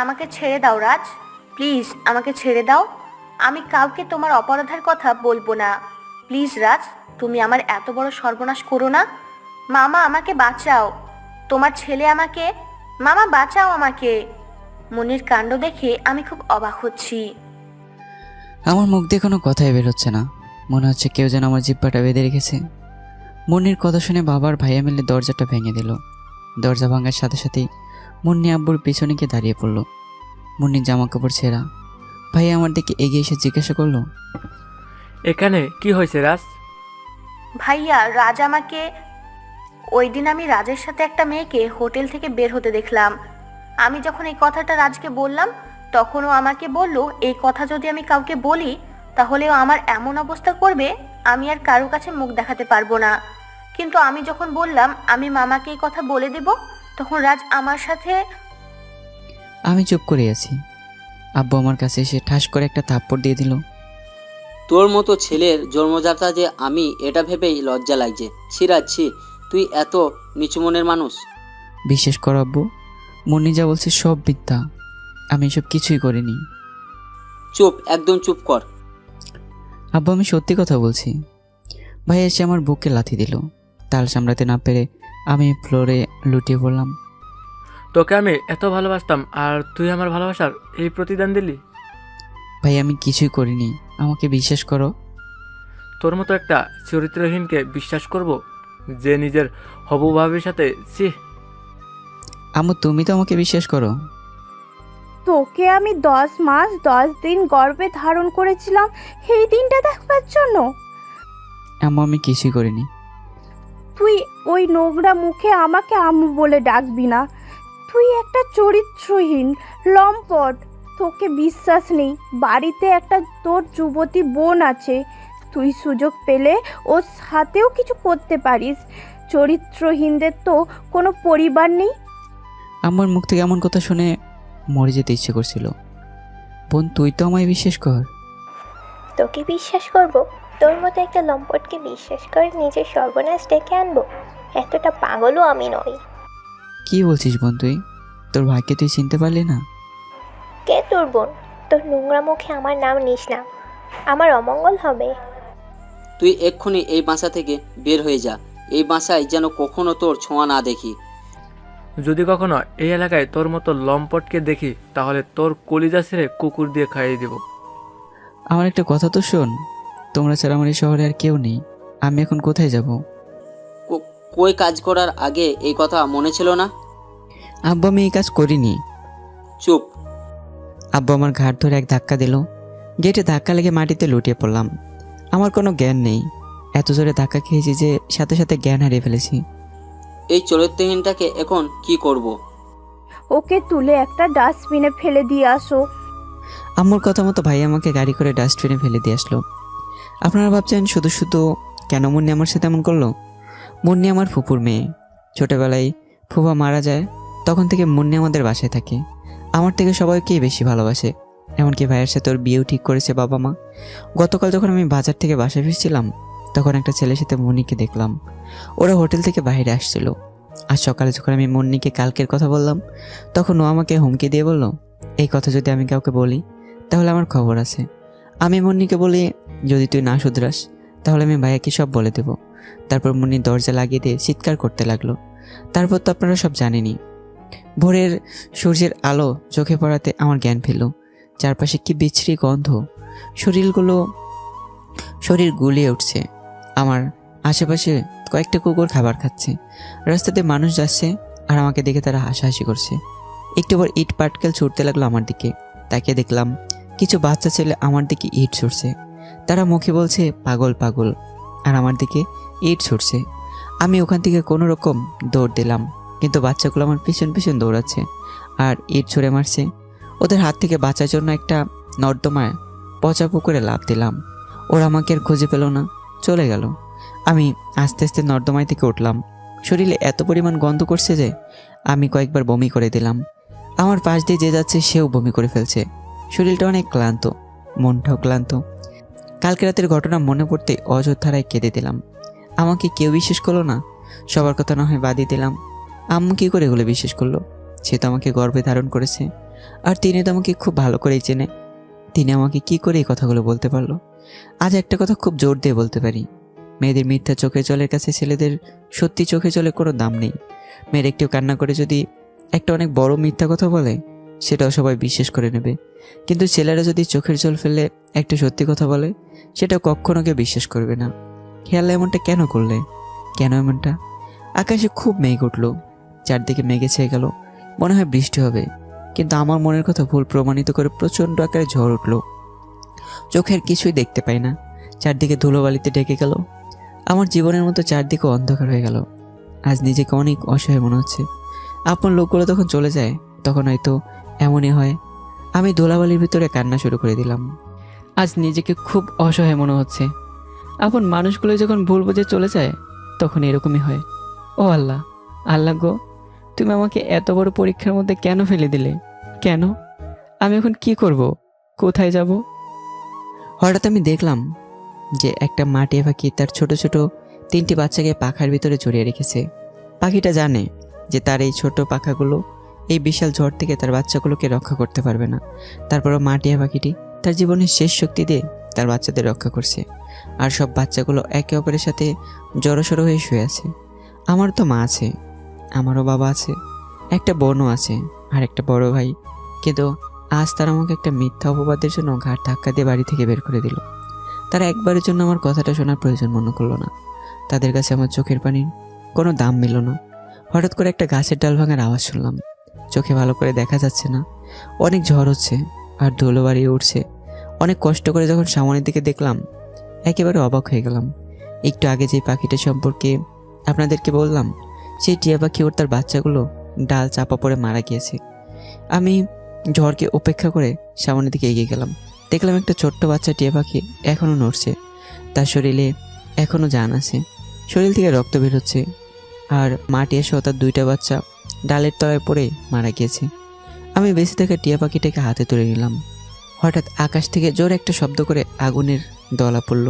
আমাকে ছেড়ে দাও রাজ, প্লিজ আমাকে ছেড়ে দাও। আমি কাউকে তোমার অপরাধের কথা বলবো না। প্লিজ রাজ, তুমি আমার এত বড় সর্বনাশ করো না। মামা আমাকে বাঁচাও, তোমার ছেলে আমাকে, মামা বাঁচাও আমাকে। মুন্নির কাণ্ড দেখে আমি খুব অবাক হচ্ছি। আমার মুখ দিয়ে কোনো কথাই বেরোচ্ছে না, মনে হচ্ছে কেউ যেন আমার জিহ্বাটা বেঁধে রেখেছে। মুন্নির কথা শুনে বাবার ভাইয়া মিলে দরজাটা ভেঙে দিল। দরজা ভাঙার সাথে সাথেই মুন্নি আব্বুর পিছনে গিয়ে দাঁড়িয়ে পড়ল। মুন্নির জামা কাপড় ছেঁড়া। ভাইয়া আমার দিকে এগিয়ে এসে জিজ্ঞাসা করলো, এখানে কি হয়েছে রাজ? ভাইয়া, রাজ আমাকে, ওই দিন আমি রাজের সাথে একটা মেয়েকে হোটেল থেকে বের হতে দেখলাম। আমি যখন এই কথাটা রাজকে বললাম, তখন ও আমাকে বলল এই কথা যদি আমি কাউকে বলি তাহলে ও আমার এমন অবস্থা করবে আমি আর কারো কাছে মুখ দেখাতে পারবো না। কিন্তু আমি যখন বললাম আমি মামাকে এই কথা বলে দেব, তখন রাজ আমার সাথে। আমি চুপ করে আছি। আব্বু আমার কাছে এসে ঠাস করে একটা থাপ্পড় দিয়ে দিল। তোর মতো ছেলের জন্মদাতা যে আমি, এটা ভেবেই লজ্জা লাগছে। সিরাজ, ছি, তুই এত নিচু মনের মানুষ? বিশ্বাস কর আব্বু, মুন্নি যা বলছে সব মিথ্যা। আমি এসব কিছুই করিনি। চুপ, একদম চুপ কর। আব্বু, আমি সত্যি কথা বলছি। ভাই এসে আমার বুকে লাথি দিল। তাল সামলাতে না পেরে আমি ফ্লোরে লুটিয়ে পড়লাম। তোকে আমি এত ভালোবাসতাম আর তুই আমার ভালোবাসার এই প্রতিদান দিলি? ভাই আমি কিছুই করিনি, আমাকে বিশ্বাস করো। তোর মতো একটা চরিত্রহীনকে বিশ্বাস করব, যে নিজের হবু ভাবির সাথে? ছি! আম্মু তুমি তো আমাকে বিশ্বাস করো। তোকে আমি 10 মাস 10 দিন গর্ভে ধারণ করেছিলাম এই দিনটা দেখবার জন্য। আম্মু আমি কিছুই করিনি। তুই ওই নোংরা মুখে আমাকে আম্মু বলে ডাকবি না। তুই একটা চরিত্রহীন লম্পট। তোকে বিশ্বাস নেই। বাড়িতে একটা তোর যুবতী বোন আছে, তুই সুযোগ পেলে ওর সাথেও কিছু করতে পারিস। চরিত্রহীনদের তো কোনো পরিবার নেই। আম্মুর মুখ থেকে এমন কথা শুনে মরে যেতে ইচ্ছে করছিল। বোন তুই তো আমায় বিশ্বাস কর। তোকে বিশ্বাস করব? তোর মতো একটা লম্পটকে বিশ্বাস করে নিজের সর্বনাশ ডেকে আনবো? এতটা পাগলও আমি নই। কি বলছিস বোন তুই? তোর ভাইকে তুই চিনতে পারলি না? কে তোর বোন? তোর নোংরা মুখে আমার নাম নিস না, আমার অমঙ্গল হবে। তুই এক্ষুনি এই বাসা থেকে বের হয়ে যা। এই বাসায় যেন কখনো তোর ছোঁয়া না দেখি। যদি কখনো এই এলাকায় তোর মতো লম্পটকে দেখি তাহলে তোর কলিজা ছেড়ে কুকুর দিয়ে খাইয়ে দেব। আমার একটা কথা তো শোন, তোমরা ছাড়া আমার এই শহরে আর কেউ নেই। আমি এখন কোথায় যাব? কই কাজ করার আগে এই কথা মনে ছিল না? আব্বু আমি এই কাজ করিনি। চুপ। আব্বু আমার ঘাট ধরে এক ধাক্কা দিল। গেটে ধাক্কা লেগে মাটিতে লুটিয়ে পড়লাম। আমার কোনো জ্ঞান নেই। এত জোরে ধাক্কা খেয়েছি যে সাথে সাথে জ্ঞান হারিয়ে ফেলেছি। এই চরিত্রহীনটাকে এখন কি করব? ওকে তুলে একটা ডাস্টবিনে ফেলে দিয়ে আসো। আম্মুর কথা মতো ভাই আমাকে গাড়ি করে ডাস্টবিনে ফেলে দিয়ে আসলো। আপনারা ভাবছেন শুধু শুধু কেন মুন্নি আমার সাথে এমন করলো? মুন্নি আমার ফুপুর মেয়ে। ছোটোবেলায় ফুফা মারা যায়, তখন থেকে মুন্নি আমাদের বাসায় থাকে। আমার থেকে সবাইকেই বেশি ভালোবাসে। এমনকি ভাইয়ের সাথে ওর বিয়েও ঠিক করেছে বাবা মা। গতকাল যখন আমি বাজার থেকে বাসায় ফিরছিলাম, তখন একটা ছেলের সাথে মুন্নিকে দেখলাম। ওরা হোটেল থেকে বাইরে আসছিল। আজ সকালে যখন আমি মুন্নিকে কালকের কথা বললাম, তখন ও আমাকে হুমকি দিয়ে বলল, এই কথা যদি আমি কাউকে বলি তাহলে আমার খবর আছে। আমি মুন্নিকে বলি, যদি তুই না শুধরাস তাহলে আমি ভাইয়াকে সব বলে দেব। তারপর মুন্নি দরজা লাগিয়ে দিয়ে চিৎকার করতে লাগলো। তারপর তো আপনারা সব জানেনই। ভোরের সূর্যের আলো চোখে পড়াতে আমার জ্ঞান ফেলল। চারপাশে কি বিচ্ছিরি গন্ধ। শরীর গুলিয়ে উঠছে। আমার আশেপাশে কয়েকটা কুকুর খাবার খাচ্ছে। রাস্তাতে মানুষ যাচ্ছে আর আমাকে দেখে তারা হাসাহাসি করছে। একটু পর ইট পাটকেল ছুটতে লাগলো আমার দিকে। তাকে দেখলাম কিছু বাচ্চা ছেলে আমার দিকে ইট ছুটছে। তারা মুখে বলছে পাগল পাগল, আর আমার দিকে ইট ছুটছে। আমি ওখান থেকে কোনো রকম দৌড় দিলাম, কিন্তু বাচ্চাগুলো আমার পিছন পিছন দৌড়াচ্ছে আর ইট ছুঁড়ে মারছে। ওদের হাত থেকে বাঁচার জন্য একটা নর্দমায় পচা পুকুরে লাফ দিলাম। ওরা আমাকে আর খুঁজে পেল না, চলে গেল। আমি আস্তে আস্তে নর্দমায় থেকে উঠলাম। শরীরে এত পরিমাণ গন্ধ করছে যে আমি কয়েকবার বমি করে দিলাম। আমার পাশ দিয়ে যে যাচ্ছে সেও বমি করে ফেলছে। শরীরটা অনেক ক্লান্ত, মনটাও ক্লান্ত। কালকে রাতের ঘটনা মনে পড়তে অযোধ্যারায় কেঁদে দিলাম। আমাকে কেউ বিশ্বাস করলো না। সবার কথা না হয় বাদই দিলাম, আম্মু কী করে এগুলো বিশ্বাস করলো? সে তো আমাকে গর্বে ধারণ করেছে, আর তিনি তো আমাকে খুব ভালো করেই চেনে। তিনি আমাকে কি করে এই কথাগুলো বলতে পারলো? আজ একটা কথা খুব জোর দিয়ে বলতে পারি, মেয়েদের মিথ্যা চোখের জলের কাছে ছেলেদের সত্যি চোখের জলের কোনো দাম নেই। মেয়ের একটু কান্না করে যদি একটা অনেক বড় মিথ্যা কথা বলে, সেটাও সবাই বিশ্বাস করে নেবে। কিন্তু ছেলেরা যদি চোখের জল ফেলে একটা সত্যি কথা বলে, সেটাও কখনো কেউ বিশ্বাস করবে না। খেয়াল এমনটা কেন করলে? কেন এমনটা? আকাশে খুব মেঘ উঠল, চারদিকে মেঘে ছেয়ে গেল, মনে হয় বৃষ্টি হবে। কিন্তু আমার মনের কথা ভুল প্রমাণিত করে প্রচণ্ড আকারে ঝড় উঠল। চোখের কিছুই দেখতে পাই না, চারদিকে ধুলোবালিতে ঢেকে গেল। আমার জীবনের মতো চারদিকে অন্ধকার হয়ে গেল। আজ নিজেকে অনেক অসহায় মনে হচ্ছে। আপন লোকগুলো তখন চলে যায়, তখন হয়তো এমনই হয়। আমি ধুলাবালির ভিতরে কান্না শুরু করে দিলাম। আজ নিজেকে খুব অসহায় মনে হচ্ছে। আপন মানুষগুলো যখন ভুল বুঝে চলে যায়, তখন এরকমই হয়। ও আল্লাহ, আল্লাহ গো, তুমি আমাকে এত বড় পরীক্ষার মধ্যে কেন ফেলে দিলে? কেন? আমি এখন কি করব? কোথায় যাব? হঠাৎ আমি দেখলাম যে একটা মাটিয়া পাখি তার ছোট ছোট 3টি বাচ্চাকে পাখার ভিতরে জড়িয়ে রেখেছে। পাখিটা জানে যে তার এই ছোট পাখাগুলো এই বিশাল ঝড় থেকে তার বাচ্চাগুলোকে রক্ষা করতে পারবে না। তারপরও মাটিয়া পাখিটি তার জীবনের শেষ শক্তি দিয়ে তার বাচ্চাদের রক্ষা করছে। আর সব বাচ্চাগুলো একে অপরের সাথে জড়সড় হয়ে শুয়ে আছে। আমার তো মা আছে, আমারও বাবা আছে, একটা বোনও আছে, আর একটা বড় ভাই। কিন্তু আজ তারা আমাকে একটা মিথ্যা অপবাদের জন্য ঘাট ধাক্কা দিয়ে বাড়ি থেকে বের করে দিল। তারা একবারের জন্য আমার কথাটা শোনার প্রয়োজন মনে করলো না। তাদের কাছে আমার চোখের পানির কোনো দাম মিলল না। হঠাৎ করে একটা গাছের ডাল ভাঙার আওয়াজ শুনলাম। চোখে ভালো করে দেখা যাচ্ছে না, অনেক ঝড় হচ্ছে আর ধুলো বাড়িয়ে উঠছে। অনেক কষ্ট করে যখন সামনের দিকে দেখলাম, একেবারে অবাক হয়ে গেলাম। একটু আগে যে পাখিটা সম্পর্কে আপনাদেরকে বললাম, সেই টিয়া পাখি ওর তার বাচ্চাগুলো ডাল চাপা পড়ে মারা গিয়েছে। আমি ঝড়কে উপেক্ষা করে সামনের দিকে এগিয়ে গেলাম। দেখলাম একটা ছোট্ট বাচ্চা টিয়া পাখি এখনও নড়ছে, তার শরীরে এখনও জান আছে, শরীর থেকে রক্ত বের হচ্ছে। আর মাটিয়া সহ তার 2টা বাচ্চা ডালের তলায় পড়ে মারা গিয়েছে। আমি বেঁচে থাকা টিয়া পাখিটাকে হাতে তুলে নিলাম। হঠাৎ আকাশ থেকে জোরে একটা শব্দ করে আগুনের দলা পড়ল।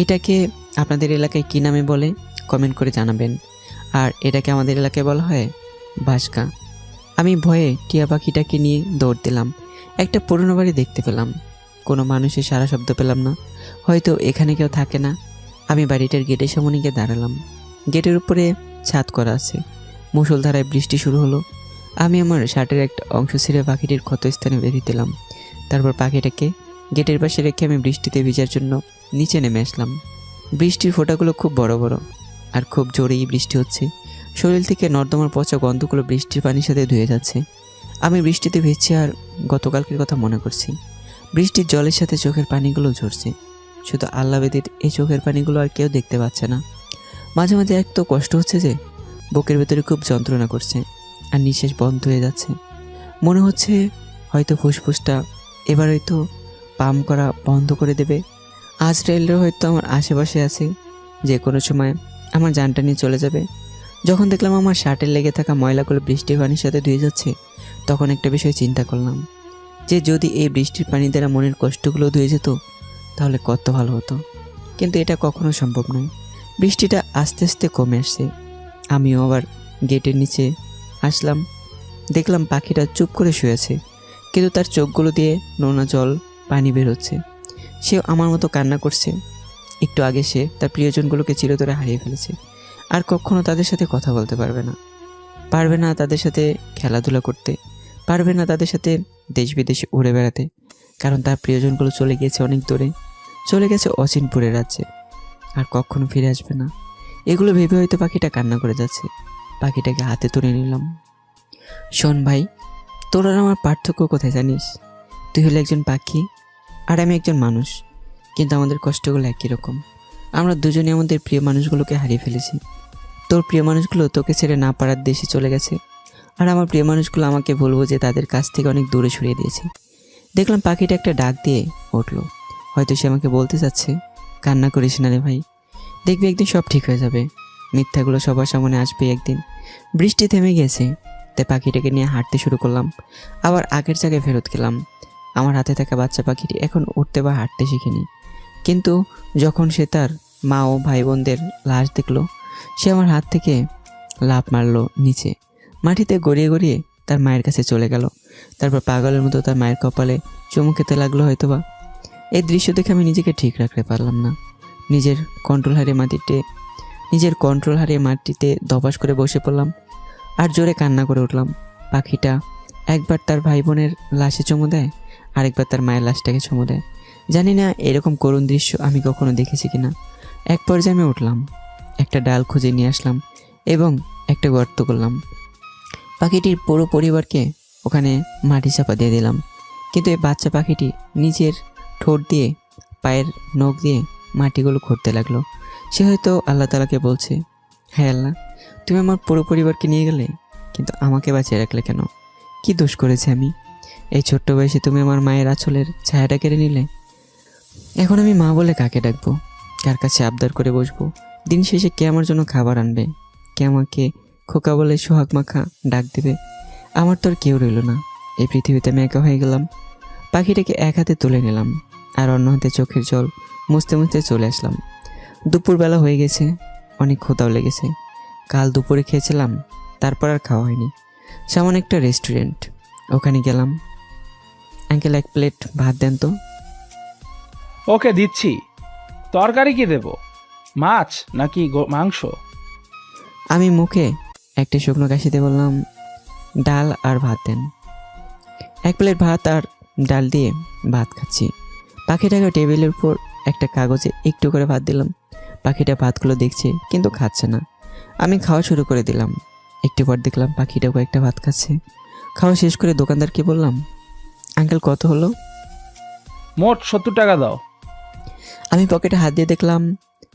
এটাকে আপনাদের এলাকায় কী নামে বলে কমেন্ট করে জানাবেন। আর এটাকে আমাদের এলাকায় বলা হয় ভাস্কা। আমি ভয়ে টিয়া পাখিটাকে নিয়ে দৌড় দিলাম। একটা পুরনো বাড়ি দেখতে পেলাম, কোনো মানুষের সারা শব্দ পেলাম না, হয়তো এখানে কেউ থাকে না। আমি বাড়িটার গেটের সামনে গিয়ে দাঁড়ালাম। গেটের উপরে ছাদ করা আছে। মুষলধারায় বৃষ্টি শুরু হলো। আমি আমার শার্টের একটা অংশ ছিঁড়ে পাখিটির ক্ষতস্থানে বেঁধে দিলাম। তারপর পাখিটাকে গেটের পাশে রেখে আমি বৃষ্টিতে ভিজার জন্য নিচে নেমে আসলাম। বৃষ্টির ফোঁটাগুলো খুব বড় বড় আর খুব জোরেই বৃষ্টি হচ্ছে। শরীর থেকে নর্দমার পচা গন্ধগুলো বৃষ্টির পানির সাথে ধুয়ে যাচ্ছে। আমি বৃষ্টিতে ভিজছি আর গতকালকের কথা মনে করছি। বৃষ্টির জলের সাথে চোখের পানিগুলো ঝরছে। শুধু আল্লাহ ব্যতীত এই চোখের পানিগুলো আর কেউ দেখতে পাচ্ছে না। মাঝে মাঝে এত কষ্ট হচ্ছে যে বুকের ভেতরে খুব যন্ত্রণা করছে আর নিঃশ্বাস বন্ধ হয়ে যাচ্ছে। মনে হচ্ছে হয়তো ফুসফুসটা এবার হয়তো পাম্প করা বন্ধ করে দেবে। আজরাইলরা হয়তো আমার আশেপাশে আছে, যে কোনো সময় আমার জানটা নিয়ে চলে যাবে। যখন দেখলাম আমার শার্টের লেগে থাকা ময়লাগুলো বৃষ্টির পানির সাথে ধুয়ে যাচ্ছে, তখন একটা বিষয় চিন্তা করলাম যে যদি এই বৃষ্টির পানি দ্বারা মনের কষ্টগুলো ধুয়ে যেত তাহলে কত ভালো হতো। কিন্তু এটা কখনো সম্ভব নয়। বৃষ্টিটা আস্তে আস্তে কমে আসছে। আমিও আবার গেটের নিচে আসলাম। দেখলাম পাখিটা চুপ করে শুয়ে আছে, কিন্তু তার চোখগুলো দিয়ে নোনা জল পানি বের হচ্ছে। সেও আমার মতো কান্না করছে। একটু আগে সে তার প্রিয়জনগুলোকে চিরতরে হারিয়ে ফেলেছে, আর কখনো তাদের সাথে কথা বলতে পারবে না, তাদের সাথে খেলাধুলা করতে পারবে না, তাদের সাথে দেশ বিদেশে উড়ে বেড়াতে, কারণ তার প্রিয়জনগুলো চলে গিয়েছে অনেক দূরে, চলে গেছে অচিনপুরের রাজ্যে, আর কখনো ফিরে আসবে না। এগুলো ভেবে হয়তো পাখিটা কান্না করে যাচ্ছে। পাখিটাকে হাতে তুলে নিলাম। শোন ভাই, তোর আর আমার পার্থক্য কোথায় জানিস? তুই হলে একজন পাখি আর আমি একজন মানুষ, কিন্তু আমাদের কষ্টগুলো একই রকম। আমরা দুজনে আমাদের প্রিয় মানুষগুলোকে হারিয়ে ফেলেছি। তোর প্রিয় মানুষগুলো তোকে ছেড়ে না পারার দেশে চলে গেছে, আর আমার প্রিয় মানুষগুলো আমাকে বলবো যে তাদের কাছ থেকে অনেক দূরে সরিয়ে দিয়েছে। দেখলাম পাখিটা একটা ডাক দিয়ে উঠলো। হয়তো সে আমাকে বলতে চাচ্ছে, কান্না করিস না রে ভাই, দেখবি একদিন সব ঠিক হয়ে যাবে। মিথ্যাগুলো সবার সামনে আসবে একদিন। বৃষ্টি থেমে গেছে, তাই পাখিটাকে নিয়ে হাঁটতে শুরু করলাম। আবার আগের জায়গায় ফেরত গেলাম। আমার হাতে থাকা বাচ্চা পাখিটি এখন উঠতে বা হাঁটতে শিখেনি, কিন্তু যখন সে তার মা ও ভাই বোনদের লাশ দেখলো, সে আমার হাত থেকে লাফ মারলো নিচে, মাটিতে গড়িয়ে গড়িয়ে তার মায়ের কাছে চলে গেল। তারপর পাগলের মতো তার মায়ের কপালে চুমু খেতে লাগলো হয়তোবা। এই দৃশ্য দেখে আমি নিজেকে ঠিক রাখতে পারলাম না। নিজের কন্ট্রোল হারিয়ে মাটিতে ধপাস করে বসে পড়লাম আর জোরে কান্না করে উঠলাম। পাখিটা একবার তার ভাই বোনের লাশে চুমু দেয়, আরেকবার তার মায়ের লাশটাকে চুমু দেয়। জানি না এরকম করুণ দৃশ্য আমি কখনো দেখেছি কিনা। এক পর্যায়ে আমি উঠলাম, একটা ডাল খুঁজে নিয়ে আসলাম এবং একটা গর্ত করলাম। পাখিটির পুরো পরিবারকে ওখানে মাটি চাপা দিয়ে দিলাম। কিন্তু এই বাচ্চা পাখিটি নিজের ঠোঁট দিয়ে পায়ের নখ দিয়ে মাটিগুলো খুঁড়তে লাগলো। সে হয়তো আল্লাহ তাআলাকে বলছে, হ্যাঁ আল্লাহ, তুমি আমার পুরো পরিবারকে নিয়ে গেলে, কিন্তু আমাকে বাঁচিয়ে রাখলে কেন? কি দোষ করেছি আমি? এই ছোট্ট বয়সে তুমি আমার মায়ের আঁচলের ছায়াটা কেড়ে নিলে। এখন আমি মা বলে কাকে ডাকবো? কার কাছে আবদার করে বসবো? দিন শেষে কে আমার জন্য খাবার আনবে? কে আমাকে খোকা বলে সোহাগ মাখা ডাক দেবে? আমার তো আর কেউ রইল না। এই পৃথিবীতে আমি একা হয়ে গেলাম। পাখিটাকে এক হাতে তুলে নিলাম আর অন্য হাতে চোখের জল মুছতে মুছতে চলে আসলাম। দুপুরবেলা হয়ে গেছে, অনেক ক্ষুধাও লেগেছে। কাল দুপুরে খেয়েছিলাম, তারপর আর খাওয়া হয়নি। সামনে একটা রেস্টুরেন্ট, ওখানে গেলাম। আঙ্কেল, এক প্লেট ভাত দেন তো। ওকে দিচ্ছি। তরকারি কি দেব? মাছ নাকি মাংস? আমি মুখে একটা শুকনো কাশিতে বললাম, ডাল আর ভাত দেন। এক প্লেট ভাত আর ডাল দিয়ে ভাত খাচ্ছি। পাখিটাকে টেবিলের উপর একটা কাগজে একটু করে ভাত দিলাম। পাখিটা ভাতগুলো দেখছে কিন্তু খাচ্ছে না। আমি খাওয়া শুরু করে দিলাম। একটু পর দেখলাম পাখিটাও কয়েকটা ভাত খাচ্ছে। খাওয়া শেষ করে দোকানদারকে বললাম, আঙ্কেল কত হলো? মোট 70 টাকা দাও। আমি পকেটে হাত দিয়ে দেখলাম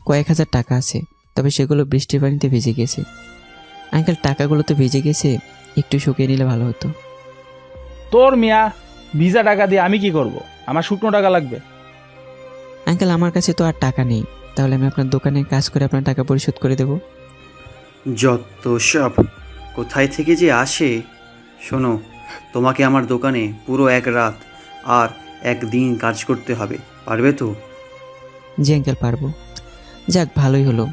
কয়েক হাজার টাকা আছে, তবে সেগুলো বৃষ্টির পানিতে ভিজে গেছে। আঙ্কেল, টাকাগুলো তো ভিজে গেছে, একটু শুকিয়ে নিলে ভালো হতো। তোর মিয়া, ভিজা টাকা দিয়ে আমি কি করব? আমার শুকনো টাকা লাগবে। আঙ্কেল, আমার কাছে তো আর টাকা নেই, তাহলে আমি আপনার দোকানে কাজ করে আপনার টাকা পরিশোধ করে দেব। যত সব কোথায় থেকে যে আসে। শোনো, তোমাকে আমার দোকানে পুরো এক রাত আর একদিন কাজ করতে হবে, পারবে তো? জি আঙ্কেল, পারবো। যাক, ভালোই হলো।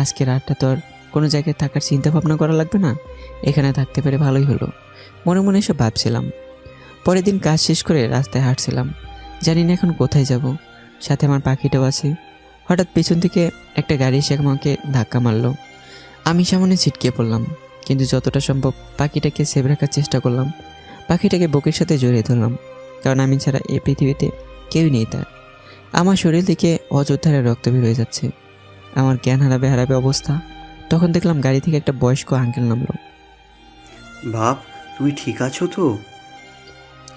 আজকে রাতটা তো আর কোনো জায়গায় থাকার চিন্তা ভাবনা করা লাগবে না, এখানে থাকতে পেরে ভালোই হলো। মনে মনে এসব ভাবছিলাম। পরের দিন কাজ শেষ করে রাস্তায় হাঁটছিলাম, জানি না এখন কোথায় যাব। সাথে আমার পাখিটাও আছে। হঠাৎ পেছন থেকে একটা গাড়ি এসে আমাকে ধাক্কা মারলো। আমি সামনে ছিটকে পড়লাম, কিন্তু যতটা সম্ভব পাখিটাকে সেভ রাখার চেষ্টা করলাম। পাখিটাকে বুকের সাথে জড়িয়ে ধরলাম, কারণ আমি ছাড়া এই পৃথিবীতে কেউই নেই তার। আমার শরীর থেকে অযোধ্যারে রক্ত বের হয়ে যাচ্ছে। আমার জ্ঞান হারাবে অবস্থা। তখন দেখলাম গাড়ি থেকে একটা বয়স্ক আঙ্কেল নামলো। বাপ, তুমি ঠিক আছো তো?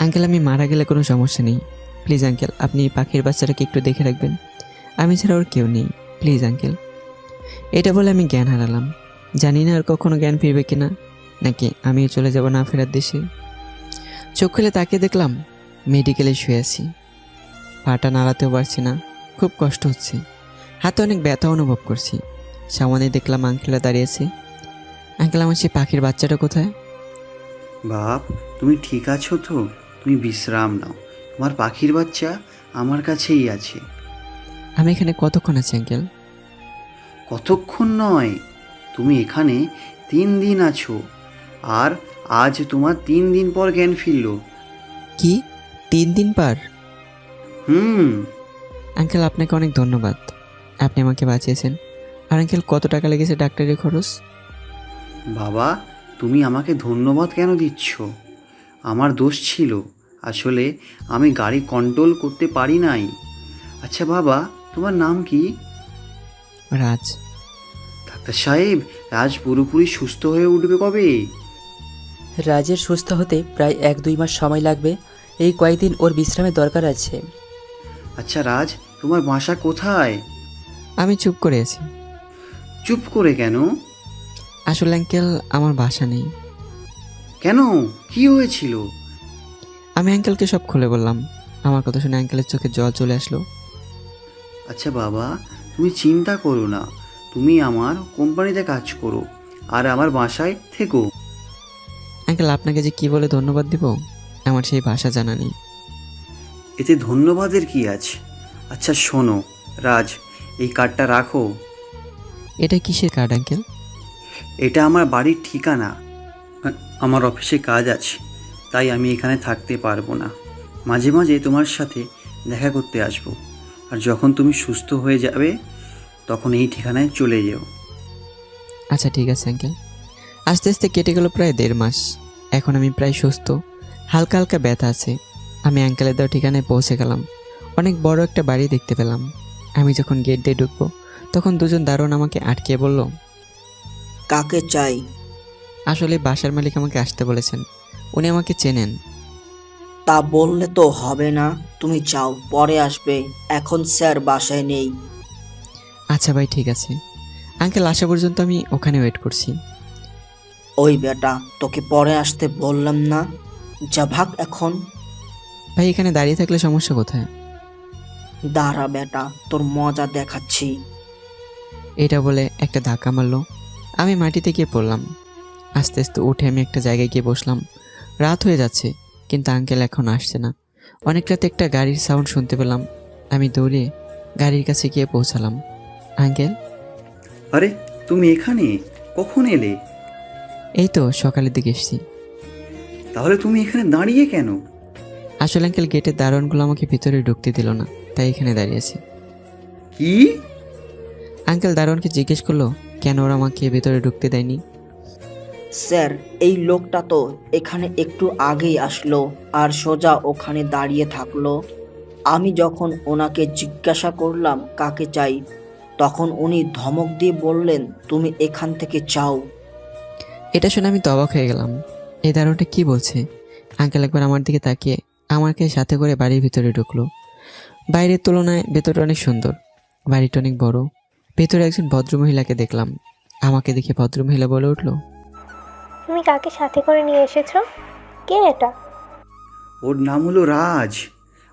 আঙ্কেল, আমি মারা গেলে কোনো সমস্যা নেই। প্লিজ আঙ্কেল, আপনি এই পাখির বাচ্চাটাকে একটু দেখে রাখবেন। আমি ছাড়া ওর কেউ নেই, প্লিজ আঙ্কেল। এটা বলে আমি জ্ঞান হারালাম। জানি না আর কখনো জ্ঞান ফিরবে কিনা, নাকি আমিও চলে যাব না ফেরার দেশে। চোখ খুলে তাকিয়ে দেখলাম মেডিকেলে শুয়ে আছি। পাটা নাড়াতেও পারছি না, খুব কষ্ট হচ্ছে। হাতে অনেক ব্যথা অনুভব করছি। সামনে দেখলাম আঙ্কেলরা দাঁড়িয়েছে। আঙ্কেল, আমার সেই পাখির বাচ্চাটা কোথায়? বাপ, তুমি ঠিক আছো তো? তুমি বিশ্রাম নাও, তোমার পাখির বাচ্চা আমার কাছেই আছে। আমি এখানে কতক্ষণ আছি আঙ্কেল? কতক্ষণ নয়, তুমি এখানে 3 দিন আছো, আর আজ তোমার 3 দিন পর জ্ঞান ফিরল। কি 3 দিন পার? হুম। আঙ্কেল, আপনাকে অনেক ধন্যবাদ, আপনি আমাকে বাঁচিয়েছেন। আর আঙ্কেল, কত টাকা লেগেছে ডাক্তারের খরচ? বাবা, তুমি আমাকে ধন্যবাদ কেন দিচ্ছ? আমার দোষ ছিল, আসলে আমি গাড়ি কন্ট্রোল করতে পারি নাই। আচ্ছা বাবা, তোমার নাম কি? রাজ। ডাক্তার সাহেব, রাজ পুরোপুরি সুস্থ হয়ে উঠবে কবে? রাজের সুস্থ হতে প্রায় 1-2 মাস সময় লাগবে। এই কয়েকদিন ওর বিশ্রামের দরকার আছে। আচ্ছা রাজ, তোমার বাসা কোথায়? আমি চুপ করে আছি। চুপ করে কেন? আসলে আঙ্কেল, আমার বাসা নেই। কেন, কি হয়েছিল? আমি আঙ্কেলকে সব খুলে বললাম। আমার কথা শুনে আঙ্কেলের চোখে জল চলে আসলো। আচ্ছা বাবা, তুমি চিন্তা করো না, তুমি আমার কোম্পানিতে কাজ করো আর আমার বাসায় থেকো। আঙ্কেল, আপনাকে যে কি বলে ধন্যবাদ দিব, আমার সেই ভাষা জানা নেই। এতে ধন্যবাদের কি আছে? আচ্ছা শোনো রাজ, এই কার্ডটা রাখো। এটা কিসের কার্ড আঙ্কেল? এটা আমার বাড়ির ঠিকানা। আমার অফিসে কাজ আছে, তাই আমি এখানে থাকতে পারবো না। মাঝে মাঝে তোমার সাথে দেখা করতে আসবো, আর যখন তুমি সুস্থ হয়ে যাবে তখন এই ঠিকানায় চলে যেও। আচ্ছা ঠিক আছে আঙ্কেল। আস্তে আস্তে কেটে গেল প্রায় 1.5 মাস। এখন আমি প্রায় সুস্থ, হালকা হালকা ব্যথা আছে। আমি আঙ্কেলের দেওয়া ঠিকানায় পৌঁছে গেলাম। অনেক বড় একটা বাড়ি দেখতে পেলাম। আমি যখন গেট দিয়ে ঢুকবো তখন দুজন দারোয়ান আমাকে আটকে বলল, কাকে চাই? আসলে বাসার মালিক আমাকে আসতে বলেছেন। উনি আমাকে চেনেন। তা বললে তো হবে না, তুমি যাও, পরে আসবে, এখন স্যার বাসায় নেই। আচ্ছা ভাই ঠিক আছে। আঙ্কেল আসা পর্যন্ত আমি ওখানে ওয়েট করছি। ওই বেটা, তোকে পরে আসতে বললাম না? যা ভাগ এখন। ভাই এখানে দাঁড়িয়ে থাকলে সমস্যা কোথায়? দাঁড়া বেটা, তোর মজা দেখাচ্ছি। এটা বলে একটা ধাক্কা মারলো। আমি মাটিতে গিয়ে পড়লাম। আস্তে আস্তে উঠে আমি একটা জায়গায় গিয়ে বসলাম। রাত হয়ে যাচ্ছে, কিন্তু আঙ্কেল এখন আসছে না। অনেক রাতে একটা গাড়ির সাউন্ড শুনতে পেলাম। আমি দৌড়ে গাড়ির কাছে গিয়ে পৌঁছালাম। আঙ্কেল। আরে তুমি এখানে কখন এলে? এই তো সকালের দিকে এসেছি। তাহলে তুমি এখানে দাঁড়িয়ে কেন? আসলে আঙ্কেল গেটের দারোয়ানগুলো আমাকে ভিতরে ঢুকতে দিল না, তাই এখানে দাঁড়িয়েছি। কি? আঙ্কেল দারোয়ানকে জিজ্ঞেস করলো কেন ওরা আমাকে ভিতরে ঢুকতে দেয়নি। স্যার, এই লোকটা তো এখানে একটু আগেই আসলো আর সোজা ওখানে দাঁড়িয়ে থাকলো। আমি যখন ওনাকে জিজ্ঞাসা করলাম কাকে চাই, তখন উনি ধমক দিয়ে বললেন তুমি এখান থেকে চাও। এটা শুনে আমি তো অবাক হয়ে গেলাম। এই দারোয়ানটা কি বলছে? আঙ্কেল একবার আমার দিকে তাকিয়ে আমাকে সাথে করে বাড়ির ভিতরে ঢুকলো। বাইরের তুলনায় ভেতরটা অনেক সুন্দর, বাড়িটা অনেক বড়। ভেতরে একজন ভদ্রমহিলাকে দেখলাম। আমাকে দেখে ভদ্রমহিলা বলে উঠলো, তুমি কাকে সাথে করে নিয়ে এসেছো? কে এটা? ওর নাম হলো রাজ।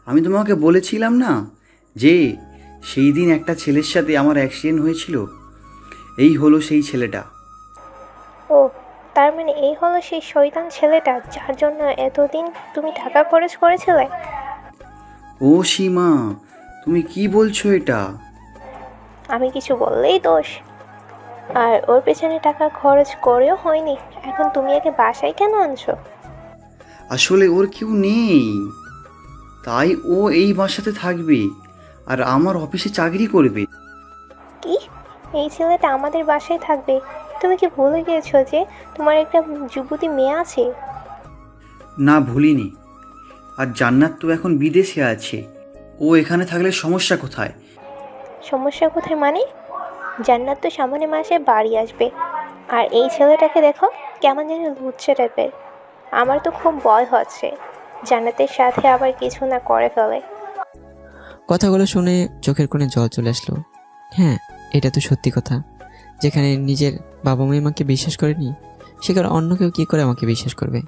আমি তোমাকে বলেছিলাম না যে সেই দিন একটা ছেলের সাথে আমার অ্যাক্সিডেন্ট হয়েছিল? এই হলো সেই ছেলেটা। ও, তার মানে এই হলো সেই শয়তান ছেলেটা যার জন্য এতদিন তুমি টাকা খরচ করেছিলে? ও সীমা, তুমি কি বলছো এটা? আমি কিছু বললেই দোষ। আর ওর পেছনে টাকা খরচ করেও হয়নি, এখন তুমি একে বাসায় কেন আনছো? আসলে ওর কেউ নেই, তাই ও এই বাসাতে থাকবে আর আমার অফিসে চাকরি করবে। কি? এই ছেলেটা আমাদের বাসায় থাকবে? তুমি কি ভুলে গিয়েছো যে তোমার একটা যুবতী মেয়ে আছে? না, ভুলিনি। আর জান্নাত তো এখন বিদেশে আছে, ও এখানে থাকলে সমস্যা কোথায়? সমস্যা কোথায় মানে? জান্নাত তো সামনের মাসে বাড়ি আসবে, আর এই ছেলেটাকে দেখো কেমন যেন লুচ্চে টাইপের। আমার তো খুব ভয় হচ্ছে জান্নাতের সাথে আবার কিছু না করে ফেলে। কথাগুলো শুনে চোখের কোণে জল চলে আসলো। হ্যাঁ, এটা তো সত্যি কথা। যেখানে নিজের বাবা মা আমাকে বিশ্বাস করেনি, সেখানে অন্য কেউ কী করে আমাকে বিশ্বাস করবে?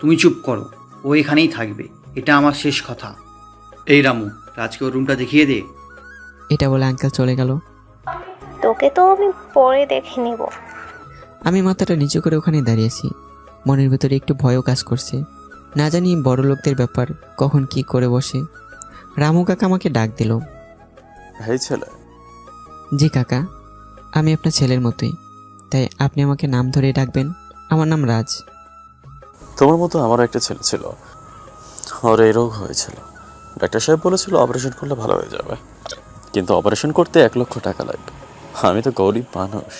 তুমি চুপ করো, ও এখানেই থাকবে, এটা আমার শেষ কথা। এই রামু, রাজকে ওর রুমটা দেখিয়ে দে। এটা বলে আঙ্কেল চলে গেল। তোকে তো আমি পরে দেখে নেব। আমি মাথাটা নিচু করে ওখানে দাঁড়িয়েছি। মনের ভেতরে একটু ভয়ও কাজ করছে। না জানি বড় লোকদের ব্যাপার কখন কি করে বসে। রামু কাকা আমাকে ডাক দিল। এই ছেলে। জি কাকা, আমি আপনার ছেলের মতোই, তাই আপনি আমাকে নাম ধরে ডাকবেন। আমার নাম রাজ। তোমার মতো আমারও একটা ছেলে ছিল, ওর এই রোগ হয়েছিল। ডাক্তার সাহেব বলেছিল অপারেশন করলে ভালো হয়ে যাবে, কিন্তু অপারেশন করতে 1 লক্ষ টাকা লাগবে। আমি তো গরিব মানুষ,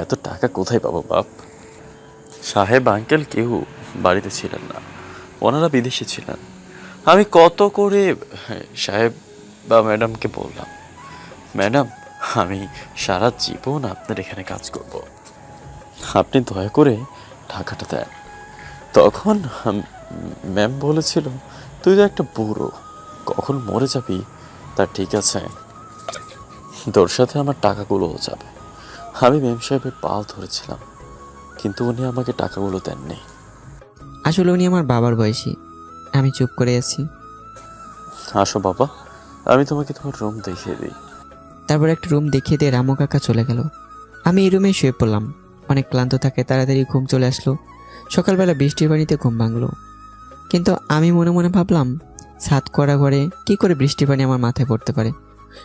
এত টাকা কোথায় পাবো বাপ? সাহেব আঙ্কেল কেউ বাড়িতে ছিলেন না, ওনারা বিদেশে ছিলেন। আমি কত করে সাহেব বা ম্যাডামকে বললাম, ম্যাডাম আমি সারা জীবন আপনার এখানে কাজ করব, আপনি দয়া করে টাকাটা দেন। তখন ম্যাম বলেছিল, তুই তো একটা বুড়ো, কখন মরে যাবি তা ঠিক আছে, তোর সাথে আমার টাকাগুলোও যাবে। আমি ম্যাম সাহেবের পাও ধরেছিলাম, কিন্তু উনি আমাকে টাকাগুলো দেননি। আসলে উনি আমার বাবার বয়সী। আমি চুপ করে আছি। আসো বাবা, আমি তোমাকে তোমার রুম দেখিয়ে দিই। তারপর একটা রুম দেখিয়ে দিয়ে রামু কাকা চলে গেল। আমি এই রুমে শুয়ে পড়লাম। অনেক ক্লান্ত থাকে, তাড়াতাড়ি ঘুম চলে আসলো। সকালবেলা বৃষ্টির পানিতে ঘুম ভাঙলো, কিন্তু আমি মনে মনে ভাবলাম ছাদ করা ঘরে কি করে বৃষ্টির পানি আমার মাথায় পড়তে পারে।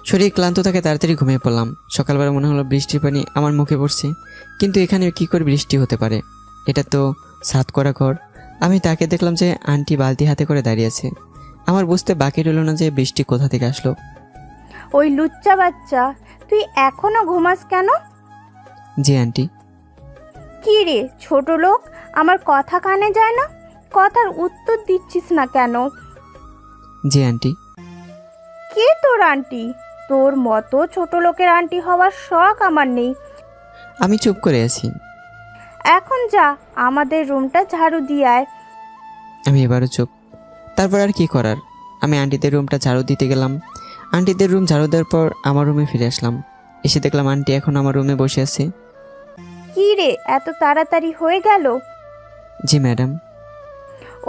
শরীর ক্লান্ত থাকে, তাড়াতাড়ি ঘুমিয়ে পড়লাম। সকালবেলা মনে হলো বৃষ্টির পানি আমার মুখে পড়ছে, কিন্তু এখানে কি করে বৃষ্টি হতে পারে? এটা তো ছাদ করা ঘর। আমি তাকে দেখলাম যে আন্টি বালতি হাতে করে দাঁড়িয়ে আছে। আমার বুঝতে বাকি রইল না যে বৃষ্টি কোথা থেকে আসলো। ওই লুচ্চা বাচ্চা, তুই এখনো ঘুমাস কেন? জি আন্টি। কি রে ছোট লোক, আমার কথা কানে যায় না? কথার উত্তর দিচ্ছিস না কেন? জি আন্টি। কে তোর আন্টি? তোর মতো ছোট লোকের আন্টি হওয়ার শখ আমার নেই। আমি চুপ করে আছি। এখন যা, আমাদের রুমটা ঝাড়ু দিয়ে আয়। আমি এবারও চুপ। তারপর আর কি করার, আমি আন্টিদের রুমটা ঝাড়ু দিতে গেলাম। আন্টিদের রুম ঝাড়ু দেওয়ার পর আমার রুমে ফিরে আসলাম। এসে দেখলাম আন্টি এখন আমার রুমে বসে আছে। কি রে এত তাড়াতাড়ি হয়ে গেল? জি ম্যাডাম।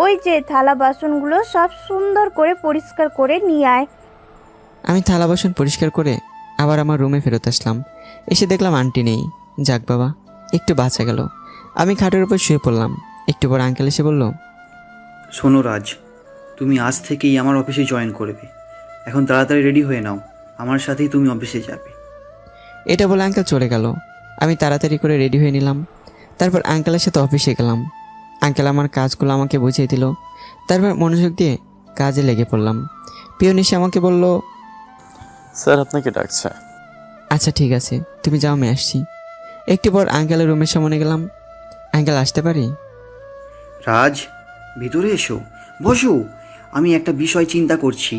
ওই যে থালা বাসনগুলো সব সুন্দর করে পরিষ্কার করে নিয়ে আয়। আমি থালা বাসন পরিষ্কার করে আবার আমার রুমে ফেরত আসলাম। এসে দেখলাম আন্টি নেই। যাক বাবা, একটু বাঁচা গেল। আমি খাটের উপর শুয়ে পড়লাম। একটু পর আঙ্কেল এসে বলল, শোনো রাজ, তুমি আজ থেকেই আমার অফিসে জয়েন করবে। এখন তাড়াতাড়ি রেডি হয়ে নাও, আমার সাথেই তুমি অফিসে যাবে। এটা বলে আঙ্কেল চলে গেল। আমি তাড়াতাড়ি করে রেডি হয়ে নিলাম। তারপর আঙ্কেলের সাথে অফিসে গেলাম। আঙ্কেল আমার কাজগুলো আমাকে বুঝিয়ে দিল। তারপর মনোযোগ দিয়ে কাজে লেগে পড়লাম। পিয়ন এসে আমাকে বলল, স্যার আপনাকে ডাকছে। আচ্ছা ঠিক আছে, তুমি যাও, আমি আসছি। একটু পর আঙ্কেলের রুমের সামনে গেলাম। আঙ্কেল আসতে পারি? রাজ, ভিতরে এসো, বসো। আমি একটা বিষয় চিন্তা করছি।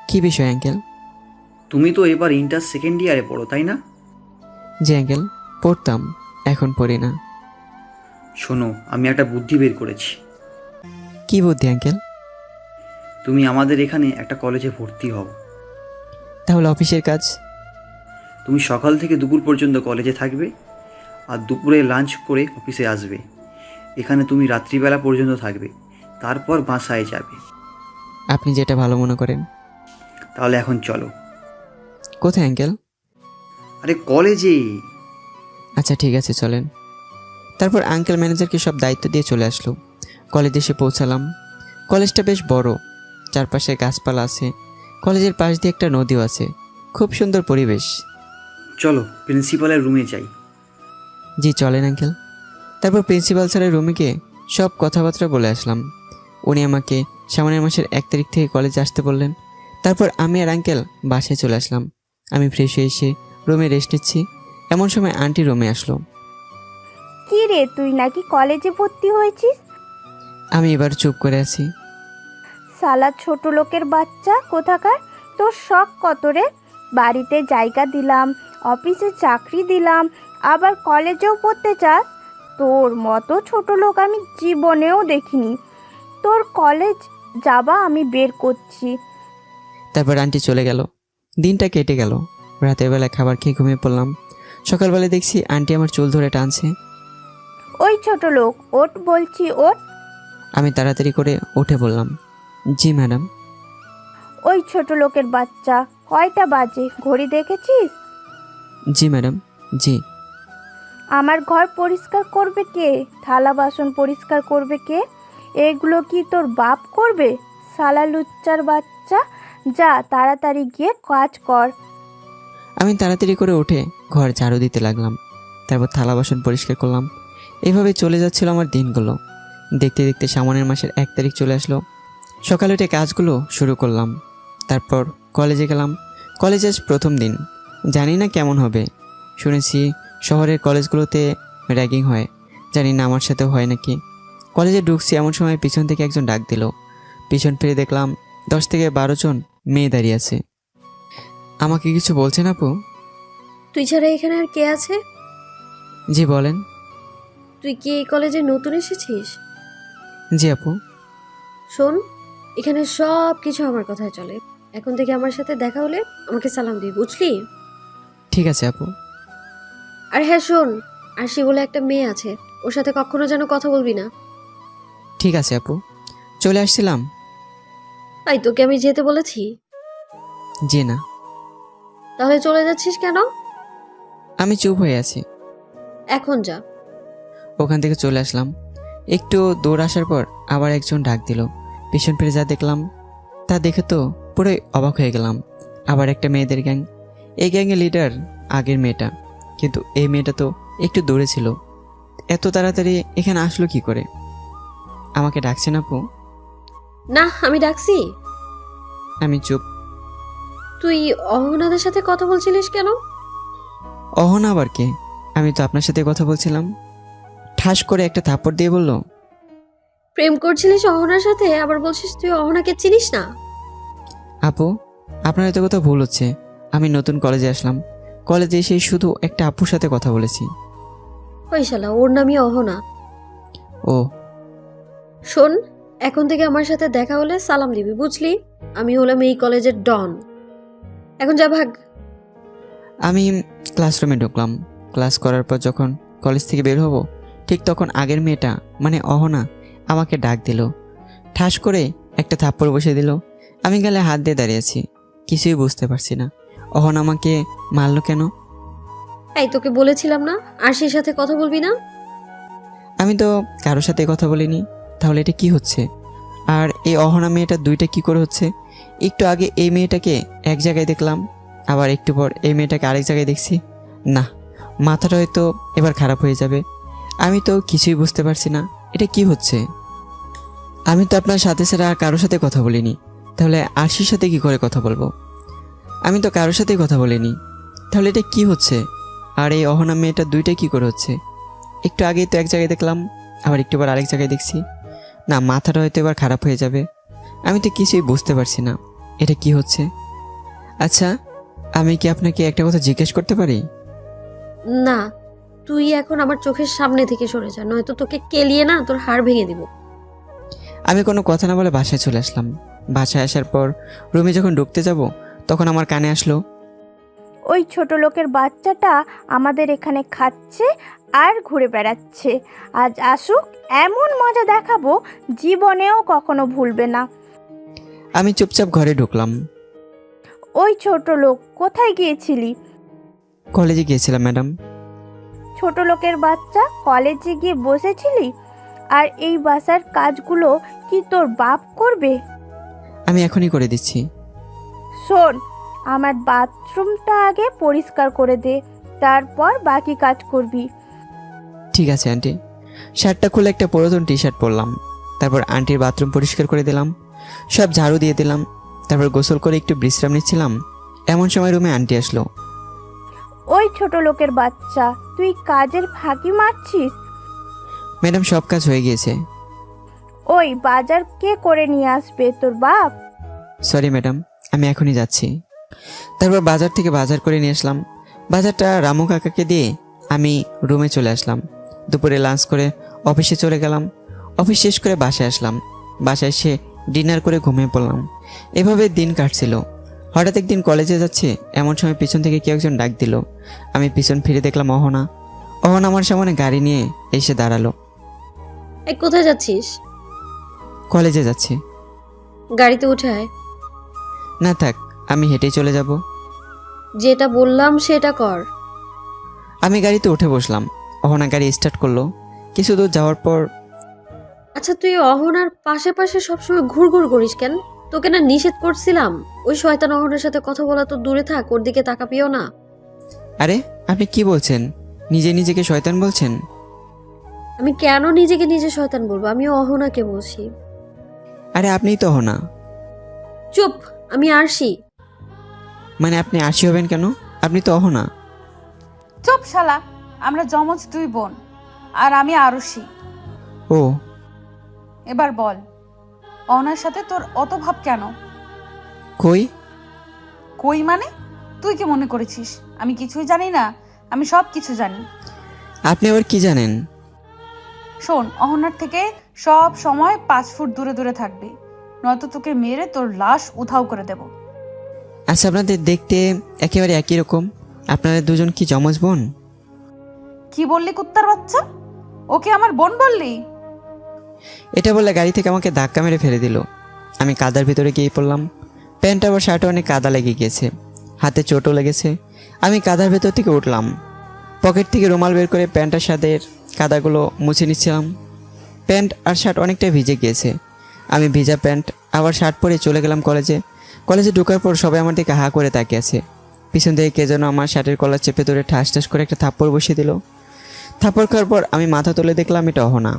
কি বিষয় আঙ্কেল? তুমি তো এবার ইন্টার সেকেন্ড ইয়ারে পড়ো, তাই না? জি আঙ্কেল, পড়তাম, এখন পড়ি না। শোনো, আমি একটা বুদ্ধি বের করেছি। কি বুদ্ধি আঙ্কেল? তুমি আমাদের এখানে একটা কলেজে ভর্তি হও। তাহলে অফিসের কাজ? তুমি সকাল থেকে দুপুর পর্যন্ত কলেজে থাকবে, আর দুপুরে লাঞ্চ করে অফিসে আসবে। এখানে তুমি রাত্রিবেলা পর্যন্ত থাকবে, তারপর বাসায় যাবে। আপনি যেটা ভালো মনে করেন। তাহলে এখন চলো। কোথায় আঙ্কেল? আরে কলেজে। আচ্ছা ঠিক আছে, চলেন। তারপর আঙ্কেল ম্যানেজারকে সব দায়িত্ব দিয়ে চলে আসলো। কলেজে এসে পৌঁছালাম। কলেজটা বেশ বড়, চারপাশে গাছপালা আছে। কলেজের পাশ দিয়ে একটা নদীও আছে। খুব সুন্দর পরিবেশ। চলো প্রিন্সিপালের রুমে যাই। জি চলেন আঙ্কেল। তারপর প্রিন্সিপাল স্যারের রুমে গিয়ে সব কথাবার্তা বলে আসলাম। উনি আমাকে সামনের মাসের 1 তারিখ থেকে কলেজে আসতে বললেন। তারপর আমি আর আঙ্কেল বাসায় চলে আসলাম। আমি ফ্রেশ হয়ে এসে রুমে রেস্ট নিচ্ছি। এমন সময় আন্টি রুমে আসলো। কি রে, তুই নাকি কলেজে ভর্তি হয়েছিস? আমি এবার চুপ করে আছি। সালা ছোট লোকের বাচ্চা কোথাকার, তোর শখ কত রে? বাড়িতে জায়গা দিলাম, অফিসে চাকরি দিলাম, আবার কলেজেও পড়তে চাস? তোর মতো ছোট লোক আমি জীবনেও দেখিনি। তোর কলেজ যাবা আমি বের করছি। তারপর আন্টি চলে গেল। দিনটা কেটে গেল। রাতের বেলা খাবার খেয়ে ঘুমিয়ে পড়লাম। সকালবেলা দেখছি আন্টি আমার চুল ধরে টানছে। ওই ছোট লোক, ওঠ বলছি, ওঠ। আমি তাড়াতাড়ি করে উঠে বললাম, জি ম্যাডাম। ওই ছোট লোকের বাচ্চা, কয়টা বাজে ঘড়ি দেখেছিস? জি ম্যাডাম। জি। আমার ঘর পরিষ্কার করবে কে? থালা বাসন পরিষ্কার করবে কে? এগুলো কি তোর বাপ করবে? সালা লুচ্চার বাচ্চা, যা তাড়াতাড়ি গিয়ে কাজ কর। আমি তাড়াতাড়ি করে উঠে ঘর ঝাড়ু দিতে লাগলাম। তারপর থালা বাসন পরিষ্কার করলাম। এভাবে চলে যাচ্ছিল আমার দিনগুলো। দেখতে দেখতে সামনের মাসের 1 তারিখ চলে আসলো। সকালে উঠে কাজগুলো শুরু করলাম। তারপর কলেজে গেলাম। কলেজে আজ প্রথম দিন। জানি না কেমন হবে। শুনেছি শহরের কলেজগুলোতে র্যাগিং হয়, জানি না আমার সাথেও হয় নাকি। কলেজে ঢুকছি এমন সময় পিছন থেকে একজন ডাক দিল। পিছন ফিরে দেখলাম 10 থেকে 12 জন মেয়ে দাঁড়িয়ে আছে। আমাকে কিছু বলছেন আপু? তুই ছাড়া এখানে আর কে আছে? জি বলেন। তুই কি এই কলেজে নতুন এসেছিস? জি আপু। শোন, এখানে সব কিছু আমার কথায় চলে। এখন থেকে আমার সাথে দেখা হলে আমাকে সালাম দিবি, বুঝলি? ঠিক আছে আপু। আর হ্যাঁ শোন, আরশি বলে একটা মেয়ে আছে, ওর সাথে কখনো যেন কথা বলবি না। ঠিক আছে আপু। চলে আসছিলাম। তাই তোকে আমি যেতে বলেছি? জি না। তাহলে চলে যাচ্ছিস কেন? আমি চুপ হয়ে আছি। এখন যা। ওখান থেকে চলে আসলাম। একটু দূর আসার পর আবার একজন ডাক দিল। পিছন ফিরে যা দেখলাম, তা দেখে তো পুরোই অবাক হয়ে গেলাম। আবার একটা মেয়েদের গ্যাং। এই গ্যাংয়ের লিডার আগের মেয়েটা, কিন্তু এই মেয়েটা তো একটু দূরে ছিল। এত তাড়াতাড়ি এখানে আসলো কি করে? আমাকে ডাকছেন আপু? না, আমি ডাকছি। আমি চুপ। তুই অহনাদের সাথে কথা বলছিলিস কেন? অহনা আবার কে? আমি তো আপনার সাথে কথা বলছিলাম। ঠাস করে একটা থাপ্পড় দিয়ে বলল, প্রেম করছিলিস অহনার সাথে, আবার বলছিস তুই অহনাকে চিনিস না? আপু আপনার এত কথা ভুল হচ্ছে। আমি নতুন কলেজে আসলাম, কলেজে এসে শুধু একটা আপুর সাথে কথা বলেছি। ওই শালা, ওর নামই অহনা। ও শোন, এখন থেকে আমার সাথে দেখা হলে সালাম দিবি, বুঝলি? আমি হলাম এই কলেজের ডন। এখন যা, ভাগ। আমি ক্লাসরুমে ঢুকলাম। ক্লাস করার পর যখন কলেজ থেকে বের হব, ঠিক তখন আগের মেয়েটা মানে অহনা আমাকে ডাক দিল। ঠাস করে একটা থাপ্পড় বসে দিল। আমি গালে হাত দিয়ে দাঁড়িয়েছি, কিছুই বুঝতে পারছি না। অহনা আমাকে মারলো কেন? এই, তোকে বলেছিলাম না আরশির সাথে কথা বলবি না? আমি তো কারোর সাথে কথা বলিনি। তাহলে এটা কি হচ্ছে? আর এই অহনা মেয়েটা দুইটা কি করে হচ্ছে? একটু আগে এই মেয়েটাকে এক জায়গায় দেখলাম, আবার একটু পর এই মেয়েটাকে আরেক জায়গায় দেখছি। না, মাথাটা হয়তো এবার খারাপ হয়ে যাবে। আমি তো কিছুই বুঝতে পারছি না, এটা কি হচ্ছে? আমি তো আপনার সাথে ছাড়া কারোর সাথে কথা বলিনি, তাহলে আরশির সাথে কি করে কথা বলবো? আমি তো কারোর সাথেই কথা বলিনি, তাহলে এটা কি হচ্ছে? আর এই অহনা মেয়েটা দুইটা কি করে হচ্ছে? একটু আগেই তো এক জায়গায় দেখলাম, আবার একটু পর আরেক জায়গায় দেখছি। না, মাথাটা হয়তো এবার খারাপ হয়ে যাবে। আমি তো কিছুই বুঝতে পারছি না, এটা কি হচ্ছে? আচ্ছা, আমি কি আপনাকে একটা কথা জিজ্ঞেস করতে পারি? না, তুই এখন আমার চোখের সামনে থেকে সরে যা, নয়তো তোকে কেলিয়ে না তোর হাড় ভেঙে দিব। আমি কোনো কথা না বলে বাসায় চলে আসলাম। বাসায় আসার পর রুমে যখন ঢুকতে যাব, তখন আমার কানে আসলো, ওই ছোট লোকের বাচ্চাটা আমাদের এখানে খাচ্ছে আর ঘুরে বেড়াচ্ছে। আজ আসুক, এমন মজা দেখাবো জীবনেও কখনো ভুলবে না। আমি চুপচাপ ঘরে ঢুকলাম। ওই ছোট লোক, কোথায় গিয়েছিলি? কলেজে গিয়েছিলাম ম্যাডাম। ছোট লোকের বাচ্চা, কলেজে গিয়ে বসেছিলি? আর এই বাসার কাজগুলো কি তোর বাপ করবে? আমি এখনই করে দিচ্ছি। শোন, আমার বাথরুমটা আগে পরিষ্কার করে দে, তারপর বাকি কাজ করবি। ঠিক আছে আন্টি। শার্টটা খুলে একটা পুরাতন টি শার্ট পরলাম। তারপর আন্টির বাথরুম পরিষ্কার করে দিলাম, সব ঝাড়ু দিয়ে দিলাম। তারপর গোসল করে একটু বিশ্রাম নিচ্ছিলাম, এমন সময় রুমে আন্টি আসলো। ওই ছোট লোকের বাচ্চা, তুই কাজের ফাঁকি মারছিস? ম্যাডাম, সব কাজ হয়ে গিয়েছে। ওই বাজার কে করে নিয়ে আসবে, তোর বাপ? সরি ম্যাডাম, আমি এখনই যাচ্ছি। তারপর বাজার থেকে বাজার করে নিয়ে আসলাম। বাজারটা রামু কাকাকে দিয়ে আমি রুমে চলে আসলাম। দুপুরে লাঞ্চ করে অফিসে চলে গেলাম। অফিস শেষ করে বাসায় আসলাম। বাসায় এসে ডিনার করে ঘুমিয়ে পড়লাম। এভাবে দিন কাটছিল। হঠাৎ একদিন কলেজে যাচ্ছে এমন সময় পিছন থেকে কেউ একজন ডাক দিল। আমি পিছন ফিরে দেখলাম অহনা। অহনা আমার সামনে গাড়ি নিয়ে এসে দাঁড়ালো। এই, কোথায় যাচ্ছিস? কলেজে যাচ্ছি। গাড়িতে উঠে আয়। না থাক, আমি হেঁটেই চলে যাব। যেটা বললাম সেটা কর। আমি গাড়িতে উঠে বসলাম। অহনা গাড়ি স্টার্ট করলো। কিছু দূর যাওয়ার পর, আচ্ছা, তুই অহনার পাশে পাশে সবসময় ঘুরঘুর করিস কেন? তোকে না নিষেধ করছিলাম ওই শয়তান অহনার সাথে কথা বলা? তো দূরে থাক, ওর দিকে তাকাপিও না। আরে আপনি কি বলছেন? নিজে নিজেকে শয়তান বলছেন? আমি কেন নিজেকে নিজে শয়তান বলবো? আমি অহনাকে বলছি। আরে আপনিই তো অহনা। চুপ, আমি আরশি। মানে আপনি আরশি হবেন কেন? আপনি তো অহনা। চুপ শালা, আমরা যমজ দুই বোন, আর আমি আরুষি। ও, এবার বল, অহনার সাথে তোর অত ভাব কেন? কই? কই মানে? তুই কি মনে করেছিস আমি কিছুই জানি না? আমি সব কিছু জানি। আপনি আবার কি জানেন? শোন, অহনার থেকে সব সময় 5 ফুট দূরে দূরে থাকবি, নয়তো তোকে মেরে তোর লাশ উধাও করে দেব। আচ্ছা, আপনাদের দেখতে একেবারে একই রকম। আপনারা দুজন কি যমজ বোন? কি বললি কুত্তার বাচ্চা? ওকে আমার বোন বললি? এটা বলে গাড়ি থেকে আমাকে ধাক্কা মেরে ফেলে দিল। আমি কাদার ভিতরে গিয়ে পড়লাম। প্যান্ট আবার শার্টে অনেক কাদা লেগে গিয়েছে, হাতে চোটও লেগেছে। আমি কাদার ভেতর থেকে উঠলাম। পকেট থেকে রুমাল বের করে প্যান্ট আর শার্টের কাদাগুলো মুছে নিচ্ছিলাম। প্যান্ট আর শার্ট অনেকটাই ভিজে গিয়েছে। আমি ভিজা প্যান্ট আবার শার্ট পরে চলে গেলাম কলেজে। কলেজে ঢোকার পর সবাই আমার দিকে হা করে তাকিয়ে আছে। পিছন থেকে কে যেন আমার শার্টের কলার চেপে ধরে ঠাস ঠাস করে একটা থাপ্পড় বসিয়ে দিল। থাপ্পড় খাওয়ার পর আমি মাথা তুলে দেখলাম এটা অহনা।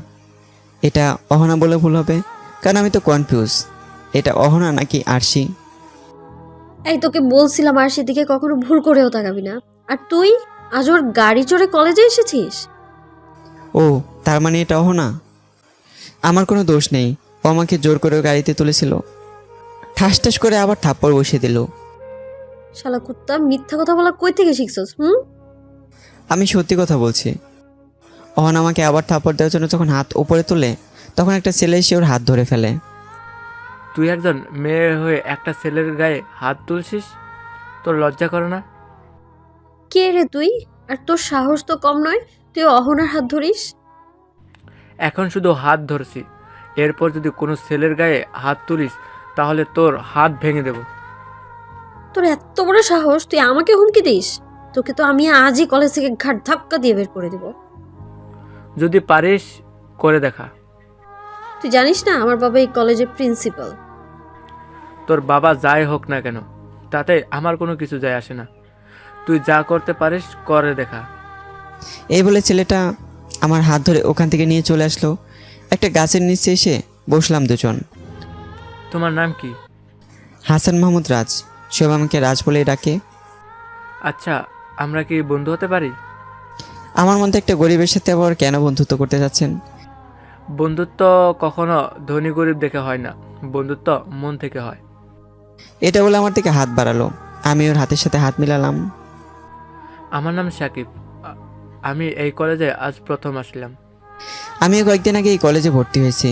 এটা অহনা বলে ভুল হবে, কারণ আমি তো কনফিউজ, এটা অহনা নাকি আরশি। এই তোকে বলছিলাম আর সেদিকে কখনো ভুল করেও তাকাবি না। আর তুই আজ ওর গাড়ি চড়ে কলেজে এসেছিস? ও, তার মানে এটা অহনা। আমার কোনো দোষ নেই, ও আমাকে জোর করে গাড়িতে তুলেছিল, ঠাস ঠাস করে আবার থাপ্পড় বসিয়ে দিল। শালা কুত্তা, মিথ্যা কথা বলা কই থেকে শিখছস? আমি সত্যি কথা বলছি। অহনা আমাকে আবার থাপ্পড় দেওয়ার জন্য যখন হাত উপরে তোলে, তখন একটা ছেলে এসে ওর হাত ধরে ফেলে। তুই একজন মেয়ে হয়ে একটা ছেলের গায়ে হাত তুলছিস? তোর লজ্জা করে না? কে রে তুই? আর তোর সাহস তো কম নয়, তুই অহনার হাত ধরিস? এখন শুধু হাত ধরছি, এরপর যদি কোনো ছেলের গায়ে হাত তুলিস তাহলে তোর হাত ভেঙে দেব। তোর এত বড় সাহস, তুই আমাকে হুমকি দিস? তোকে তো আমি আজই কলেজ থেকে ঘাট ধাক্কা দিয়ে বের করে দেব। যদি পারিস করে দেখা। তুই জানিস না আমার বাবা এই কলেজের প্রিন্সিপাল। তোর বাবা যাই হোক না কেন, তাতে আমার কোনো কিছু যায় আসে না। তুই যা করতে পারিস করে দেখা। এই বলে ছেলেটা আমার হাত ধরে ওখান থেকে নিয়ে চলে আসলো। একটা গাছের নিচে এসে বসলাম দুজন। তোমার নাম কি? হাসান মাহমুদ রাজ, সব আমাকে রাজ বলেই ডাকে। আচ্ছা, আমরা কি বন্ধু হতে পারি? আমার মধ্যে একটা গরিবের সাথে আবার কেন বন্ধুত্ব করতে যাচ্ছেন? বন্ধুত্ব কখনো ধনী গরিব দেখে হয় না, বন্ধুত্ব মন থেকে হয়। এটা বলে আমার দিকে হাত বাড়ালো। আমি ওর হাতের সাথে হাত মিলালাম। আমার নাম সাকিব, আমি এই কলেজে আজ প্রথম আসলাম। আমিও কয়েকদিন আগে এই কলেজে ভর্তি হয়েছি।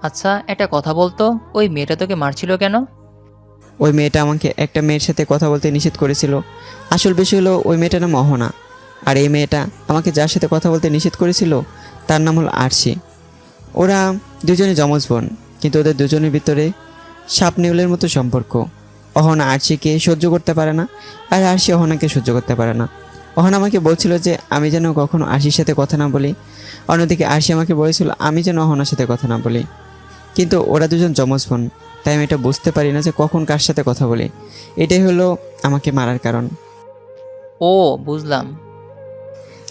আচ্ছা, একটা কথা বলতো, ওই মেয়েটা তোকে মারছিল কেন? ওই মেয়েটা আমাকে একটা মেয়ের সাথে কথা বলতে নিষেধ করেছিল। আসল বিষয় হলো ওই মেয়েটার নাম অহনা, আর এই মেয়েটা আমাকে যার সাথে কথা বলতে নিষেধ করেছিল তার নাম হলো আরশি। ওরা দুজনে যমজ বোন, কিন্তু ওদের দুজনের ভিতরে সাপ নেউলের মতো সম্পর্ক। অহনা আরশিকে সহ্য করতে পারে না, আর আরশি অহনাকে সহ্য করতে পারে না। অহনা আমাকে বলছিল যে আমি যেন কখনো আরশির সাথে কথা না বলি, অন্যদিকে আরশি আমাকে বলেছিল আমি যেন অহনার সাথে কথা না বলি। কিন্তু ওরা দুজন যমজ বোন, তাই আমি এটা বুঝতে পারি না যে কখন কার সাথে কথা বলি। এটাই হলো আমাকে মারার কারণ। ও, বুঝলাম।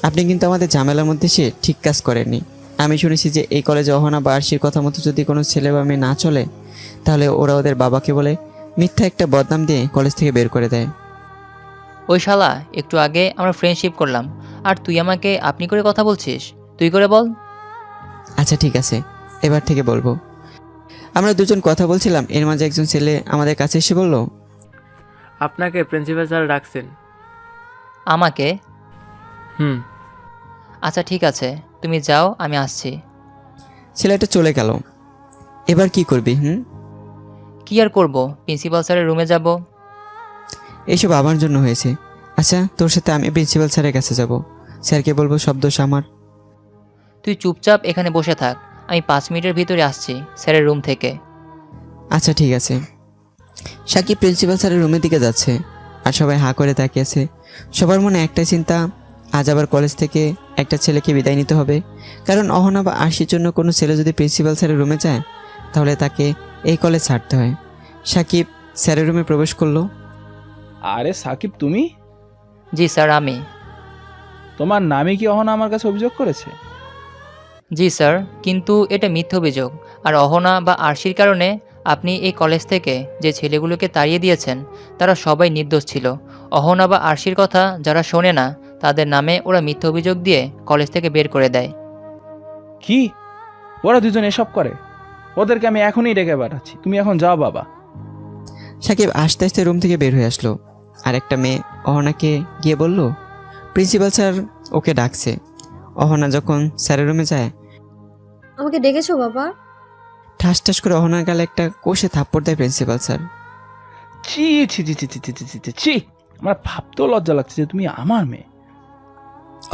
আপনি কিন্তু আমাদের ঝামেলার মধ্যে সে ঠিক কাজ করেননি। আমি শুনেছি যে এই কলেজে অহনা বা আরশির কথা মতো যদি কোনো ছেলে বা মেয়ে না চলে, তাহলে ওরা ওদের বাবাকে বলে মিথ্যা একটা বদনাম দিয়ে কলেজ থেকে বের করে দেয়। ওই শালা, একটু আগে আমরা ফ্রেন্ডশিপ করলাম, আর তুই আমাকে আপনি করে কথা বলছিস? তুই করে বল। আচ্ছা ঠিক আছে, এবার থেকে বলবো। আমরা দুজন কথা বলছিলাম, এর মাঝে একজন ছেলে আমাদের কাছে এসে বলল, আপনাকে প্রিন্সিপাল স্যার ডাকছেন। আমাকে? হুম। আচ্ছা ঠিক আছে, তুমি যাও, আমি আসছি। ছেলেটা চলে গেল। এবার কি করবি? কি আর করব, প্রিন্সিপাল স্যারের রুমে যাব। এইসব আমার জন্য হয়েছে। আচ্ছা, তোর সাথে আমি প্রিন্সিপাল স্যারের কাছে যাব, স্যারকে বলবো সব দোষ আমার। তুই চুপচাপ এখানে বসে থাক, আমি 5 মিনিটের ভিতরে আসছি স্যারের রুম থেকে। আচ্ছা ঠিক আছে। সাকিব প্রিন্সিপাল স্যারের রুমের দিকে যাচ্ছে, আর সবাই হাঁ করে তাকিয়েছে। সবার মনে একটাই চিন্তা, আজ আবার কলেজ থেকে একটা ছেলেকে বিদায় নিতে হবে। কারণ অহনা বা আরশির জন্য কোনো ছেলে যদি প্রিন্সিপাল স্যারের রুমে যায়, তাহলে তাকে এই কলেজ ছাড়তে হয়। সাকিব স্যারের রুমে প্রবেশ করলো। আরে সাকিব, তুমি? জি স্যার, আমি। তোমার নামে কি অহনা আমার কাছে অভিযোগ করেছে? জি স্যার, কিন্তু এটা মিথ্যা অভিযোগ। আর অহনা বা আরশির কারণে আপনি এই কলেজ থেকে যে ছেলেগুলোকে তাড়িয়ে দিয়েছেন, তারা সবাই নির্দোষ ছিল। অহনা বা আরশির কথা যারা শোনে না, তাদের নামে ওরা মিথ্যা অভিযোগ দিয়ে কলেজ থেকে বের করে দেয়। কি? ওরা দুজন এসব করে? ওদেরকে আমি এখনই ডেকে পাঠাচ্ছি, তুমি এখন যাও বাবা। সাকিব আস্তে আস্তে রুম থেকে বের হয়ে আসলো, আর একটা মেয়ে অহনাকে গিয়ে বলল প্রিন্সিপাল স্যার ওকে ডাকছে। অহনা যখন স্যারের রুমে যায়, আমাকে ডেকেছো বাবা? ঠাস ঠাস করে অহনার গালে একটা কষে থাপ্পড় দেয় প্রিন্সিপাল স্যার। ছি ছি ছি ছি ছি ছি ছি ছি ছি, আমার ভাবতেও লজ্জা লাগছে যে তুমি আমার মেয়ে।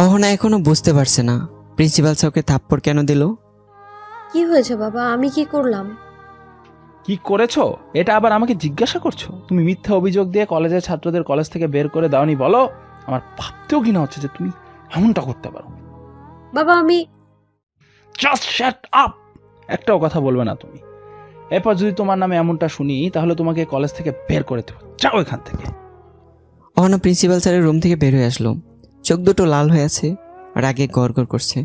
অহনা এখনো বুঝতে পারছে না প্রিন্সিপাল স্যার ওকে থাপ্পড় কেন দিল। কি হয়েছে বাবা, আমি কি করলাম? কি করেছো এটা আবার আমাকে জিজ্ঞাসা করছো? তুমি মিথ্যা অভিযোগ দিয়ে কলেজের ছাত্রদের কলেজ থেকে বের করে দাওনি বলো? আমার ভাবতেও ঘৃণা হচ্ছে যে তুমি এমনটা করতে পারো। বাবা আমি জাস্ট শাট আপ, একটাও কথা বলবে না তুমি। এরপর যদি তোমার নামে এমনটা শুনি তাহলে তোমাকে কলেজ থেকে বের করে দেবো। যাও এখান থেকে। অহনা প্রিন্সিপাল স্যারের রুম থেকে বের হয়ে আসলো। চোখ দুটো লাল হয়ে আছে, রাগে গড়গড় করছে।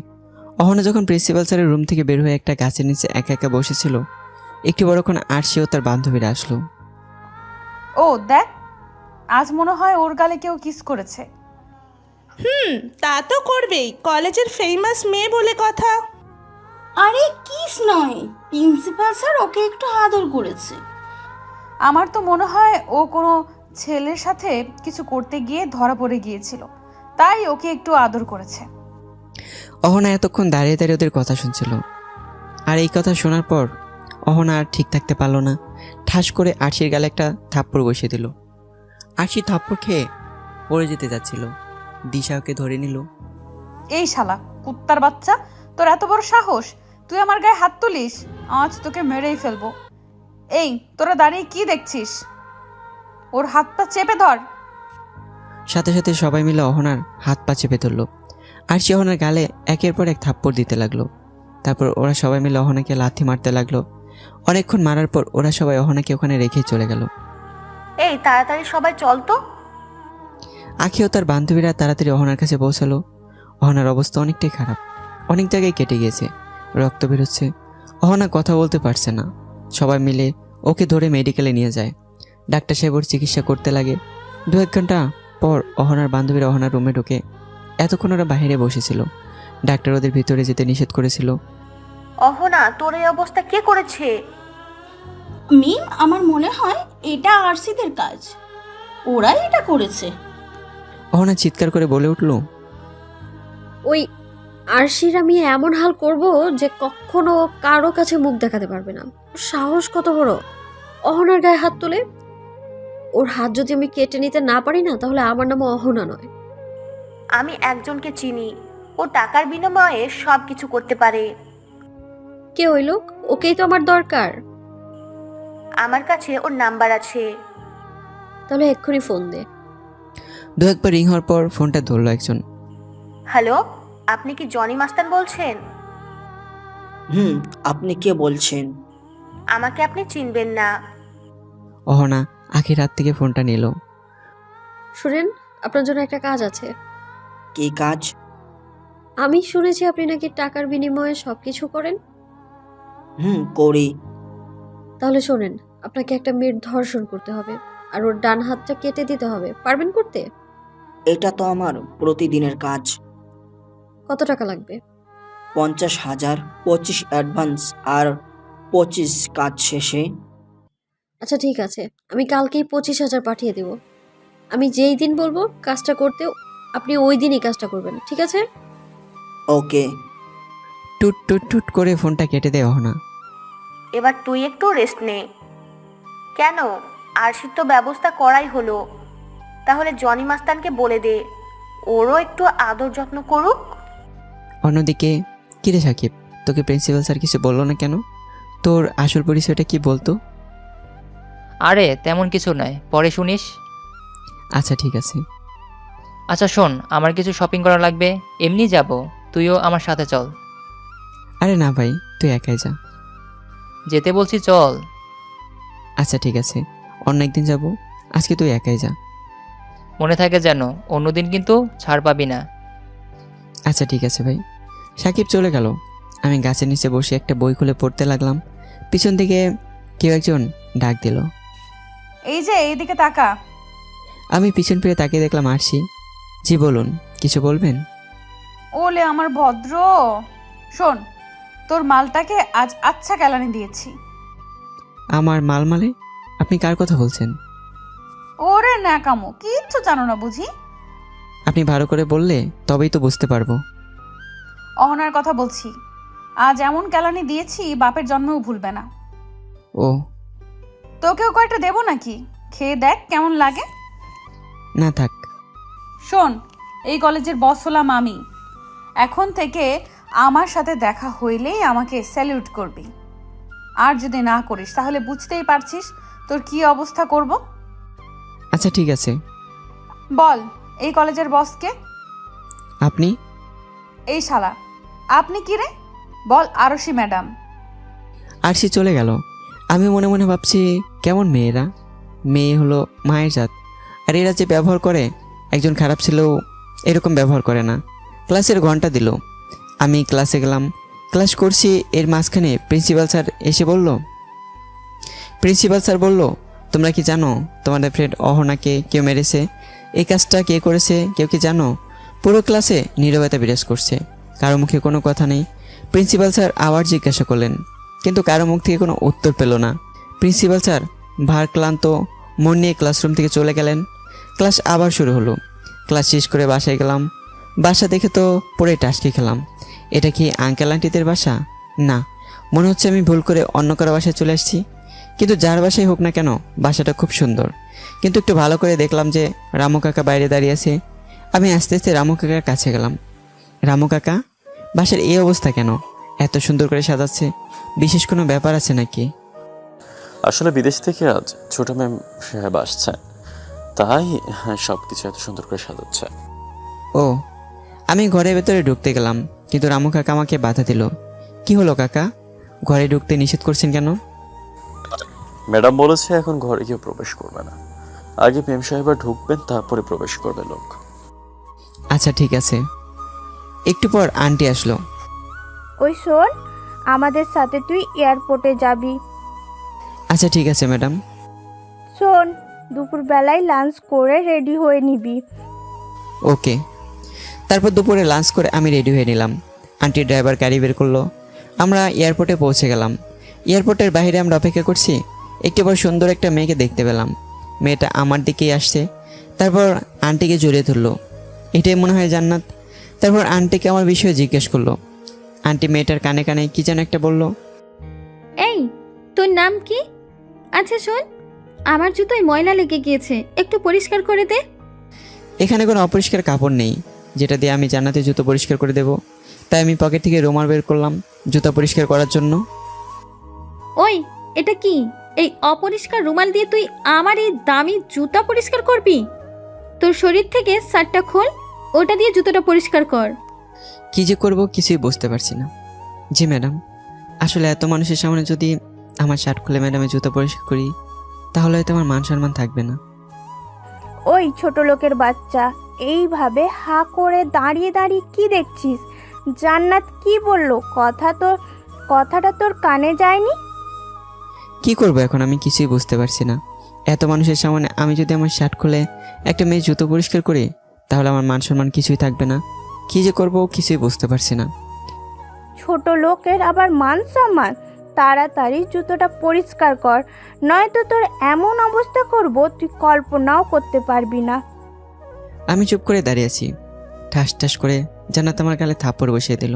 অহনা যখন প্রিন্সিপাল স্যারের রুম থেকে বের হয়ে একটা গাছের নিচে একা একা বসেছিল, একটু বড়ক্ষণ আরশি ও তার বান্ধবীরা আসলো। ও দেখ, আজ মনে হয় ওর গালে কেউ কিস করেছে। তা তো করবেই, কলেজের ফেমাস মেয়ে বলে কথা। আরে কিস নয়, প্রিন্সিপাল স্যার ওকে একটু আদর করেছে। আমার তো মনে হয় ও কোনো ছেলের সাথে কিছু করতে গিয়ে ধরা পড়ে গিয়েছিল, তাই ওকে একটু আদর করেছে। অহনা এতক্ষণ দাঁড়িয়ে দাঁড়িয়ে ওদের কথা শুনছিল। আর এই কথা শোনার পর অহনা আর ঠিক থাকতে পারলো না। ঠাস করে আরশির গালে একটা থাপ্পড় বসিয়ে দিল। আরশি থাপ্পড় খেয়ে পড়ে যেতে যাচ্ছিল। দিশা ওকে ধরে নিল। এই শালা কুত্তার বাচ্চা, তোর এত বড় সাহস, তুই আমার গায়ে হাত তুলিস? আজ তোকে মেরেই ফেলবো। এই তোরা দাঁড়িয়ে কি দেখছিস? ওর হাতটা চেপে ধর। সাথে সাথে সবাই মিলে অহনার হাত পা চেপে ধরল। আরশি অহনার গালে একের পর এক থাপ্পড় দিতে লাগলো। তারপর ওরা সবাই মিলে অহনাকে লাথি মারতে লাগলো। অনেকক্ষণ মারার পর ওরা সবাই অহনাকে ওখানে রেখেই চলে গেল। এই তাড়াতাড়ি সবাই চল তো। আখি ও তার বান্ধবীরা তাড়াতাড়ি অহনার কাছে পৌঁছালো। অহনার অবস্থা অনেকটাই খারাপ, অনেক জায়গায় কেটে গিয়েছে, রক্ত বেরোচ্ছে। অহনা কথা বলতে পারছে না। সবাই মিলে ওকে ধরে মেডিকেলে নিয়ে যায়। ডাক্তার সাহেব ওর চিকিৎসা করতে লাগে। 2-1 ঘন্টা পর অহনার বান্ধবীরা অহনার রুমে ঢোকে। এতক্ষণ ওরা বাইরে বসেছিল। ডাক্তার ওদের ভিতরে যেতে নিষেধ করেছিল। অহনা, তোর এই অবস্থা কে করেছে? মিম, আমার মনে হয় এটা আরসিদের কাজ, ওরাই এটা করেছে। অহনা চিৎকার করে বলে উঠল, ওই আরশির আমি এমন হাল করব যে কখনো কারো কাছে মুখ দেখাতে পারবে না। ওর সাহস কত বড়, অহনার গায়ে হাত তোলে। ওর হাত যদি আমি কেটে নিতে না পারি না, তাহলে আমার নাম অহনা নয়। আমি একজনকে চিনি, ও টাকার বিনিময়ে সব কিছু করতে পারে। কে ওই লোক? ওকেই তো আমার দরকার। আমার কাছে ওর নাম্বার আছে। তাহলে এক্ষুনি ফোন দে। 2-1 বার রিং হওয়ার পর ফোনটা ধরলো একজন। হ্যালো, আপনি কি জনি মাস্তান বলছেন? আপনি কে বলছেন? আমাকে আপনি চিনবেন না। অহনা আখির হাত থেকে ফোনটা নিল। শুনেন, আপনার জন্য একটা কাজ আছে। কি কাজ? আমি শুনেছি আপনি নাকি টাকার বিনিময়ে সবকিছু করেন। করি। তাহলে শোনেন, আপনাকে একটা মেয়ের ধর্ষণ করতে হবে আর ওর ডান হাতটা কেটে দিতে হবে। পারবেন করতে? এটা তো আমার প্রতিদিনের কাজ। কত টাকা লাগবে? 50,000, 25 অ্যাডভান্স আর 25 কাজ শেষে। আচ্ছা ঠিক আছে, আমি কালকেই 25,000 পাঠিয়ে দেব। আমি যেই দিন বলবো কাজটা করতে, আপনি ওই দিনই কাজটা করবেন, ঠিক আছে? ওকে। টুট টুট টুট করে ফোনটা কেটে দেয় অহনা। এবার তুই একটু রেস্ট নে। কেন? আরশির তো ব্যবস্থা করাই হলো। তাহলে জনি মাস্তানকে বলে দে, ওরও একটু আদর যত্ন করুক। অন্যদিকে, কিরে সাকিব, তোকে প্রিন্সিপাল স্যার কিছু বললো না কেন? তোর আসল পরিচয়টা কি বলতো? আরে তেমন কিছু নয়, পরে শুনিস। আচ্ছা ঠিক আছে। আচ্ছা শোন, আমার কিছু শপিং করা লাগবে, এমনি যাব, তুইও আমার সাথে চল। আরে না ভাই, তুই একাই যা। যেতে বলছি চল। আচ্ছা ঠিক আছে, অন্য একদিন যাব, আজকে তুই একাই যা। মনে থাকে যেন, অন্যদিন কিন্তু ছাড় পাবি না। আচ্ছা ঠিক আছে ভাই। সাকিব চলে গেল। আমি গাছের নিচে বসে একটা বই খুলে পড়তে লাগলাম। পিছন থেকে কেউ একজন ডাক দিল। এই যে এইদিকে তাকা। আমি পিছন ফিরে তাকিয়ে দেখলাম আরশি। জি বলুন, কিছু বলবেন? ওলে আমার ভদ্র, শোন, তোর মালটাকে আজ আচ্ছা কেলানি দিয়েছি। আমার মাল মানে? আপনি কার কথা বলছেন? ওরে ন্যাকামো, কিচ্ছু জানো না বুঝি? আপনি ভালো করে বললে তবেই তো বুঝতে পারবো। অহনার কথা বলছি। আজ এমন কেলানি দিয়েছি বাপের জন্মেও ভুলবে না। ও তোকেও কয়টা দেবো নাকি? খেয়ে দেখ কেমন লাগে। না থাক। শোন, এই কলেজের বস হলাম আমি। এখন থেকে আমার সাথে দেখা হইলেই আমাকে স্যালিউট করবি। আর যদি না করিস তাহলে বুঝতেই পারছিস তোর কি অবস্থা করব। আচ্ছা ঠিক আছে। বল, এই কলেজের বসকে? আপনি? এই শালা, আপনি কি রে? বল আরশি ম্যাডাম। আরশি চলে গেল। আমি মনে মনে ভাবছি কেমন মেয়েরা, মেয়ে হলো মায়ের জাত, আর এরা যে ব্যবহার করে একজন খারাপ ছেলেও এরকম ব্যবহার করে না। ক্লাসের ঘন্টা দিল, আমি ক্লাসে গেলাম, ক্লাস করছি। এর মাঝখানে প্রিন্সিপাল স্যার বলল তোমরা কি জানো তোমাদের ফ্রেন্ড অহনাকে কেউ মেরেছে? এই কাজটা কে করেছে কেউ কি জানো? পুরো ক্লাসে নীরবতা বিরাজ করছে, কারো মুখে কোনো কথা নেই। প্রিন্সিপাল স্যার আবার জিজ্ঞাসা করলেন, কিন্তু কারো মুখ থেকে কোনো উত্তর পেল না। প্রিন্সিপাল স্যার ভার ক্লান্ত মন নিয়ে ক্লাসরুম থেকে চলে গেলেন। ক্লাস আবার শুরু হলো। ক্লাস শেষ করে বাসায় গেলাম। বাসা দেখে তো পরে টাসকি খেলাম। এটা কি আঙ্কেল আন্টিদের বাসা? না, মনে হচ্ছে আমি ভুল করে অন্য কারো বাসায় চলে আসছি। কিন্তু যার বাসায় হোক না কেন, বাসাটা খুব সুন্দর। কিন্তু একটু ভালো করে দেখলাম যে রামু কাকা বাইরে দাঁড়িয়ে আছে। আমি আস্তে আস্তে রামু কাকার কাছে গেলাম। রামু কাকা, বাসার এই অবস্থা কেন? এত সুন্দর করে সাজাচ্ছে, বিশেষ কোনো ব্যাপার আছে নাকি? আসলে বিদেশ থেকে আজ ছোট ম্যাম সাহেব আসছে, তাই সব কিছু এত সুন্দর করে সাজাচ্ছে। ও, আমি ঘরের ভেতরে ঢুকতে গেলাম, কিন্তু রামু কাকা আমাকে বাধা দিল। কি হলো কাকা, ঘরে ঢুকতে নিষেধ করছেন কেন? ম্যাডাম বলেছে এখন ঘরে কেউ প্রবেশ করবে না, আগে ম্যাম সাহেব ঢুকবেন তারপরে প্রবেশ করবে লোক। আচ্ছা ঠিক আছে। একটু পর আন্টি আসলো। ওই শোন, আমাদের সাথে তুই এয়ারপোর্টে যাবি। আচ্ছা ঠিক আছে ম্যাডাম। শোন, দুপুরবেলায় লাঞ্চ করে রেডি হয়ে নিবি। ওকে। তারপর দুপুরে লাঞ্চ করে আমি রেডি হয়ে নিলাম। আন্টি ড্রাইভার গাড়ি বের করলো। আমরা এয়ারপোর্টে পৌঁছে গেলাম। এয়ারপোর্টের বাইরে আমরা অপেক্ষা করছি। একটু পর সুন্দর একটা মেয়েকে দেখতে পেলাম। মেয়েটা আমার দিকেই আসছে। তারপর আন্টিকে জড়িয়ে ধরলো। এটাই মনে হয় জান্নাত। তারপর আন্টিকে আমার বিষয়ে জিজ্ঞেস করলো। আন্টি মেয়েটার কানে কানে কি যেন একটা বলল। এই, তোর নাম কি? আচ্ছা শোন, আমার জুতোয় ময়লা লেগে গিয়েছে, একটু পরিষ্কার করে দে। এখানে কোনো অপরিষ্কার কাপড় নেই যেটা দিয়ে আমি জান্নাতের জুতো পরিষ্কার করে দেব। তাই আমি পকেট থেকে রুমাল বের করলাম জুতো পরিষ্কার করার জন্য। ওই, এটা কি? এই অপরিষ্কার রুমাল দিয়ে তুই আমার এই দামি জুতা পরিষ্কার করবি? তোর শরীর থেকে শার্টটা খোল, ওটা দিয়ে জুতোটা পরিষ্কার কর। কি যে করব কিছুই বুঝতে পারছি না। জি ম্যাডাম, আসলে এত মানুষের সামনে যদি আমার শার্ট খুলে ম্যাডামের জুতো পরিষ্কার করি, তাহলে হয়তো আমার মান সম্মান থাকবে না। ওই ছোট লোকের বাচ্চা, এইভাবে হা করে দাঁড়িয়ে দাঁড়িয়ে কি দেখছিস? জান্নাত কি বললো? কথাটা তোর কানে যায়নি? কি করব এখন, আমি কিছুই বুঝতে পারছি না। এত মানুষের সামনে আমি যদি আমার শার্ট খুলে একটা মেয়ের জুতো পরিষ্কার করি, তাহলে আমার মান সম্মান কিছুই থাকবে না। কি যে করব কিছুই বুঝতে পারছি না। ছোট লোকের আবার মান সম্মান? তাড়াতাড়ি জুতোটা পরিষ্কার কর, নয়তো তোর এমন অবস্থা করব তুই কল্পনাও করতে পারবি না। আমি চুপ করে দাঁড়িয়ে আছি। ঠাস ঠাস করে জান্নাত আমার গালে থাপ্পড় বসিয়ে দিল।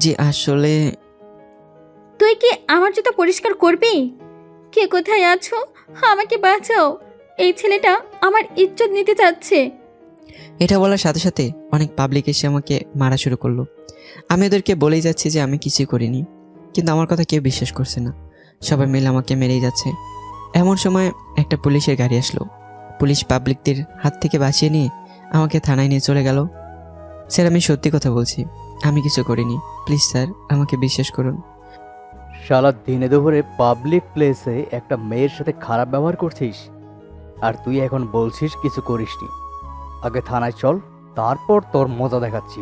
জি আসলে তুই কি আমার জুতো পরিষ্কার করবি? কে কোথায় আছো? আমাকে বাঁচাও, এই ছেলেটা আমার ইজ্জত নিতে চাচ্ছে। এটা বলার সাথে সাথে অনেক পাবলিক এসে আমাকে মারা শুরু করলো। আমি ওদেরকে বলেই যাচ্ছি যে আমি কিছুই করিনি, কিন্তু আমার কথা কেউ বিশ্বাস করছে না। সবাই মিলে আমাকে মেরেই যাচ্ছে। এমন সময় একটা পুলিশের গাড়ি আসলো। পুলিশ পাবলিকদের হাত থেকে বাঁচিয়ে নিয়ে আমাকে থানায় নিয়ে চলে গেল। স্যার, আমি সত্যি কথা বলছি, আমি কিছু করিনি। প্লিজ স্যার, আমাকে বিশ্বাস করুন। শালা দিনে দুপুরে পাবলিক প্লেসে একটা মেয়ের সাথে খারাপ ব্যবহার করছিস, আর তুই এখন বলছিস কিছু করিসনি। আগে থানায় চল, তারপর তোর মজা দেখাচ্ছি।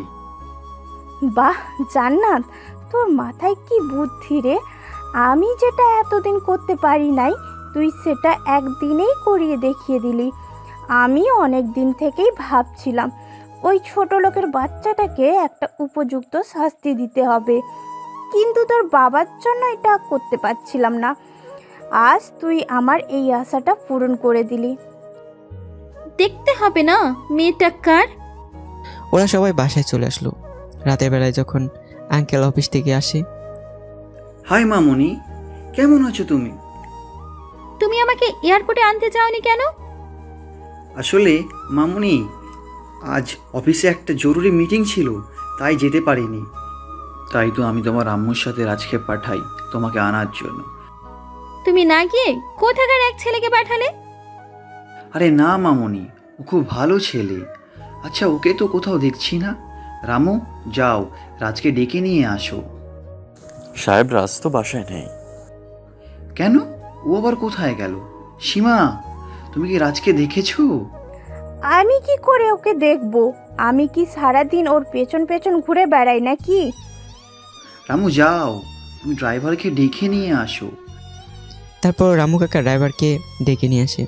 বাহ জান্নাত, তোর মাথায় কি বুদ্ধি রে! আমি যেটা এতদিন করতে পারি নাই, তুই সেটা একদিনেই করিয়ে দেখিয়ে দিলি। আমি অনেক দিন থেকেই ভাবছিলাম ওই ছোট লোকের বাচ্চাটাকে একটা উপযুক্ত শাস্তি দিতে হবে, কিন্তু তোর বাবার জন্য এটা করতে পারছিলাম না। আজ তুই আমার এই আশাটা পূরণ করে দিলি। দেখতে হবে না মেয়েটা কার? ওরা সবাই বাসায় চলে আসলো। রাতের বেলায় যখন আঙ্কেল অফিস থেকে আসে। হাই মামুনি, কেমন আছো তুমি? তুমি আমাকে এয়ারপোর্টে আনতে চাওনি কেন? আসলে মামুনি, আজ অফিসে একটা জরুরি মিটিং ছিল, তাই যেতে পারিনি। তাই তো আমি তোমার আম্মুর সাথে রাজকে পাঠাই তোমাকে আনার জন্য। তুমি না গিয়ে কোথাকার এক ছেলেকে পাঠালে? আরে না মামুনি, ও খুব ভালো ছেলে। আচ্ছা, ওকে তো কোথাও দেখছি না। রামু, যাও রাজকে ডেকে নিয়ে আসো। সাহেব, রাজ তো বাসায় নেই। কেন? ও আবার কোথায় গেল? সীমা, তুমি কি রাজকে দেখেছো? আমি কি করে ওকে দেখবো? আমি কি সারাদিন ওর পেছন পেছন ঘুরে বেড়াই নাকি? রামু যাও, তুমি ড্রাইভারকে ডেকে নিয়ে আসো। তারপর রামু কাকা ড্রাইভারকে ডেকে নিয়ে আসে।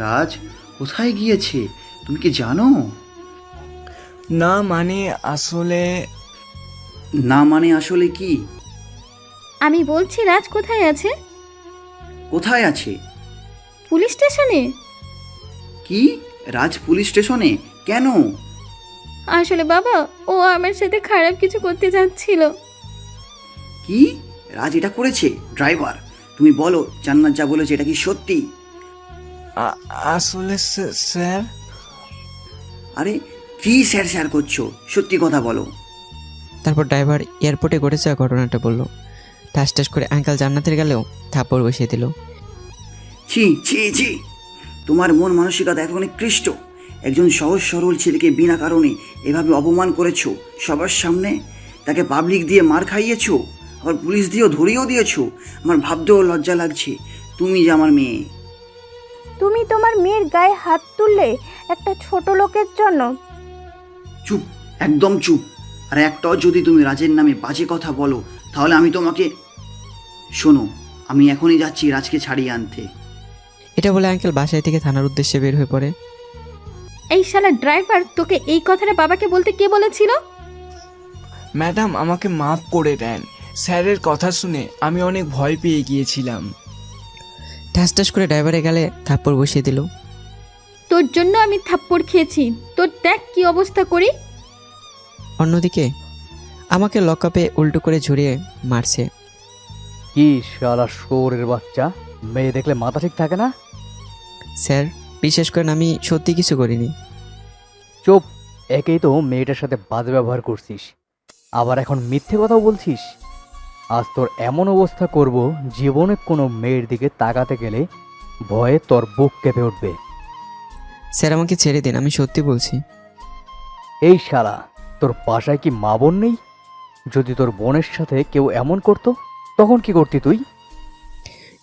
রাজ কোথায় গিয়েছে তুমি কি জানো? না মানে আসলে না মানে আসলে কি? আমি বলছি রাজ কোথায় আছে? কোথায় আছে? পুলিশ স্টেশনে। কি? রাজ পুলিশ স্টেশনে কেন? আসলে বাবা, ও আমার সাথে খারাপ কিছু করতে যাচ্ছিল। কি? রাজ এটা করেছে? ড্রাইভার, তুমি বলো জান্নাত যা বলেছে এটা কি সত্যি? আসলে স্যার। আরে কি স্যার স্যার করছো? সত্যি কথা বলো। তারপর ড্রাইভার এয়ারপোর্টে ঘটে যাওয়া ঘটনাটা বলল। ঠাস ঠাস করে আঙ্কেল জান্নাতের গেলেও থাপ্পড় বসিয়ে দিল। ছি ছি ছি, তোমার মন মানসিকতা এত নিকৃষ্ট। একজন সহজ সরল ছেলেকে বিনা কারণে এভাবে অপমান করেছো সবার সামনে, তাকে পাবলিক দিয়ে মার খাইয়েছো, আবার পুলিশ দিয়েও ধরিয়েও দিয়েছো। আমার ভাবতেও লজ্জা লাগছে। তুমি যে আমার মেয়ে। তুমি তোমার মেয়ের গায়ে হাত তুললে একটা ছোট লোকের জন্য? চুপ, একদম চুপ। আর একটাও যদি তুমি রাজের নামে বাজে কথা বলো তাহলে আমি তোমাকে... শোনো, আমি এখনই যাচ্ছি রাজকে ছাড়িয়ে আনতে। এটা বলে আঙ্কেল বাসায় থেকে থানার উদ্দেশ্যে বের হয়ে পড়ে। এই শালা ড্রাইভার, তোকে এই কথাটা বাবাকে বলতে কে বলেছিল? ম্যাডাম আমাকে মাফ করে দেন। স্যারের কথা শুনে আমি অনেক ভয় পেয়ে গিয়েছিলাম। ঠাস ঠাস করে ড্রাইভারে গেলে থাপ্পড় বসিয়ে দিল। তোর জন্য আমি থাপ্পড় খেয়েছি, তোর দেখ কি অবস্থা করি। অন্যদিকে আমাকে লকআপে উল্টো করে ঝুরিয়ে মারছে। কি শালা শোরের বাচ্চা, মেয়ে দেখলে মাথা ঠিক থাকে না? স্যার বিশ্বাস করেন আমি সত্যি কিছু করিনি। চুপ, একেই তো মেয়েটার সাথে বাজে ব্যবহার করছিস, আবার এখন মিথ্যে কথাও বলছিস। আজ তোর এমন অবস্থা করব, জীবনে কোনো মেয়ের দিকে তাকাতে গেলে ভয়ে তোর বুক কেঁপে উঠবে। স্যার আমাকে ছেড়ে দিন, আমি সত্যি বলছি। এই শালা, তোর বাসায় কি মা বোন নেই? যদি তোর বোনের সাথে কেউ এমন করতো তখন কি করতি তুই?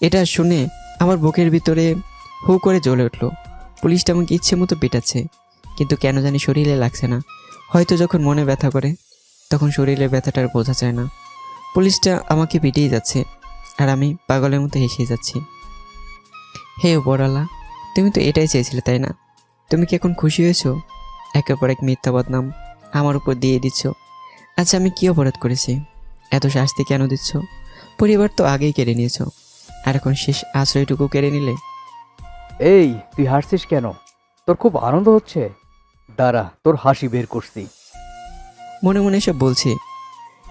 এটা শুনে আমার বুকের ভিতরে হু করে জ্বলে উঠল। পুলিশটা আমাকে ইচ্ছে মতো পেটাচ্ছে, কিন্তু কেন জানি শরীরে লাগছে না। হয়তো যখন মনে ব্যথা করে তখন শরীরের ব্যথাটা আর বোঝা যায় না। পুলিশটা আমাকে পিটিয়ে যাচ্ছে আর আমি পাগলের মতো হেসে যাচ্ছি। হে উপরওয়ালা, তুমি তো এটাই চেয়েছিলে তাই না? তুমি কি এখন খুশি হয়েছো? একের পর এক মিথ্যা বদনাম আমার উপর দিয়ে দিচ্ছ। আচ্ছা আমি কী অপরাধ করেছি? এত শাস্তি কেন দিচ্ছ? পরিবার তো আগেই কেড়ে নিয়েছ, আর এখন শেষ আশ্রয়টুকু কেড়ে নিলে। এই তুই হাসছিস কেন? তোর খুব আনন্দ হচ্ছে? দাঁড়া, তোর হাসি বের করছি। মনে মনে এসব বলছি।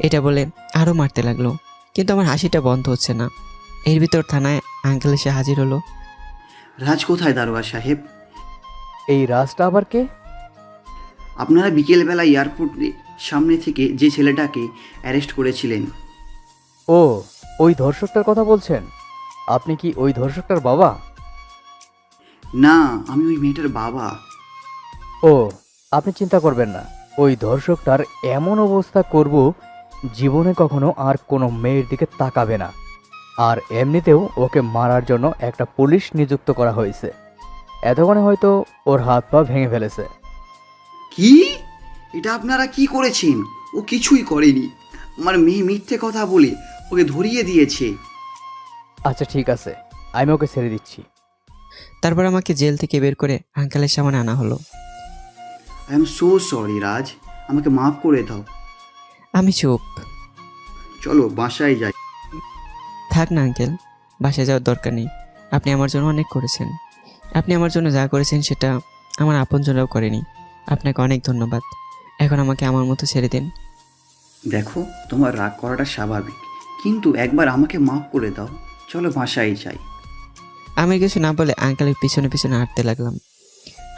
এটা বলে আরও মারতে লাগলো, কিন্তু আমার হাসিটা বন্ধ হচ্ছে না। এর ভিতর থানায় আঙ্কেল এসে হাজির হলো। রাজ কোথায় দারোগা সাহেব? এই রাজটা আবার কে? আপনারা বিকেলবেলা এয়ারপোর্টের সামনে থেকে যে ছেলেটাকে অ্যারেস্ট করেছিলেন। ও, ওই ধর্ষকটার কথা বলছেন? আপনি কি ওই ধর্ষকটার বাবা? না, আমি ওই মেয়েটার বাবা। ও, আপনি চিন্তা করবেন না, ওই ধর্ষকটার এমন অবস্থা করব জীবনে কখনো আর কোনো মেয়ের দিকে তাকাবে না। আর এমনিতেও ওকে মারার জন্য একটা পুলিশ নিযুক্ত করা হয়েছে। এতক্ষণে হয়তো ওর হাত পা ভেঙে ফেলেছে। কি? এটা আপনারা কি করেছেন? ও কিছুই করেনি। আমার মেয়ে মিথ্যে কথা বলে ওকে ধরিয়ে দিয়েছে। আচ্ছা ঠিক আছে, আমি ওকে ছেড়ে দিচ্ছি। তারপর আমাকে জেল থেকে বের করে আঙ্কেলের সামনে আনা হলো। আই এম সো সরি রাজ, আমাকে মাফ করে দাও। আমি চুপ। চলো বাসায় যাই। থাক না আঙ্কেল, বাসায় যাওয়ার দরকার নেই। আপনি আমার জন্য অনেক করেছেন। আপনি আমার জন্য যা করেছেন সেটা আমার আপনজনরাও করেনি। আপনাকে অনেক ধন্যবাদ। এখন আমাকে আমার মতো ছেড়ে দিন। দেখো, তোমার রাগ করাটা স্বাভাবিক, কিন্তু একবার আমাকে মাফ করে দাও। চলো বাসায় যাই। আমি কিছু না বলে আঙ্কেলের পিছনে পিছনে হাঁটতে লাগলাম।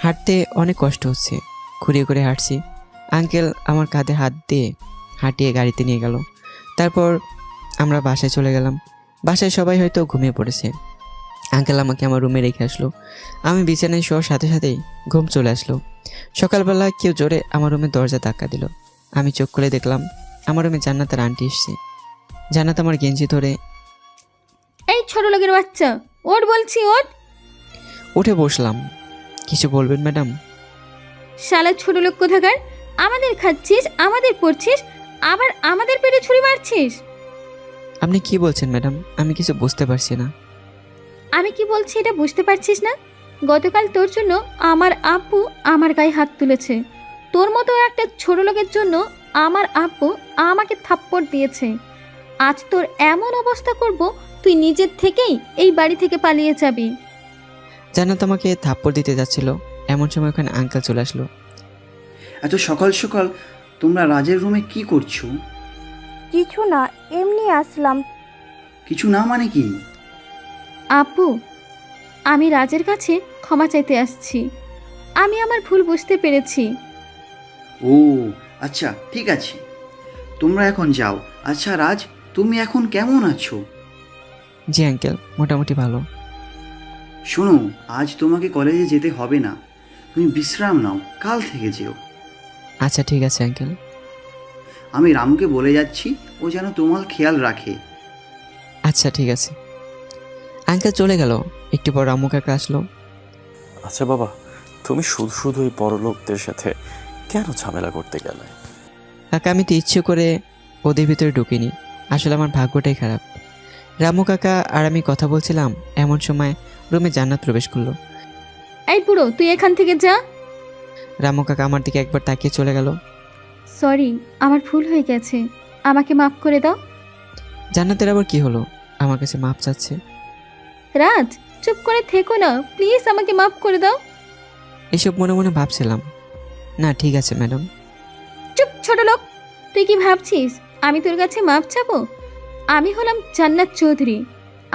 হাঁটতে অনেক কষ্ট হচ্ছে, ঘুরিয়ে করে হাঁটছি। আঙ্কেল আমার কাঁধে হাত দিয়ে হাঁটিয়ে গাড়িতে নিয়ে গেল। তারপর আমরা বাসায় চলে গেলাম। বাসায় সবাই হয়তো ঘুমিয়ে পড়েছে। আঙ্কেল আমাকে আমার রুমে রেখে আসলো। আমি বিছানায় শোয়ার সাথে সাথেই ঘুম চলে আসলো। সকালবেলা কেউ জোরে আমার রুমের দরজা ধাক্কা দিল। আমি চোখ খুলে দেখলাম আমার রুমে জান্নাতের আন্টি এসছে। জান্নাত আমার গেঞ্জি ধরে, এই ছোট লোকের বাচ্চা, ওঠ বলছি, ওঠ। উঠে বসলাম। কিছু বলবেন ম্যাডাম? শালা ছোট লোক কোথাকার, আমাদের খাচ্ছিস, আমাদের পড়ছিস, আবার আমাদের পেটে ছুরি মারছিস। আপনি কি বলছেন ম্যাডাম? আমি কিছু বুঝতে পারছি না। আমি কি বলছি এটা বুঝতে পারছিস না? গতকাল তোর জন্য আমার আব্বু আমার গায়ে হাত তুলেছে। তোর মতো একটা ছোট লোকের জন্য আমার আব্বু আমাকে থাপ্পড় দিয়েছে। আজ তোর এমন অবস্থা করব, তুই নিজের থেকেই এই বাড়ি থেকে পালিয়ে যাবি। জান্নাত আমাকে থাপ্পড় দিতে যাচ্ছিল, এমন সময় ওখানে আঙ্কেল চলে আসলো। এত সকাল সকাল তোমরা রাজের রুমে কি করছো? কিছু না, এমনি আসলাম। কিছু না মানে কি? আব্বু, আমি রাজের কাছে ক্ষমা চাইতে আসছি। আমি আমার ভুল বুঝতে পেরেছি। ও আচ্ছা, ঠিক আছে, তোমরা এখন যাও। আচ্ছা রাজ, তুমি এখন কেমন আছো? জি আঙ্কেল, মোটামুটি ভালো। শোনো, আজ তোমাকে কলেজে যেতে হবে না, তুমি বিশ্রাম নাও, কাল থেকে যেও। আচ্ছা ঠিক আছে আঙ্কেল। আমি রামুকে বলে যাচ্ছি, ও যেন তোমার খেয়াল রাখে। আচ্ছা ঠিক আছে। আঙ্কেল চলে গেল। একটু পর রামু কাকা আসলো। আচ্ছা বাবা, তুমি শুধু শুধু এই বড় লোকদের সাথে কেন ঝামেলা করতে গেলে? কাকা আমি তো ইচ্ছে করে ওদের ভিতরে ঢুকিনি, আসলে আমার ভাগ্যটাই খারাপ। রামু কাকা আর আমি কথা বলছিলাম, এমন সময় রুমে জান্নাত প্রবেশ করলো। এই বুড়ো, তুই এখান থেকে যা। রামু কাকা আমার দিকে একবার তাকিয়ে চলে গেল। সরি, আমার ভুল হয়ে গেছে, আমাকে মাফ করে দাও। জান্নাতের আবার কি হলো? আমার কাছে মাপ চাচ্ছে। রাজ, চুপ করে থেকো না প্লিজ, আমাকে মাফ করে দাও। এসব মনে মনে ভাবছিলাম। না ঠিক আছে ম্যাডাম। চুপ ছোট লোক, তুই কি ভাবছিস আমি তোর কাছে মাপ চাবো? আমি হলাম জান্নাত চৌধুরী,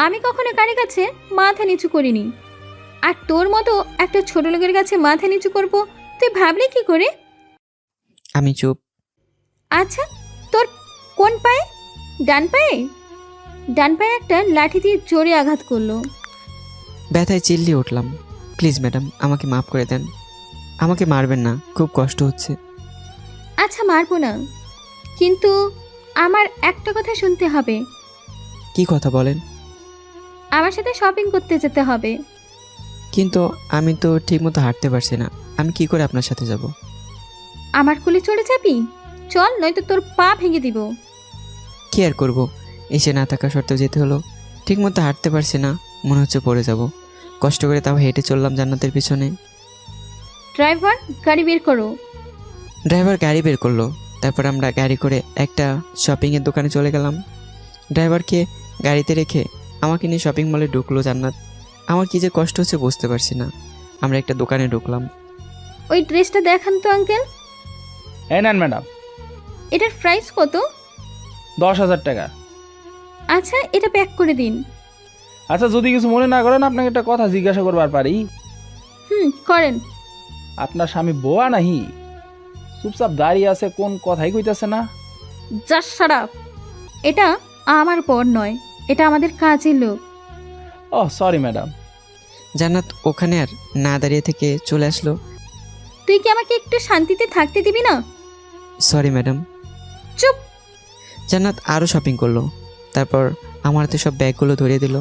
আমি কখনো কারো কাছে মাথা নিচু করিনি। আর তোর মতো একটা ছোট লোকের কাছে মাথা নিচু করব তুই ভাবলি কি করে? আমি চুপ। আচ্ছা, তোর কোন পায়ে? ডান পায়ে? ডান পায়ে একটা লাঠি দিয়ে জোরে আঘাত করলো। ব্যথায় চিল্লিয়ে উঠলাম। প্লিজ ম্যাডাম, আমাকে মাফ করে দেন, আমাকে মারবেন না, খুব কষ্ট হচ্ছে। আচ্ছা মারবো না, কিন্তু আমার একটা কথা শুনতে হবে। কি কথা বলেন? আমার সাথে শপিং করতে যেতে হবে। কিন্তু আমি তো ঠিকমতো হাঁটতে পারছি না, আমি কি করে আপনার সাথে যাব? আমার কোলে চড়ে যাবি? চল, নয়তো তোর পা ভেঙে দিব। কি আর করব, এসে না থাকা সত্ত্বেও যেতে হলো। ঠিকমতো হাঁটতে পারছি না, মনে হচ্ছে পড়ে যাব। কষ্ট করে তাও হেঁটে চললাম জান্নাতের পিছনে। ড্রাইভার, গাড়ি বের করো। ড্রাইভার গাড়ি বের করলো। তারপর আমরা গাড়ি করে একটা শপিংয়ের দোকানে চলে গেলাম। ড্রাইভারকে গাড়িতে রেখে আমাকে নিয়ে শপিং মলে ঢুকলো জান্নাত। আমার কি যে কষ্ট হচ্ছে বুঝতে পারছি না। আমরা একটা দোকানে ঢুকলাম। ওই ড্রেসটা দেখান তো আঙ্কেল। এই নেন ম্যাডাম। এটার প্রাইস কত? 10,000 টাকা। আচ্ছা, এটা প্যাক করে দিন। আচ্ছা, যদি কিছু মনে না করেন আপনাকে একটা কথা জিজ্ঞাসা করবার পারি? করেন। আপনার স্বামী বোয়া নাহি? চুপচাপ দাঁড়িয়ে আছে, কোন কথাই কইতাছে না। Just shut up. এটা আমার পর নয়, এটা আমাদের কাজের লোক। ও সরি ম্যাডাম। জান্নাত ওখানে আর না দাঁড়িয়ে থেকে চলে আসলো। তুই কি আমাকে একটু শান্তিতে থাকতে দিবি না? Sorry madam. চুপ। জান্নাত আরও শপিং করলো। তারপর আমার হাতে সব ব্যাগগুলো ধরিয়ে দিল।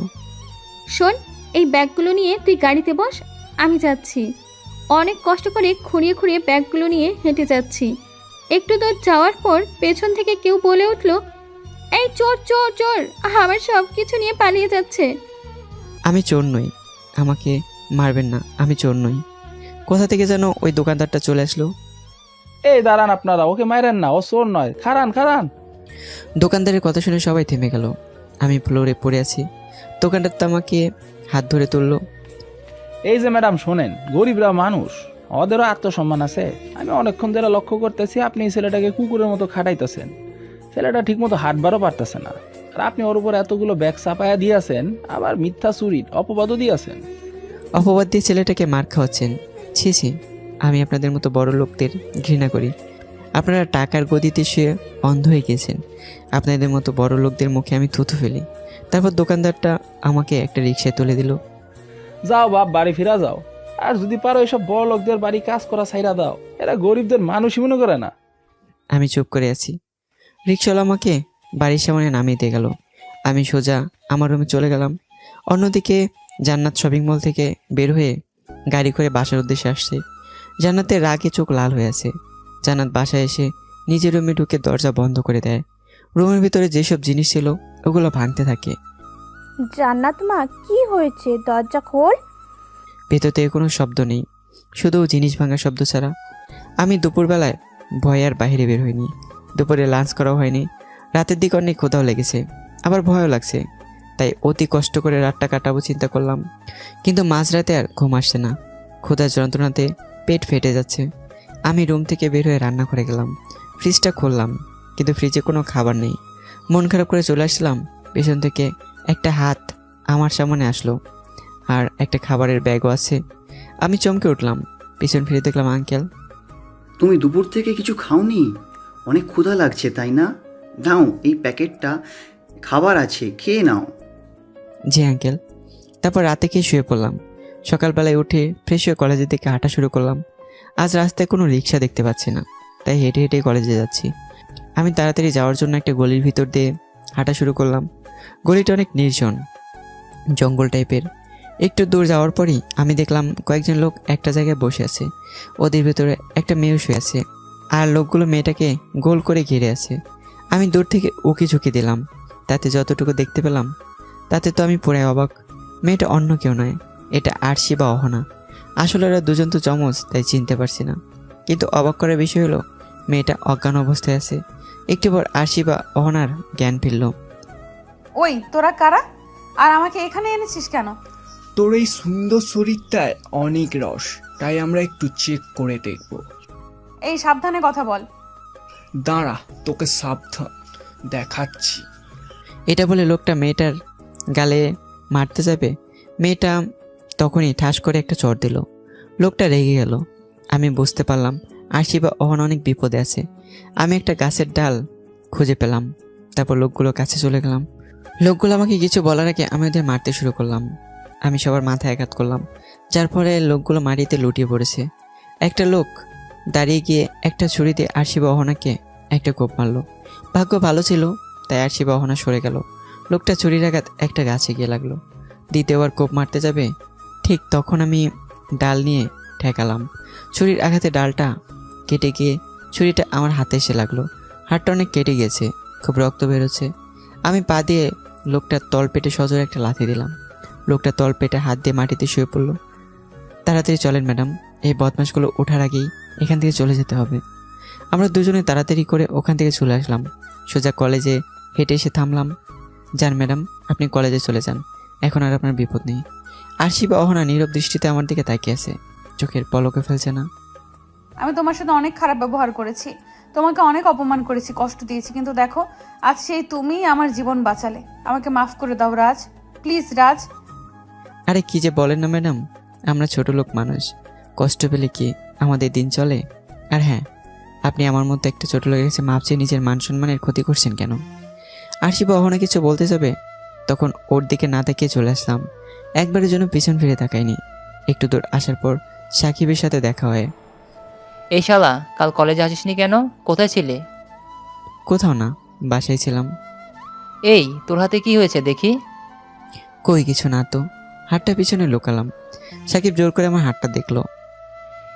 শোন, এই ব্যাগগুলো নিয়ে তুই গাড়িতে বস, আমি যাচ্ছি। অনেক কষ্ট করে খুঁড়িয়ে খুঁড়িয়ে ব্যাগগুলো নিয়ে হেঁটে যাচ্ছি। একটু দূর যাওয়ার পর পেছন থেকে কেউ বলে উঠল, এই চোর চোর চোর, আমার সব কিছু নিয়ে পালিয়ে যাচ্ছে। আমি চোর নই, আমাকে মারবেন না, আমি চোর নই। কোথা থেকে যেন ওই দোকানদারটা চলে আসলো। এই দাঁড়ান আপনারা, ওকে মাইরেন না, ও চোর নয়, খারান খারান। দোকানদারের কথা শুনে সবাই থেমে গেল। আমি ফ্লোরে পড়ে আছি। দোকানদার তো আমাকে হাত ধরে তুললো। এই যে ম্যাডাম শোনেন, গরিবরা মানুষ, ওদেরও আত্মসম্মান আছে। আমি অনেকক্ষণ ধরে লক্ষ্য করতেছি আপনি এই ছেলেটাকে কুকুরের মতো খাটাইতেছেন। ছেলেটা ঠিক মতো হাঁটবারও পারতেছে না, আর আপনি ওর উপর এতগুলো ব্যাগ চাপায়া দিয়েছেন, আবার মিথ্যা চুরির অপবাদও দিয়েছেন। অপবাদ দিয়ে ছেলেটাকে মার খাওয়াচ্ছেন। ছি ছি, আমি আপনাদের মতো বড় লোকদের ঘৃণা করি। আপনারা টাকার গদিতে শুয়ে অন্ধ হয়ে গেছেন। আপনাদের মতো বড় লোকদের মুখে আমি থুথু ফেলি। তারপর দোকানদারটা আমাকে একটা রিকশায় তুলে দিল। যাও বাপ, বাড়ি ফিরা যাও। আর যদি পারো এসব বড় লোকদের বাড়ি কাজ করা ছাইরা দাও, এরা গরিবদের মানুষই মনে করে না। আমি চুপ করে আছি। রিকশাওয়ালা আমাকে বাড়ির সামনে নামিয়ে দিয়ে গেল। আমি সোজা আমার রুমে চলে গেলাম। অন্যদিকে জান্নাত শপিং মল থেকে বের হয়ে গাড়ি করে বাসার উদ্দেশ্যে আসছে। জান্নাতের রাগে চোখ লাল হয়ে আছে। জান্নাত বাসায় এসে নিজের রুমে ঢুকে দরজা বন্ধ করে দেয়। রুমের ভিতরে যেসব জিনিস ছিল ওগুলো ভাঙতে থাকে। জান্নাত মা, কি হয়েছে? দরজা খোল। ভেতর থেকে কোনো শব্দ নেই, শুধু জিনিস ভাঙার শব্দ ছাড়া। আমি দুপুরবেলায় ভয়ে আর বাইরে বের হইনি। দুপুরে লাঞ্চ করাও হয়নি। রাতের দিকে অনেক ক্ষুধাও লেগেছে, আবার ভয়ও লাগছে। তাই অতি কষ্ট করে রাতটা কাটাবো চিন্তা করলাম, কিন্তু মাঝরাতে আর ঘুম আসছে না। ক্ষুধার যন্ত্রণাতে পেট ফেটে যাচ্ছে। আমি রুম থেকে বের হয়ে রান্নাঘরে গেলাম। ফ্রিজটা খুললাম, কিন্তু ফ্রিজে কোনো খাবার নেই। মন খারাপ করে চলে আসলাম। পেছন থেকে একটা হাত আমার সামনে আসলো, আর একটা খাবারের ব্যাগও আছে। আমি চমকে উঠলাম। পিছন ফিরে দেখলাম আঙ্কেল। তুমি দুপুর থেকে কিছু খাওনি? অনেক ক্ষুধা লাগছে তাই না? নাও, এই প্যাকেটটা খাবার আছে, খেয়ে নাও। জি আঙ্কেল। তারপর রাতে খেয়ে শুয়ে পড়লাম। সকালবেলায় উঠে ফ্রেশ হয়ে কলেজের দিকে হাঁটা শুরু করলাম। আজ রাস্তায় কোনো রিক্সা দেখতে পাচ্ছি না, তাই হেঁটে হেঁটে কলেজে যাচ্ছি। আমি তাড়াতাড়ি যাওয়ার জন্য একটা গলির ভিতর দিয়ে হাঁটা শুরু করলাম। গলিটা অনেক নির্জন, জঙ্গল টাইপের। একটু দূর যাওয়ার পরই আমি দেখলাম কয়েকজন লোক একটা জায়গায় বসে আছে। ওদের ভেতরে একটা মেয়ে শুয়ে আছে, আর লোকগুলো মেয়েটাকে গোল করে ঘিরে আছে। আমি দূর থেকে উকি ঝুঁকি দিলাম। তাতে যতটুকু দেখতে পেলাম তাতে তো আমি পুরাই অবাক। মেয়েটা অন্য কেউ নয়, এটা আরশি বা অহনা। আসলে ওরা দুজন তো চমচ, তাই চিনতে পারছি না। কিন্তু অবাক করার বিষয় হলো মেয়েটা অজ্ঞান অবস্থায় আছে। একটু পর আরশি বা অহনার জ্ঞান ফিরল। ওই তোরা কারা, আর আমাকে এখানে এনেছিস কেন? তোর এই সুন্দর শরীরটায় অনেক রস, তাই আমরা একটু চেক করে দেখব। এই সাবধানে কথা বল। দাঁড়া, তোকে সাবধান দেখাচ্ছি। এটা বলে লোকটা মেয়েটার গালে মারতে যাবে। মেয়েটা তখনই ঠাস করে একটা চড় দিল। লোকটা রেগে গেল। আমি বুঝতে পারলাম আরশি বা অহনা অনেক বিপদে আছে। আমি একটা গাছের ডাল খুঁজে পেলাম। তারপর লোকগুলোর কাছে চলে গেলাম। লোকগুলো আমাকে কিছু বলার আগে আমি ওদের মারতে শুরু করলাম। আমি সবার মাথায় আঘাত করলাম, যার ফলে লোকগুলো মাটিতে লুটিয়ে পড়েছে। একটা লোক দাঁড়িয়ে গিয়ে একটা ছুরি দিয়ে আরশি বা অহনাকে একটা কোপ মারলো। ভাগ্য ভালো ছিল, তাই আরশি বা অহনা সরে গেল। লোকটা ছুরির আঘাত একটা গাছে গিয়ে লাগলো। দ্বিতীয়বার কোপ মারতে যাবে, ঠিক তখন আমি ডাল নিয়ে ঠেকালাম। ছুরির আঘাতে ডালটা কেটে গিয়ে ছুরিটা আমার হাতে এসে লাগলো। হাতটা অনেক কেটে গেছে, খুব রক্ত বেরোচ্ছে। আমি পা দিয়ে লোকটার তল পেটে সজোরে একটা লাথি দিলাম। লোকটা তল পেটে হাত দিয়ে মাটিতে শুয়ে পড়লো। তাড়াতাড়ি চলেন ম্যাডাম, এই বদমাশগুলো ওঠার আগেই এখান থেকে চলে যেতে হবে। আমরা দুজনে তাড়াতাড়ি করে ওখান থেকে চলে আসলাম। সোজা কলেজে হেঁটে এসে থামলাম। যান ম্যাডাম, আপনি কলেজে চলে যান, এখন আর আপনার বিপদ নেই। আরশি বা অহনা নীরব দৃষ্টিতে আমার দিকে তাকিয়ে আছে, চোখের পলকে ফেলছে না। আমি তোমার সাথে অনেক খারাপ ব্যবহার করেছি, তোমাকে অনেক অপমান করেছি, কষ্ট দিয়েছি, কিন্তু দেখো আজ সেই তুমিই আমার জীবন বাঁচালে। আমাকে মাফ করে দাও রাজ, প্লিজ রাজ। আরে কি যে বলেন না ম্যাডাম, আমরা ছোট লোক মানুষ, কষ্ট পেলে কি আমাদের দিন চলে? আর হ্যাঁ, আপনি আমার মতো একটা ছোট লোকের কাছে মাপ চেয়ে নিজের মান সম্মানের ক্ষতি করছেন কেন? আরশি বা অহনা কিছু বলতে যাবে, তখন ওর দিকে না তাকিয়ে চলে আসলাম। একবারের জন্য পিছন ফিরে তাকাইনি। একটু দূর আসার পর সাকিবের সাথে দেখা হয়। এই শালা, কাল কলেজে আসিসনি কেন? কোথায় ছিলে? কোথাও না, বাসায় ছিলাম। এই তোর হাতে কি হয়েছে দেখি? কই কিছু না তো, হাতটা পিছনে লুকালাম। সাকিব জোর করে আমার হাতটা দেখলো।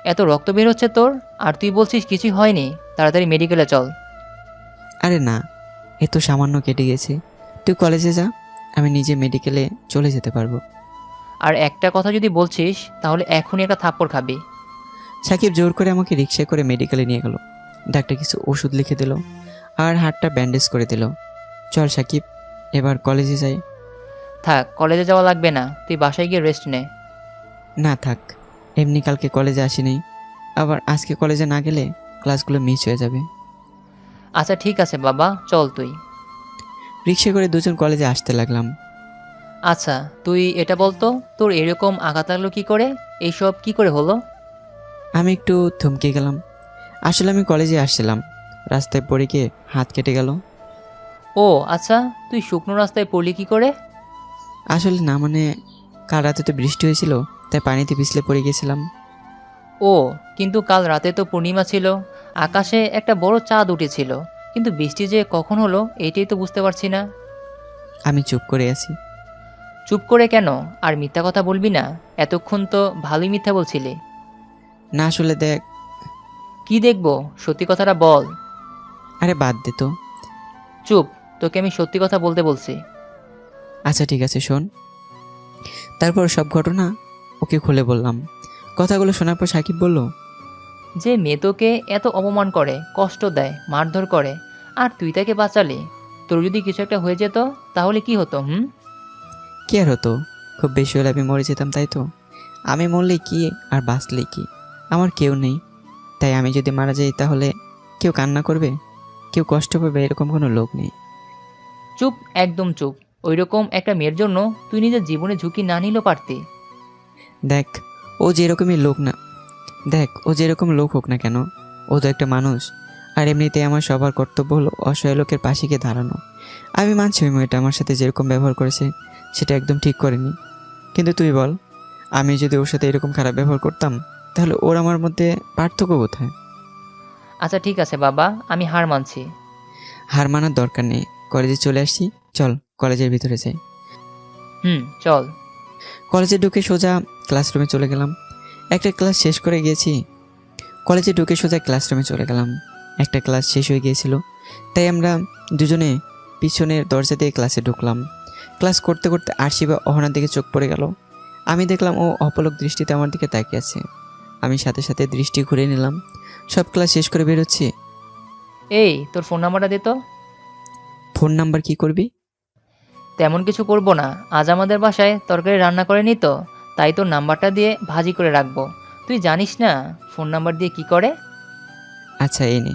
এত রক্ত বের হচ্ছে তোর, আর তুই বলছিস কিছুই হয়নি? তাড়াতাড়ি মেডিকেলে চল। আরে না, এ তো সামান্য কেটে গেছে। তুই কলেজে যা, আমি নিজে মেডিকেলে চলে যেতে পারবো। আর একটা কথা যদি বলছিস তাহলে এখনই একটা থাপ্পড় খাবি। সাকিব জোর করে আমাকে রিক্সায় করে মেডিকেলে নিয়ে গেল। ডাক্তার কিছু ওষুধ লিখে দিল আর হাতটা ব্যান্ডেজ করে দিল। চল সাকিব, এবার কলেজে যাই। থাক, কলেজে যাওয়া লাগবে না, তুই বাসায় গিয়ে রেস্ট নে। না থাক, এমনি কালকে কলেজে আসিনি, আবার আজকে কলেজে না গেলে ক্লাসগুলো মিস হয়ে যাবে। আচ্ছা ঠিক আছে বাবা, চল তুই। রিক্সা করে দুজন কলেজে আসতে লাগলাম। আচ্ছা তুই এটা বলতো, তোর এরকম আঘাত লাগলো কি করে? এইসব কি করে হলো? আমি একটু থমকে গেলাম। আসলে আমি কলেজে আসছিলাম, রাস্তায় পড়ে গিয়ে হাত কেটে গেল। ও আচ্ছা, তুই শুকনো রাস্তায় পড়লি কি করে? আসলে না, মানে কাল রাতে তো বৃষ্টি হয়েছিল, তাই পানিতে পিছলে পড়ে গিয়েছিলাম। ও, কিন্তু কাল রাতে তো পূর্ণিমা ছিল, আকাশে একটা বড় চাঁদ উঠেছিল, কিন্তু বৃষ্টি যে কখন হলো এইটাই তো বুঝতে পারছি না। আমি চুপ করে আছি। চুপ করে কেন? আর মিথ্যা কথা বলবি না। এতক্ষণ তো ভালোই মিথ্যা বলছিলি। না আসলে দেখ। কি দেখবো? সত্যি কথাটা বল। আরে বাদ দে তো। চুপ, তোকে আমি সত্যি কথা বলতে বলছি। আচ্ছা ঠিক আছে শোন। তারপর সব ঘটনা ওকে খুলে বললাম। কথাগুলো শোনার পর সাকিব বলল, যে মেয়ে তোকে এত অপমান করে, কষ্ট দেয়, মারধর করে, আর তুই তাকে বাঁচালি। তোর যদি কিছু একটা হয়ে যেত তাহলে কি হতো? কি আর হতো? খুব বেশি হলে আমি মরে যেতাম, তাই তো? আমি মরলে কি আর বাঁচলে কি? আমার কেউ নেই। তাই আমি যদি মারা যাই তাহলে কেউ কান্না করবে, কেউ কষ্ট পাবে, এরকম কোনো লোক নেই। চুপ, একদম চুপ। ওইরকম একটা মেয়ের জন্য তুই নিজের জীবনে ঝুঁকি না নিলেও পারতি। দেখ ও যেরকমই লোক না, দেখ ও যেরকম লোক হোক না কেন, ও তো একটা মানুষ। আর এমনিতে আমার সবার কর্তব্য হলো অসহায় লোকের পাশে গিয়ে দাঁড়ানো। আমি মানছি ওই মেয়েটা আমার সাথে যেরকম ব্যবহার করেছে সেটা একদম ঠিক করেনি। কিন্তু তুই বল, আমি যদি ওর সাথে এরকম খারাপ ব্যবহার করতাম তাহলে ওর আমার মধ্যে পার্থক্য কোথায়? আচ্ছা ঠিক আছে বাবা, আমি হার মানছি। হার মানার দরকার নেই। কলেজে চলে আসছি, চল কলেজের ভিতরে যাই। চল। কলেজে ঢুকে সোজা ক্লাসরুমে চলে গেলাম। একটা ক্লাস শেষ করে গিয়েছি। কলেজে ঢুকে সোজা ক্লাসরুমে চলে গেলাম। একটা ক্লাস শেষ হয়ে গিয়েছিল, তাই আমরা দুজনে পিছনের দরজা দিয়ে ক্লাসে ঢুকলাম। ক্লাস করতে করতে আরশি বা অহনার দিকে চোখ পড়ে গেল। আমি দেখলাম ও অপলক দৃষ্টিতে আমার দিকে তাকিয়ে আছে। আমি সাথে সাথে দৃষ্টি ঘুরে নিলাম। সব ক্লাস শেষ করে বেরোচ্ছি। এই, তোর ফোন নাম্বারটা দে তো। ফোন নাম্বার কি করবি? তেমন কিছু করব না। আজ আমাদের বাসায় তরকারি রান্না করেনি তো, তাই তোর নাম্বারটা দিয়ে ভাজি করে রাখবো। তুই জানিস না ফোন নাম্বার দিয়ে কি করে? আচ্ছা এই নে।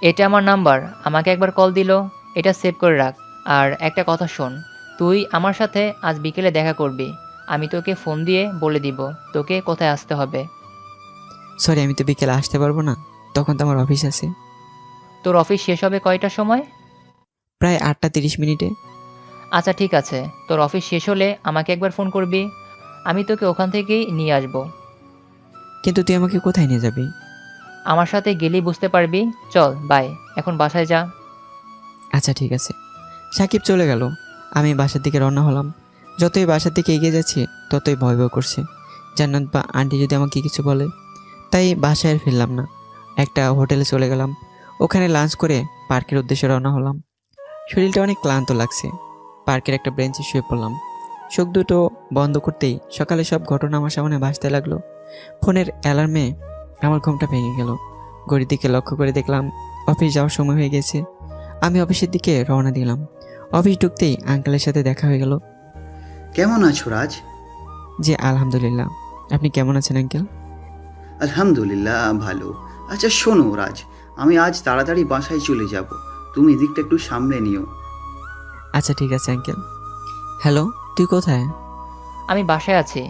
এটা আমার নাম্বার, আমাকে একবার কল দিল। এটা সেভ করে রাখ। আর একটা কথা শোন, তুই আমার সাথে আজ বিকেলে দেখা করবি। আমি তোকে ফোন দিয়ে বলে দিব তোকে কোথায় আসতে হবে। সরি, আমি তো বিকেলে আসতে পারবো না, তখন তো আমার অফিস আছে। তোর অফিস শেষ হবে কয়টার সময়? প্রায় 8:30। আচ্ছা ঠিক আছে, তোর অফিস শেষ হলে আমাকে একবার ফোন করবি। আমি তোকে ওখান থেকেই নিয়ে আসব। কিন্তু তুই আমাকে কোথায় নিয়ে যাবি? আমার সাথে গেলেই বুঝতে পারবি। চল বাই, এখন বাসায় যা। আচ্ছা ঠিক আছে। সাকিব চলে গেল। আমি বাসার দিকে রওনা হলাম। যতই বাসার দিকে এগিয়ে যাচ্ছি ততই ভয় ভয় করছে, জান্নাত বা আন্টি যদি আমাকে কিছু বলে। তাই বাসায় আর ফিরলাম না। একটা হোটেলে চলে গেলাম। ওখানে লাঞ্চ করে পার্কের উদ্দেশ্যে রওনা হলাম। শরীরটা অনেক ক্লান্ত লাগছে। পার্কের একটা বেঞ্চে শুয়ে পড়লাম। চোখ দুটো বন্ধ করতেই সকালে সব ঘটনা আমার সামনে ভাসতে লাগলো। ফোনের অ্যালার্মে আমার ঘুমটা ভেঙে গেল। ঘড়ির দিকে লক্ষ্য করে দেখলাম অফিস যাওয়ার সময় হয়ে গেছে। আমি অফিসের দিকে রওনা দিলাম। অফিস ঢুকতেই আঙ্কেলের সাথে দেখা হয়ে গেল। কেমন আছো রাজ? জি আলহামদুলিল্লাহ। আপনি কেমন আছেন আঙ্কেল? আলহামদুলিল্লাহ ভালো। আচ্ছা শোনো রাজ, আমি আজ তাড়াতাড়ি বাসায় চলে যাব, তুমি এদিকটা একটু সামলে নিও। আচ্ছা ঠিক আছে আঙ্কেল। হ্যালো, তুই কোথায়? আমি বাসায় আছি।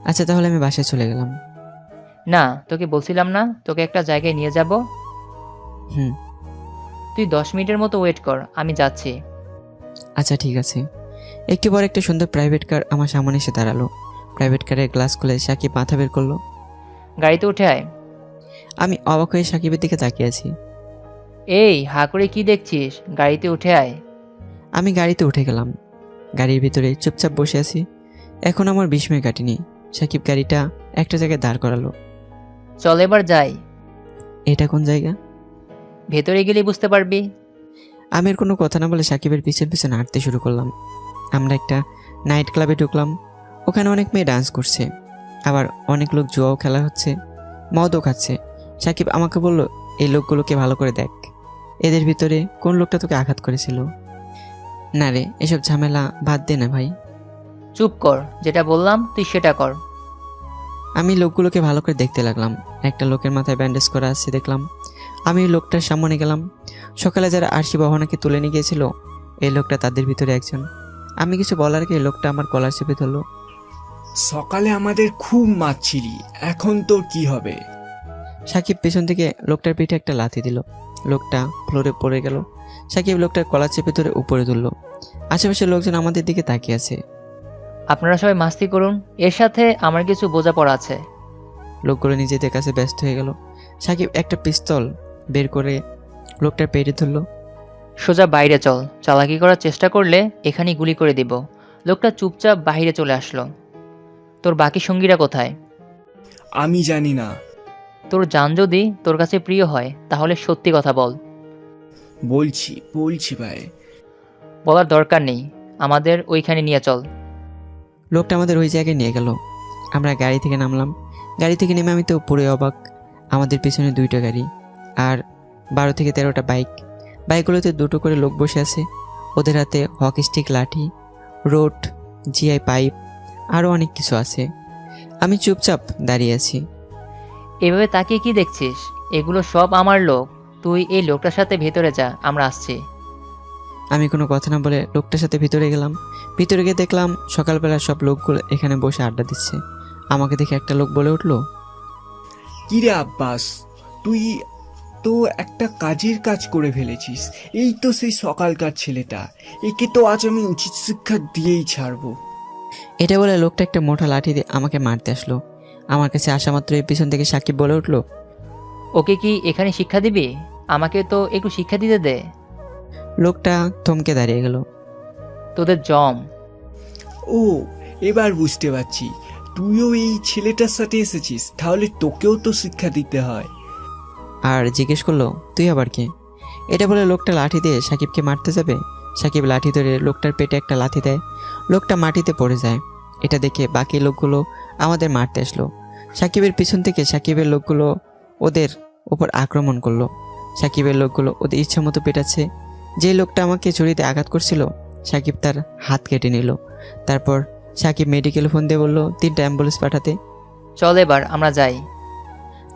আচ্ছা তাহলে আমি বাসায় চলে গেলাম। না, তোকে বলছিলাম না তোকে একটা জায়গায় নিয়ে যাব? হুম। তুই 10 মিনিটের মতো ওয়েট কর, আমি যাচ্ছি। আচ্ছা ঠিক আছে। একটু পর একটা সুন্দর প্রাইভেট কার আমার সামনে এসে দাঁড়ালো। প্রাইভেট কারের গ্লাস খুলে সাকিব মাথা বের করলো। গাড়িতে উঠে আয়। আমি অবাক হয়ে সাকিবের দিকে তাকিয়ে আছি। এই, হা করে কি দেখছিস? গাড়িতে উঠে আয়। আমি গাড়িতে উঠে গেলাম। গাড়ির ভিতরে চুপচাপ বসে আছি। এখন আমার বিস্ময় কাটেনি। সাকিব গাড়িটা একটা জায়গায় দাঁড় করালো। চল এবার যাই। এটা কোন জায়গা? ভেতরে গেলে বুঝতে পারবি। আমি আর কোনো কথা না বলে সাকিবের পিছন পিছন হাঁটতে শুরু করলাম। আমরা একটা নাইট ক্লাবে ঢুকলাম। ওখানে অনেক মেয়ে ডান্স করছে, আবার অনেক লোক জুয়াও খেলা হচ্ছে, মদও খাচ্ছে। সাকিব আমাকে বলল, এই লোকগুলোকে ভালো করে দেখ, এদের ভিতরে কোন লোকটা তোকে আঘাত করেছিল। না রে, এসব ঝামেলা বাদ দে না ভাই। চুপ কর, যেটা বললাম তুই সেটা কর। আমি লোকগুলোকে ভালো করে দেখতে লাগলাম। একটা লোকের মাথায় ব্যান্ডেজ করা আছে দেখলাম। আমি ওই লোকটার সামনে গেলাম। সকালে যারা আরশি বাহনাকে তুলে নিয়ে গিয়েছিল, এই লোকটা তাদের ভিতরে একজন। আমি কিছু বলার আগে লোকটা আমার কলার চেপে ধরলো। সকালে আমাদের খুব মারছিলি, এখন তোর কি হবে? সাকিব পেছন থেকে লোকটার পিঠে একটা লাথি দিল। লোকটা ফ্লোরে পড়ে গেল। সাকিব লোকটার কলার চেপে ধরে উপরে তুললো। আশেপাশের লোকজন আমাদের দিকে তাকিয়ে আছে। আপনারা সবাই মাস্তি করুন, এর সাথে আমার কিছু বোঝাপড়া আছে। লোকগুলো নিজেদের কাছে ব্যস্ত হয়ে গেল। সাকিব একটা পিস্তল বের করে লোকটার পেটে ধরলো। সোজা বাইরে চল, চালাকি করার চেষ্টা করলে এখানেই গুলি করে দিব। লোকটা চুপচাপ বাইরে চলে আসলো। তোর বাকি সঙ্গীরা কোথায়? আমি জানি না। তোর জান যদি তোর কাছে প্রিয় হয় তাহলে সত্যি কথা বল। বলছি ভাই। বলার দরকার নেই, আমাদের ওইখানে নিয়ে চল। লোকটা আমাদের ওই জায়গায় নিয়ে গেল। আমরা গাড়ি থেকে নামলাম। গাড়ি থেকে নেমে আমি তো পুরো অবাক। আমাদের পিছনে 2টা গাড়ি আর 12 থেকে 13টা বাইক। বাইকগুলোতে 2টো করে লোক বসে আছে। ওদের হাতে হকি স্টিক, লাঠি, রোড, জিআই পাইপ, আরও অনেক কিছু আছে। আমি চুপচাপ দাঁড়িয়ে আছি। এভাবে তাকিয়ে কি দেখছিস? এগুলো সব আমার লোক। তুই এই লোকটার সাথে ভেতরে যা, আমরা আসছি। আমি কোনো কথা না বলে লোকটার সাথে ভিতরে গেলাম। ভিতরে গিয়ে দেখলাম সকালবেলা সব লোকগুলো এখানে বসে আড্ডা দিচ্ছে। আমাকে দেখে একটা লোক বলে উঠলো, কিরে আব্বাস, তুই তো একটা কাজের কাজ করে ফেলেছিস। এই তো সেই সকালকার ছেলেটা, একে তো আজ আমি উচিত শিক্ষা দিয়েই ছাড়বো। এটা বলে লোকটা একটা মোটা লাঠি দিয়ে আমাকে মারতে আসলো। আমার কাছে আসা মাত্র এই পিছন থেকে সাকিব বলে উঠলো, ওকে কি এখানে শিক্ষা দিবি? আমাকে তো একটু শিক্ষা দিতে দে। লোকটা থমকে দাঁড়িয়ে গেল। তোদের জম। ও, এবার বুঝতে পারছি, তুইও এই ছেলেটার সাথে এসেছিস, তাহলে তোকেও তো শিক্ষা দিতে হয়। আর জিজ্ঞেস করলো, তুই আবার কে? এটা বলে লোকটা লাঠি দিয়ে সাকিবকে মারতে যাবে। সাকিব লাঠি ধরে লোকটার পেটে একটা লাথি দেয়। লোকটা মাটিতে পড়ে যায়। এটা দেখে বাকি লোকগুলো আমাদের মারতে আসলো। সাকিবের পিছন থেকে সাকিবের লোকগুলো ওদের ওপর আক্রমণ করলো। সাকিবের লোকগুলো ওদের ইচ্ছা মতো পেটাচ্ছে। যে লোকটা আমাকে ছুরিতে আঘাত করছিল সাকিব তার হাত কেটে নিল। তারপর সাকিব মেডিকেল ফোন দিয়ে বললো 3টা অ্যাম্বুলেন্স পাঠাতে। চল এবার আমরা যাই।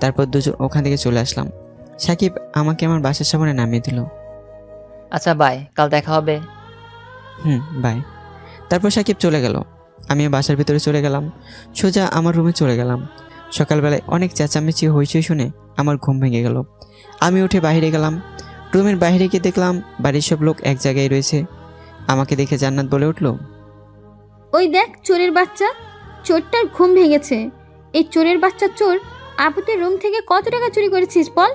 তারপর দুজন ওখান থেকে চলে আসলাম। সাকিব আমাকে আমার বাসার সামনে নামিয়ে দিল। আচ্ছা বাই, কাল দেখা হবে। বাই। তারপর সাকিব চলে গেল। আমিও বাসার ভিতরে চলে গেলাম। সোজা আমার রুমে চলে গেলাম। সকালবেলায় অনেক চেঁচামেচি হইচই শুনে আমার ঘুম ভেঙে গেল। আমি উঠে বাইরে গেলাম। রুমের বাইরে গিয়ে দেখলাম বাড়ির সব লোক এক জায়গায় রয়েছে। আমাকে দেখে জান্নাত বলে উঠল, ওই দেখ চোরের বাচ্চা, চোরটার ঘুম ভেঙেছে। এই চোরের বাচ্চা চোর, আপুদের রুম থেকে কত টাকা চুরি করেছিস বল?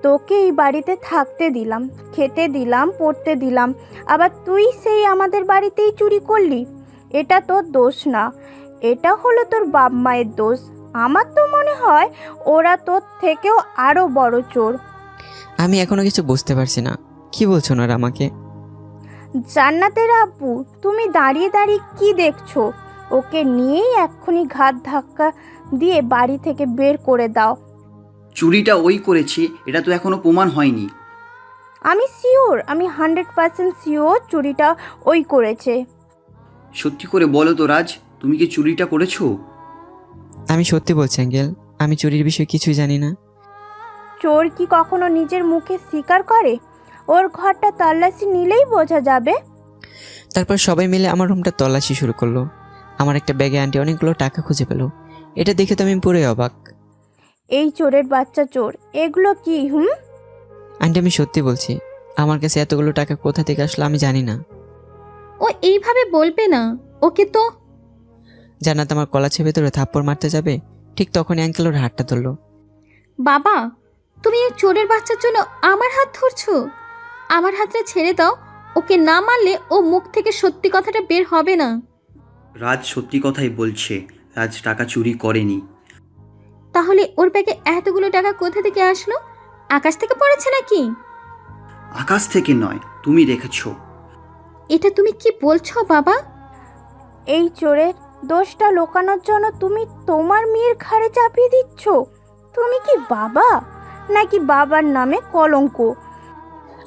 তোকে এই বাড়িতে থাকতে দিলাম, খেতে দিলাম, পড়তে দিলাম, আবার তুই সেই আমাদের বাড়িতেই চুরি করলি। এটা তোর দোষ না, এটা হলো তোর বাপ মায়ের দোষ। আমার তো মনে হয় ওরা তোর থেকেও আরো বড় চোর। আমি এখনো কিছু বুঝতে পারছি না, কি বলছো ওনারা আমাকে? জান্নাতের আব্বু, তুমি দাঁড়িয়ে দাঁড়িয়ে কি দেখছো? ওকে নিয়েই এক্ষুনি ঘাত ধাক্কা দিয়ে বাড়ি থেকে বের করে দাও। চুরিটা ওই করেছে, এটা তো এখনো প্রমাণ হয়নি। আমি শিওর, আমি 100% শিওর চুরিটা ওই করেছে। সত্যি করে বলো তো রাজ, তুমি কি চুরিটা করেছো? আমি সত্যি বলছি আঙ্কেল, আমি চুরির বিষয়ে কিছুই জানি না। চোর কি কখনো নিজের মুখে স্বীকার করে? ওর ঘরটা তল্লাশি নিলেই বোঝা যাবে। তারপর সবাই মিলে আমার রুমটা তল্লাশি শুরু করলো। আমার একটা ব্যাগে আন্টি অনেকগুলো টাকা খুঁজে পেল। এটা দেখে তো আমি পুরোই অবাক। এই চোরের বাচ্চা চোর, এগুলো কি? আন্টি আমি সত্যি বলছি, আমার কাছে এতগুলো টাকা কোথা থেকে আসলো আমি জানি না। ও এইভাবে বলবে না, ওকে তো। জান্নাত আমার কলাছের ভেতরে থাপ্পড় মারতে যাবে, ঠিক তখনই আঙ্কেল ওর হাতটা ধরলো। বাবা, তুমি এই চোরের বাচ্চার জন্য আমার হাত ধরছো? আমার হাতটা ছেড়ে দাও। ওকে না মারলে ও মুখ থেকে সত্যি কথাটা বের হবে না। রাজ সত্যি কথাই বলছে, রাজ টাকা চুরি করেনি। তাহলে ওর ব্যাগে এতগুলো টাকা কোথা থেকে আসলো? আকাশ থেকে পড়েছে নাকি? আকাশ থেকে নয়, তুমি রেখেছো। এটা তুমি কি বলছো বাবা? এই চোরের দোষটা লোকানোর জন্য তুমি তোমার মেয়ের ঘাড়ে চাপিয়ে দিচ্ছ। তুমি কি বাবা, নাকি বাবার নামে কলঙ্ক?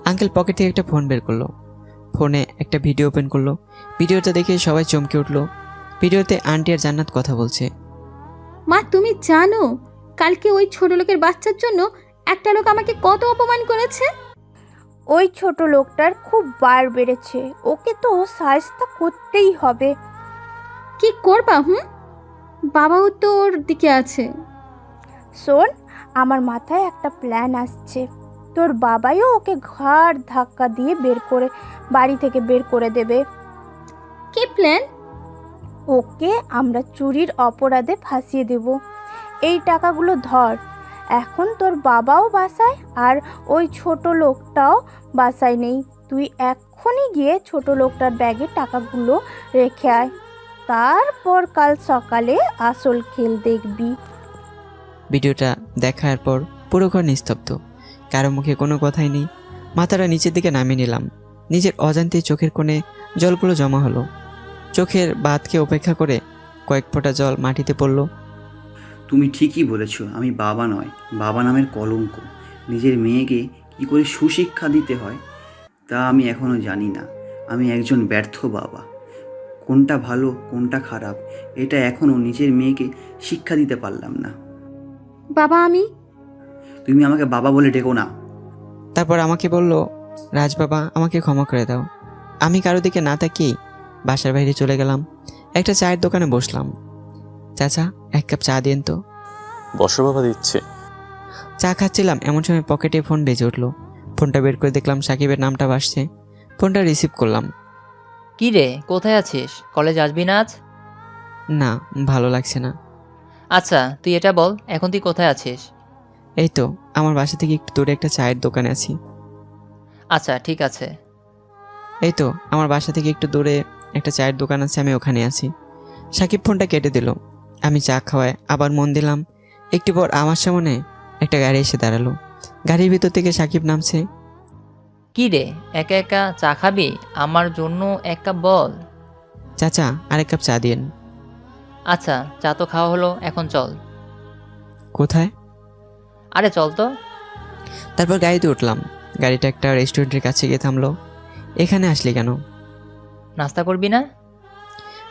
আঙ্কেল পকেট থেকে একটা ফোন বের করলো। ফোনে একটা ভিডিও ওপেন করলো। ভিডিওটা দেখে সবাই চমকে উঠলো। ভিডিওতে আন্টি আর জান্নাত কথা বলছে। মা, তুমি জানো কালকে ওই ছোট লোকের বাচ্চার জন্য একটা লোক আমাকে কত অপমান করেছে? ওই ছোট লোকটার খুব বার বেড়েছে, ওকে তো শাস্তি করতেই হবে। কি করবা? বাবাও তো ওর দিকে আছে। শোন, আমার মাথায় একটা প্ল্যান আসছে। তোর বাবাইও ওকে ঘাড় ধাক্কা দিয়ে বাড়ি থেকে বের করে দেবে। কি প্ল্যান? ওকে আমরা চুরির অপরাধে ফাঁসিয়ে দেব। এই টাকাগুলো ধর। এখন তোর বাবাও বাসায় আর ওই ছোট লোকটাও বাসায় নেই। তুই এক্ষুনি গিয়ে ছোট লোকটার ব্যাগে টাকাগুলো রেখে আয়, তারপর কাল সকালে আসল খেল দেখবি। ভিডিওটা দেখার পর পুরো ঘর নিস্তব্ধ, কারো মুখে কোনো কথাই নেই। মাথাটা নিচের দিকে নামিয়ে নিলাম। নিজের অজান্তেই চোখের কোণে জলগুলো জমা হলো। চোখের বাঁধকে উপেক্ষা করে কয়েক ফোঁটা জল মাটিতে পড়ল। তুমি ঠিকই বলেছ, আমি বাবা নয়, বাবা নামের কলঙ্ক। নিজের মেয়েকে কি করে সুশিক্ষা দিতে হয় তা আমি এখনও জানি না। আমি একজন ব্যর্থ বাবা। কোনটা ভালো কোনটা খারাপ এটা এখনও নিজের মেয়েকে শিক্ষা দিতে পারলাম না। বাবা আমি তুমি আমাকে বাবা বলে ডেকো না। তারপর আমাকে বলল, রাজ বাবা আমাকে ক্ষমা করে দাও। আমি কারো দিকে না তাকিয়ে বাসার বাইরে চলে গেলাম। একটা চায়ের দোকানে বসলাম। চাচা, এক কাপ চা দিন তো। বসো বাবা, দিচ্ছে। চা খাচ্ছিলাম, এমন সময় পকেটে ফোন বেজে উঠলো। ফোনটা বের করে দেখলাম সাকিবের নামটা ভাসছে। ফোনটা রিসিভ করলাম। কি রে, কোথায় আছিস? কলেজ আসবি না আজ? না, ভালো লাগছে না। আচ্ছা তুই এটা বল, এখন তুই কোথায় আছিস? এই তো আমার বাসা থেকে একটু দূরে একটা চায়ের দোকানে আছি। আচ্ছা ঠিক আছে। এই তো আমার বাসা থেকে একটু দূরে একটা চায়ের দোকান আছে, আমি ওখানে আছি। সাকিব ফোনটা কেটে দিল। আমি চা খাওয়ায় আবার মন দিলাম। একটু পর আমার সামনে একটা গাড়ি এসে দাঁড়ালো। গাড়ির ভিতর থেকে সাকিব নামছে। কি রে, একা একা চা খাবি? আমার জন্য এক কাপ বল। চাচা, আরেক কাপ চা দিন। আচ্ছা চা তো খাওয়া হলো, এখন চল। কোথায়? আরে চল তো। তারপর গাড়িতে উঠলাম। গাড়িটা একটা রেস্টুরেন্টের কাছে গিয়ে থামলো। এখানে আসলি কেন? নাস্তা করবি না?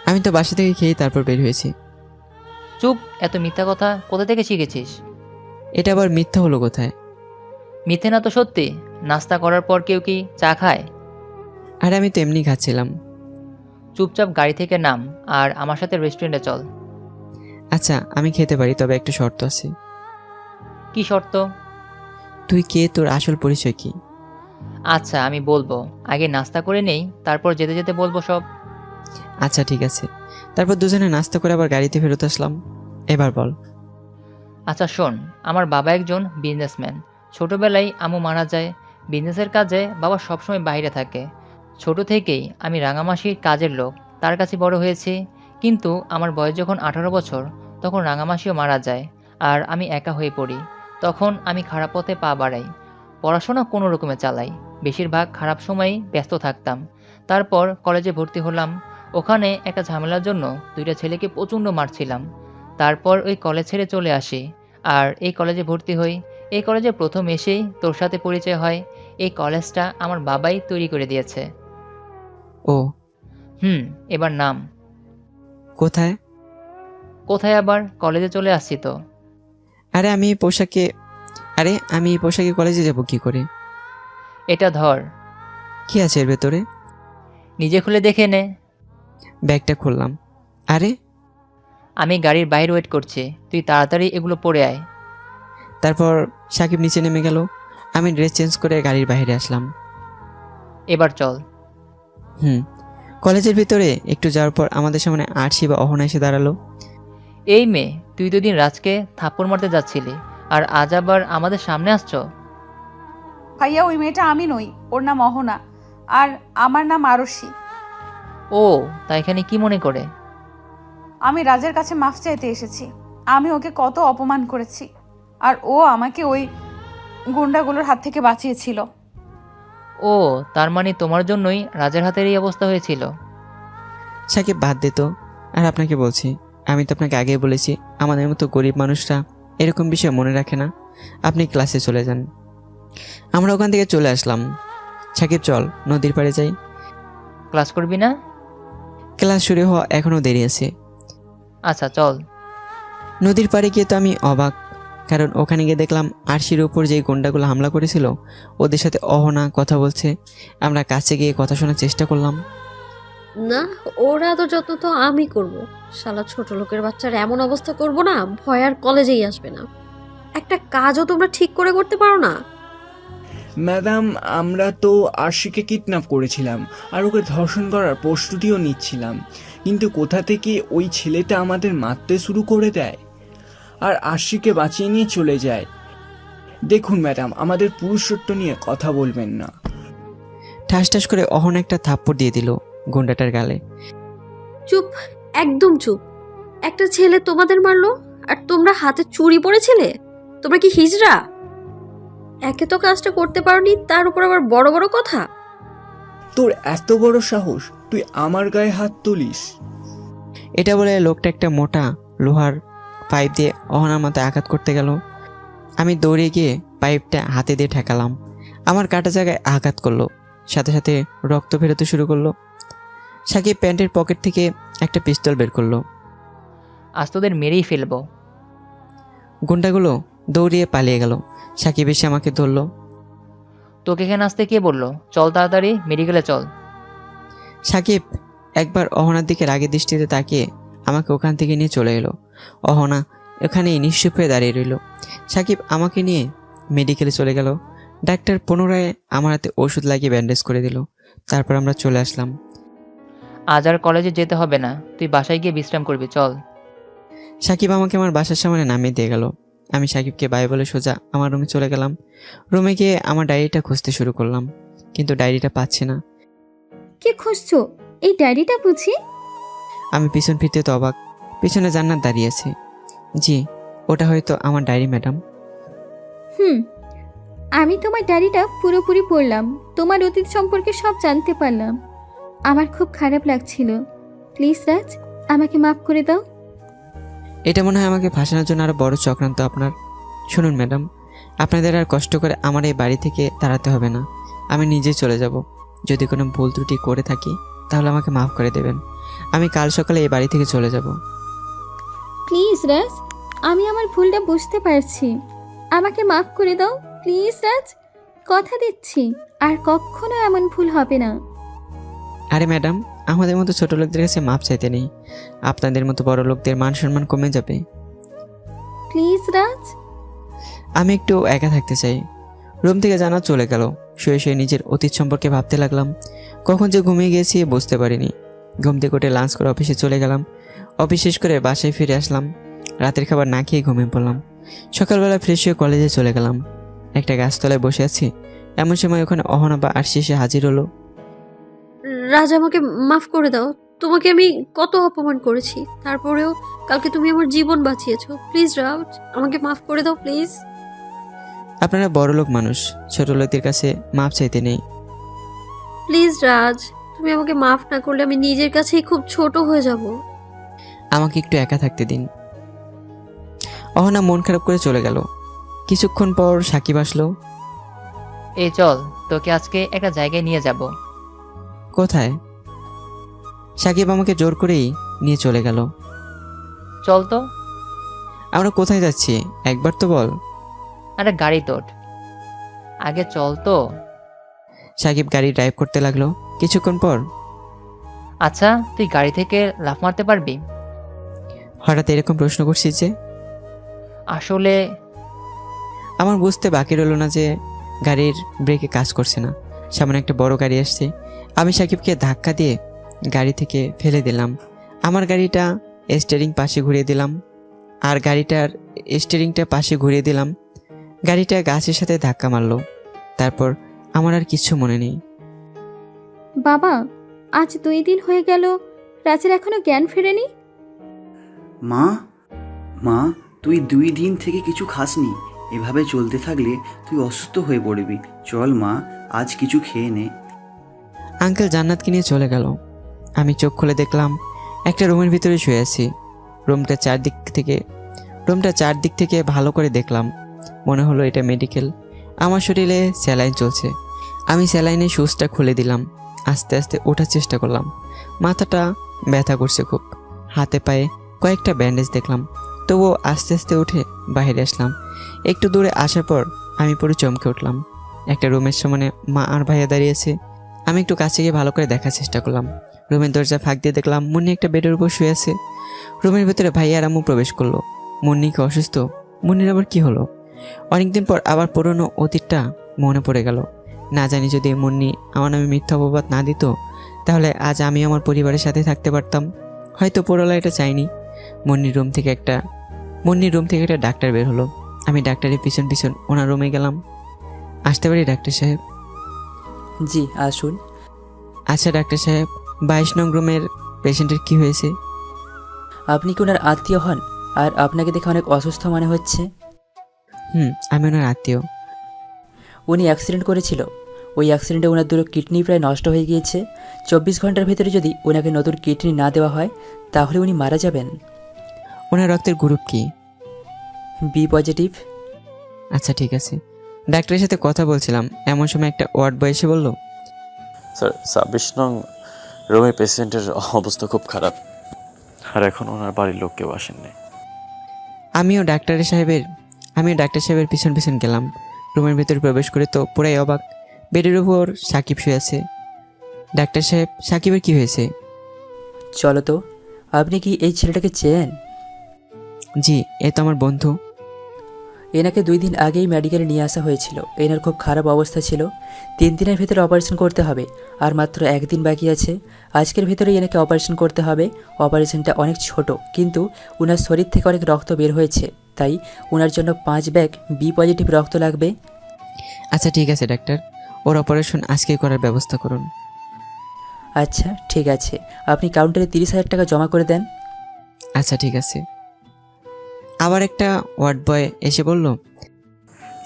আমি তো বাসা থেকে খেয়েই তারপর বের হয়েছি। চুপ, এত মিথ্যা কথা কোথা থেকে শিখেছিস? এটা আবার মিথ্যা হলো কোথায়? মিথ্যে না তো সত্যি। নাস্তা করার পর কেউ কি চা খায়? আরে আমি তো এমনি খাচ্ছিলাম। চুপচাপ গাড়ি থেকে নাম আর আমার সাথে রেস্টুরেন্টে চল। আচ্ছা আমি খেতে পারি, তবে একটা শর্ত আছে। কি শর্ত? তুই কে, তোর আসল পরিচয় কি? আচ্ছা আমি বলবো, আগে নাস্তা করে নেই, তারপর যেতে যেতে বলবো সব। আচ্ছা ঠিক আছে। তারপর দুজনে নাস্তা করে আবার গাড়িতে ফেরত আসলাম। এবার বল। আচ্ছা শোন, আমার বাবা একজন বিজনেসম্যান। ছোটবেলায় আম্মু মারা যায়। বিজনেসের কাজে বাবা সবসময় বাইরে থাকে। ছোট থেকেই আমি রাঙামাসির কাজের লোক, তার কাছে বড় হয়েছি। কিন্তু আমার বয়স যখন 18 বছর, তখন রাঙামাসিও মারা যায় আর আমি একা হয়ে পড়ি। তখন আমি খারাপ পথে পা বাড়াই। পড়াশোনা কোনো রকমে চালাই। বেশিরভাগ খারাপ সময়ই ব্যস্ত থাকতাম। তারপর কলেজে ভর্তি হলাম। ওখানে একটা ঝামেলার জন্য 2টা ছেলেকে প্রচণ্ড মারছিলাম। তারপর ওই কলেজ ছেড়ে চলে আসি আর এই কলেজে ভর্তি হই। এই কলেজে প্রথম এসেই তোর সাথে পরিচয় হয়। এই কলেজটা আমার বাবাই তৈরি করে দিয়েছে। ও এবার নাম। কোথায়? কোথায় আবার, কলেজে চলে আসছি তো। আরে আমি এই পোশাকে কলেজে যাব কি করে? এটা ধর। কি আছে এর ভেতরে? নিজে খুলে দেখে নে। ব্যাগটা খুললাম। আরে আমি গাড়ির বাইরে ওয়েট করছি, তুই তাড়াতাড়ি এগুলো পরে আয়। তারপর সাকিব নিচে নেমে গেল। আমি ড্রেস চেঞ্জ করে গাড়ির বাইরে আসলাম। এবার চল। কলেজের ভিতরে একটু যাওয়ার পর আমাদের সামনে আরশি বা অহনা এসে দাঁড়ালো। এই মেয়ে, তুই দুদিন রাজকে থাপ্পড় মারতে যাচ্ছিলি আর আজ আবার আমাদের সামনে আসছো? ভাইয়া ওই মেয়েটা আমি নই, ওর নাম অহনা আর আমার নাম আরশি। ও, তা এখানে কি মনে করে? আমি রাজের কাছে মাফ চাইতে এসেছি। আমি ওকে কত অপমান করেছি আর ও আমাকে ওই গুন্ডাগুলোর হাত থেকে বাঁচিয়েছিল। ও, তার মানে তোমার জন্যই রাজের হাতের এই অবস্থা হয়েছিল। সাকিব বাদ দিত। আর আপনাকে বলছি, আমি তো আপনাকে আগেই বলেছি, আমাদের মতো গরিব মানুষরা এরকম বিষয় মনে রাখে না। আপনি ক্লাসে চলে যান। আমরা ওখান থেকে চলে আসলাম। সাকিব চল নদীর পাড়ে যাই। ক্লাস করবি না? ক্লাস শুরু হওয়া এখনও দেরি আছে। আচ্ছা চল। নদীর পাড়ে গিয়ে তো আমি অবাক, কারণ ওখানে গিয়ে দেখলাম আরশির উপর যে গুন্ডাগুলো হামলা করেছিল ওদের সাথে অহনা কথা বলছে। আমরা কাছে গিয়ে কথা শোনার চেষ্টা করলাম। না, ওরা তো যত্ন তো আমি করব। শালা ছোট লোকের বাচ্চার এমন অবস্থা করব না, ভয় আর কলেজেই আসবে না। একটা কাজও তোমরা ঠিক করে করতে পারো না। ম্যাডাম, আমরা তো আরশিকে কিডন্যাপ করেছিলাম আর ওকে ধর্ষণ করার প্রস্তুতিও নিচ্ছিলাম, কিন্তু কোথা থেকে ওই ছেলেটা আমাদের মারতে শুরু করে দেয় আর আরশিকে বাঁচিয়ে নিয়ে চলে যায়। দেখুন ম্যাডাম, আমাদের পুরুষত্ব নিয়ে কথা বলবেন না। ঠাস ঠাস করে অহনা একটা থাপ্পড় দিয়ে দিল গুন্ডাটার গালে। চুপ, একদম চুপ। একটা ছেলে তোমাদের মারলো আর তোমরা হাতে চুরি পড়েছিলে? তোমরা কি হিজড়া? একে তো কাজটা করতে পারোনি, তার উপর আবার বড় বড় কথা। তোর এত বড় সাহস, তুই আমার গায়ে হাত তুলিস? এটা বলে লোকটা একটা মোটা লোহার পাইপ দিয়ে অহনার মাথায় আঘাত করতে গেল। আমি দৌড়ে গিয়ে পাইপটা হাতে দিয়ে ঠেকালাম। আমার কাটা জায়গায় আঘাত করলো, সাথে সাথে রক্ত বেরোতে শুরু করলো। সাকিব প্যান্টের পকেট থেকে একটা পিস্তল বের করলো। আজ তোদের মেরেই ফেলবো। গুন্ডাগুলো দৌড়িয়ে পালিয়ে গেল। সাকিব এসে আমাকে ধরলো। তোকে এখানে আসতে কে বললো? চল তাড়াতাড়ি মেডিকেলে চল। সাকিব একবার অহনার দিকে রাগের দৃষ্টিতে তাকিয়ে আমাকে ওখান থেকে নিয়ে চলে এলো। অহনা ওখানেই নিশ্চুপ হয়ে দাঁড়িয়ে রইল। সাকিব আমাকে নিয়ে মেডিকেলে চলে গেল। ডাক্তার পুনরায় আমার হাতে ওষুধ লাগিয়ে ব্যান্ডেজ করে দিল। তারপর আমরা চলে আসলাম। আজ আর কলেজে যেতে হবে না, তুই বাসায় গিয়ে বিশ্রাম করবি, চল। সাকিব আমাকে আমার বাসার সামনে নামিয়ে দিয়ে গেল। আমি সাকিবকে বাই বলে সোজা আমার রুমে চলে গেলাম। রুমে গিয়ে আমার ডায়েরিটা খুঁজতে শুরু করলাম, কিন্তু ডায়েরিটা পাচ্ছি না। কি খুঁজছো? এই ডায়েরিটা বুঝি? আমি পিছন ফিরতে তো অবাক, পিছনে জান্নাত দাঁড়িয়ে আছে। জি, ওটা হয়তো আমার ডায়েরি ম্যাডাম। আমি তোমার ডায়েরিটা পুরোপুরি পড়লাম, তোমার অতীত সম্পর্কে সব জানতে পারলাম। আমার খুব খারাপ লাগছিল। প্লিজ রাজ, আমাকে মাফ করে দাও। এটা মনে হয় আমাকে ফাঁসানোর জন্য আরো বড় চক্রান্ত আপনার। শুনুন ম্যাডাম, আপনাদের আর কষ্ট করে আমার এই বাড়ি থেকে তাড়াতে হবে না। আমি নিজেই চলে যাব। যদি কোনো ভুল ত্রুটি করে থাকি তাহলে আমাকে মাফ করে দেবেন। আমি কাল সকালে এই বাড়ি থেকে চলে যাব। প্লিজ রাজ, আমি আমার ভুলটা বুঝতে পারছি। আমাকে মাফ করে দাও প্লিজ রাজ, কথা দিচ্ছি আর কখনো এমন ভুল হবে না। আরে ম্যাডাম, আমাদের মতো ছোট লোকদের কাছে মাপ চাইতে নেই। আপনাদের মতো বড় লোকদের মান সম্মান কমে যাবে। প্লিজ রাজ। আমি একটু একা থাকতে চাই। রুম থেকে জানা চলে গেল। শুয়ে শুয়ে নিজের অতীত সম্পর্কে ভাবতে লাগলাম। কখন যে ঘুমিয়ে গিয়েছি বুঝতে পারিনি। ঘুম থেকে উঠে লাঞ্চ করে অফিসে চলে গেলাম। অফিস শেষ করে বাসায় ফিরে আসলাম। রাতের খাবার না খেয়ে ঘুমিয়ে পড়লাম। সকালবেলা ফ্রেশ হয়ে কলেজে চলে গেলাম। একটা গাছতলায় বসে আছি, এমন সময় ওখানে অহনা বা আরশি এসে হাজির হলো। রাজ, আমাকে মাফ করে দাও। তোমাকে আমি কত অপমান করেছি, তারপরেও কালকে তুমি আমার জীবন বাঁচিয়েছো। প্লিজ রাজ, আমাকে মাফ করে দাও প্লিজ। আপনারা বড় লোক মানুষ, ছোট লোকদের কাছে মাপ চাইতে নেই। প্লিজ রাজ, তুমি আমাকে মাফ না করলে আমি নিজের কাছেই খুব ছোট হয়ে যাব। আমাকে একটু একা থাকতে দিন। অহনা মন খারাপ করে চলে গেল। কিছুক্ষণ পর সাকিব আসলো। এই চল, তোকে আজকে একটা জায়গায় নিয়ে যাব। কোথায়? সাকিব আমাকে জোর করেই নিয়ে চলে গেল। চল তো। আমরা কোথায় যাচ্ছি একবার তো বল। আরে গাড়ি তোর, আগে চল তো। সাকিব গাড়ি ড্রাইভ করতে লাগলো। কিছুক্ষণ পর, আচ্ছা তুই গাড়ি থেকে লাফ মারতে পারবি? হঠাৎ এরকম প্রশ্ন করছিস যে? আসলে আমার বুঝতে বাকি রইল না যে গাড়ির ব্রেকে কাজ করছে না। সামনে একটা বড় গাড়ি আসছে। আমি সাকিবকে ধাক্কা দিয়ে গাড়ি থেকে ফেলে দিলাম। আমার গাড়িটা স্টিয়ারিং পাশে ঘুরিয়ে দিলাম, আর গাড়িটার স্টিয়ারিংটা পাশে ঘুরিয়ে দিলাম। গাড়িটা গাছের সাথে ধাক্কা মারলো। তারপর আমার আর কিছু মনে নেই। বাবা, আজ 2 দিন হয়ে গেল, রাজের এখনো জ্ঞান ফেরেনি। মা, মা, তুই 2 দিন থেকে কিছু খাসনি। এভাবে চলতে থাকলে তুই অসুস্থ হয়ে পড়বি। চল মা, আজ কিছু খেয়ে নে। আঙ্কেল জান্নাতকে নিয়ে চলে গেল। আমি চোখ খুলে দেখলাম একটা রুমের ভিতরে শুয়ে আছি। রুমটা চারদিক থেকে ভালো করে দেখলাম। মনে হলো এটা মেডিকেল। আমার শরীরে স্যালাইন চলছে। আমি স্যালাইনের সুচটা খুলে দিলাম। আস্তে আস্তে ওঠার চেষ্টা করলাম। মাথাটা ব্যথা করছে খুব। হাতে পায়ে কয়েকটা ব্যান্ডেজ দেখলাম। তবুও আস্তে আস্তে উঠে বাইরে আসলাম। একটু দূরে আসার পর আমি পুরো চমকে উঠলাম। একটা রুমের সামনে মা আর ভাইয়া দাঁড়িয়েছে। আমি একটু কাছে গিয়ে ভালো করে দেখার চেষ্টা করলাম। রুমের দরজা ফাঁক দিয়ে দেখলাম মুন্নি একটা বেডের উপর শুয়ে আছে। রুমের ভিতরে ভাইয়া আর আম্মু প্রবেশ করলো। মুন্নি কি অসুস্থ? মুন্নির আবার কি হলো? অনেকদিন পর আবার পুরনো অতীতটা মনে পড়ে গেল। না জানি যদি মুন্নি আমার নামে মিথ্যা অপবাদ না দিত, তাহলে আজ আমি আমার পরিবারের সাথে থাকতে পারতাম। হয়তো পুরোলা এটা চাইনি। মুন্নির রুম থেকে একটা ডাক্তার বের হলো। আমি ডাক্তারের পিছন পিছন ওনার রুমে গেলাম। আসতে পারি ডাক্তার সাহেব? জি আসুন। আচ্ছা ডাক্তার সাহেব, 22 নং রুমের পেশেন্টের কি হয়েছে? আপনি কি ওনার আত্মীয় হন? আর আপনাকে দেখে অনেক অসুস্থ মনে হচ্ছে। আমি ওনার আত্মীয়। উনি অ্যাক্সিডেন্ট করেছিল। ওই অ্যাক্সিডেন্টে ওনার দুটো কিডনি প্রায় নষ্ট হয়ে গিয়েছে। 24 ঘন্টার ভেতরে যদি ওনাকে নতুন কিডনি না দেওয়া হয় তাহলে উনি মারা যাবেন। ওনার রক্তের গ্রুপ কি? B positive. আচ্ছা ঠিক আছে। ডাক্তারের সাথে কথা বলছিলাম, এমন সময় একটা ওয়ার্ড বয় এসে বলল, স্যার 26 নং রুমের পেশেন্টের অবস্থা খুব খারাপ, আর এখন ওনার বাড়ির লোক কেউ আসেননি। আমিও ডাক্তার সাহেবের পিছন পিছন গেলাম। রুমের ভেতরে প্রবেশ করে তো পুরাই অবাক। বেডের উপর সাকিব শুয়ে আছে। ডাক্তার সাহেব, সাকিবের কি হয়েছে? চলো তো, আপনি কি এই ছেলেটাকে চেনেন? জি, এ তো আমার বন্ধু। এনাকে 2 দিন আগেই মেডিকেলে নিয়ে আসা হয়েছিল। এনার খুব খারাপ অবস্থা ছিল। 3 দিনের ভেতরে অপারেশন করতে হবে, আর মাত্র 1 দিন বাকি আছে। আজকের ভেতরেই এনাকে অপারেশন করতে হবে। অপারেশনটা অনেক ছোট, কিন্তু ওনার শরীর থেকে অনেক রক্ত বের হয়েছে, তাই ওনার জন্য 5 ব্যাগ বি পজিটিভ রক্ত লাগবে। আচ্ছা ঠিক আছে ডাক্তার, ওর অপারেশন আজকেই করার ব্যবস্থা করুন। আচ্ছা ঠিক আছে, আপনি কাউন্টারে 30,000 টাকা জমা করে দেন। আচ্ছা ঠিক আছে। আবার একটা ওয়ার্ড বয় এসে বলল,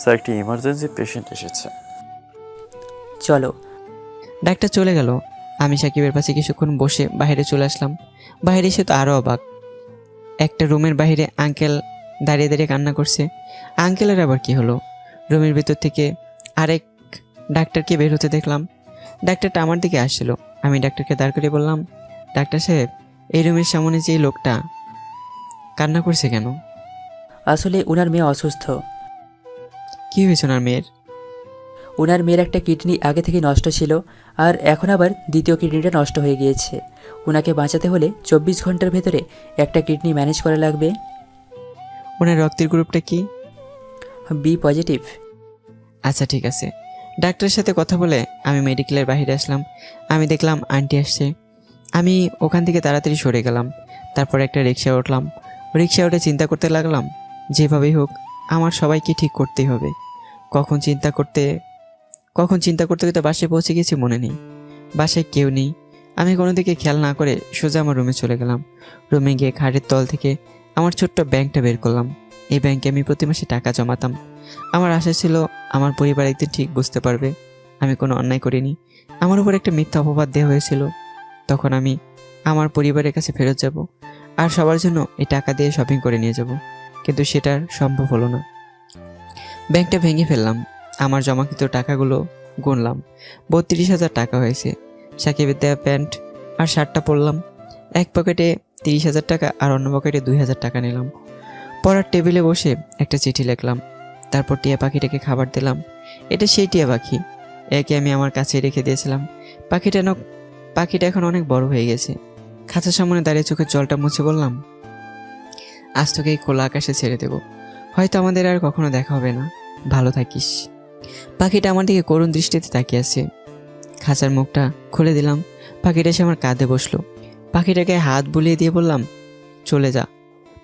স্যার একটি ইমার্জেন্সি পেশেন্ট এসেছে। চলো। ডাক্তার চলে গেল। আমি সাকিবের পাশে কিছুক্ষণ বসে বাইরে চলে আসলাম। বাইরে এসে তো আরও অবাক। একটা রুমের বাইরে আঙ্কেল দাঁড়িয়ে দাঁড়িয়ে কান্না করছে। আঙ্কেলের আবার কি হলো? রুমের ভিতর থেকে আরেক ডাক্তারকে বের হতে দেখলাম। ডাক্তারটা আমার দিকে আসছিল। আমি ডাক্তারকে দাঁড় করিয়ে বললাম, ডাক্তার সাহেব, এই রুমের সামনে যে লোকটা কান্না করছে কেন? আসলে ওনার মেয়ে অসুস্থ। কি হয়েছে ওনার মেয়ের? ওনার মেয়ের একটা কিডনি আগে থেকে নষ্ট ছিল, আর এখন আবার দ্বিতীয় কিডনিটা নষ্ট হয়ে গিয়েছে। ওনাকে বাঁচাতে হলে 24 ঘন্টার ভেতরে একটা কিডনি ম্যানেজ করা লাগবে। ওনার রক্তের গ্রুপটা কি? B positive. আচ্ছা ঠিক আছে। ডাক্তারের সাথে কথা বলে আমি মেডিকেলের বাইরে আসলাম। আমি দেখলাম আন্টি আসছে। আমি ওখান থেকে তাড়াতাড়ি সরে গেলাম। তারপর একটা রিক্সায় উঠলাম। রিক্সায় উঠে চিন্তা করতে লাগলাম, যেভাবেই হোক আমার সবাইকে ঠিক করতেই হবে। কখন চিন্তা করতে করতে বাসায় পৌঁছে গেছি মনে নেই। বাসায় কেউ নেই। আমি কোনো দিকে খেয়াল না করে সোজা আমার রুমে চলে গেলাম। রুমে গিয়ে খাটের তল থেকে আমার ছোট্ট ব্যাংকটা বের করলাম। এই ব্যাংকে আমি প্রতি মাসে টাকা জমাতাম। আমার আশা ছিল আমার পরিবার একদিন ঠিক বুঝতে পারবে আমি কোনো অন্যায় করিনি। আমার উপর একটা মিথ্যা অপবাদ দেওয়া হয়েছিল। তখন আমি আমার পরিবারের কাছে ফেরত যাব, আর সবার জন্য এই টাকা দিয়ে শপিং করে নিয়ে যাব। কিন্তু সেটার সম্ভব হলো না। ব্যাংকটা ভেঙে ফেললাম। আমার জমাকৃত টাকাগুলো গুনলাম। 32,000 টাকা হয়েছে। সাকিবের দেওয়া প্যান্ট আর শার্টটা পরলাম। এক পকেটে 30,000 টাকা আর অন্য পকেটে 2,000 টাকা নিলাম। পড়ার টেবিলে বসে একটা চিঠি লিখলাম। তারপর টিয়া পাখিটাকে খাবার দিলাম। এটা সেই টিয়া পাখি, একে আমি আমার কাছে রেখে দিয়েছিলাম। পাখিটা এখন অনেক বড় হয়ে গেছে। খাঁচার সামনে দাঁড়িয়ে চোখের জলটা মুছে বললাম, আজ তোকে এই খোলা আকাশে ছেড়ে দেব। হয়তো আমাদের আর কখনো দেখা হবে না। ভালো থাকিস। পাখিটা আমার দিকে করুণ দৃষ্টিতে তাকিয়ে আছে। খাঁচার মুখটা খুলে দিলাম। পাখিটা এসে আমার কাঁধে বসলো। পাখিটাকে হাত বুলিয়ে দিয়ে বললাম, চলে যা।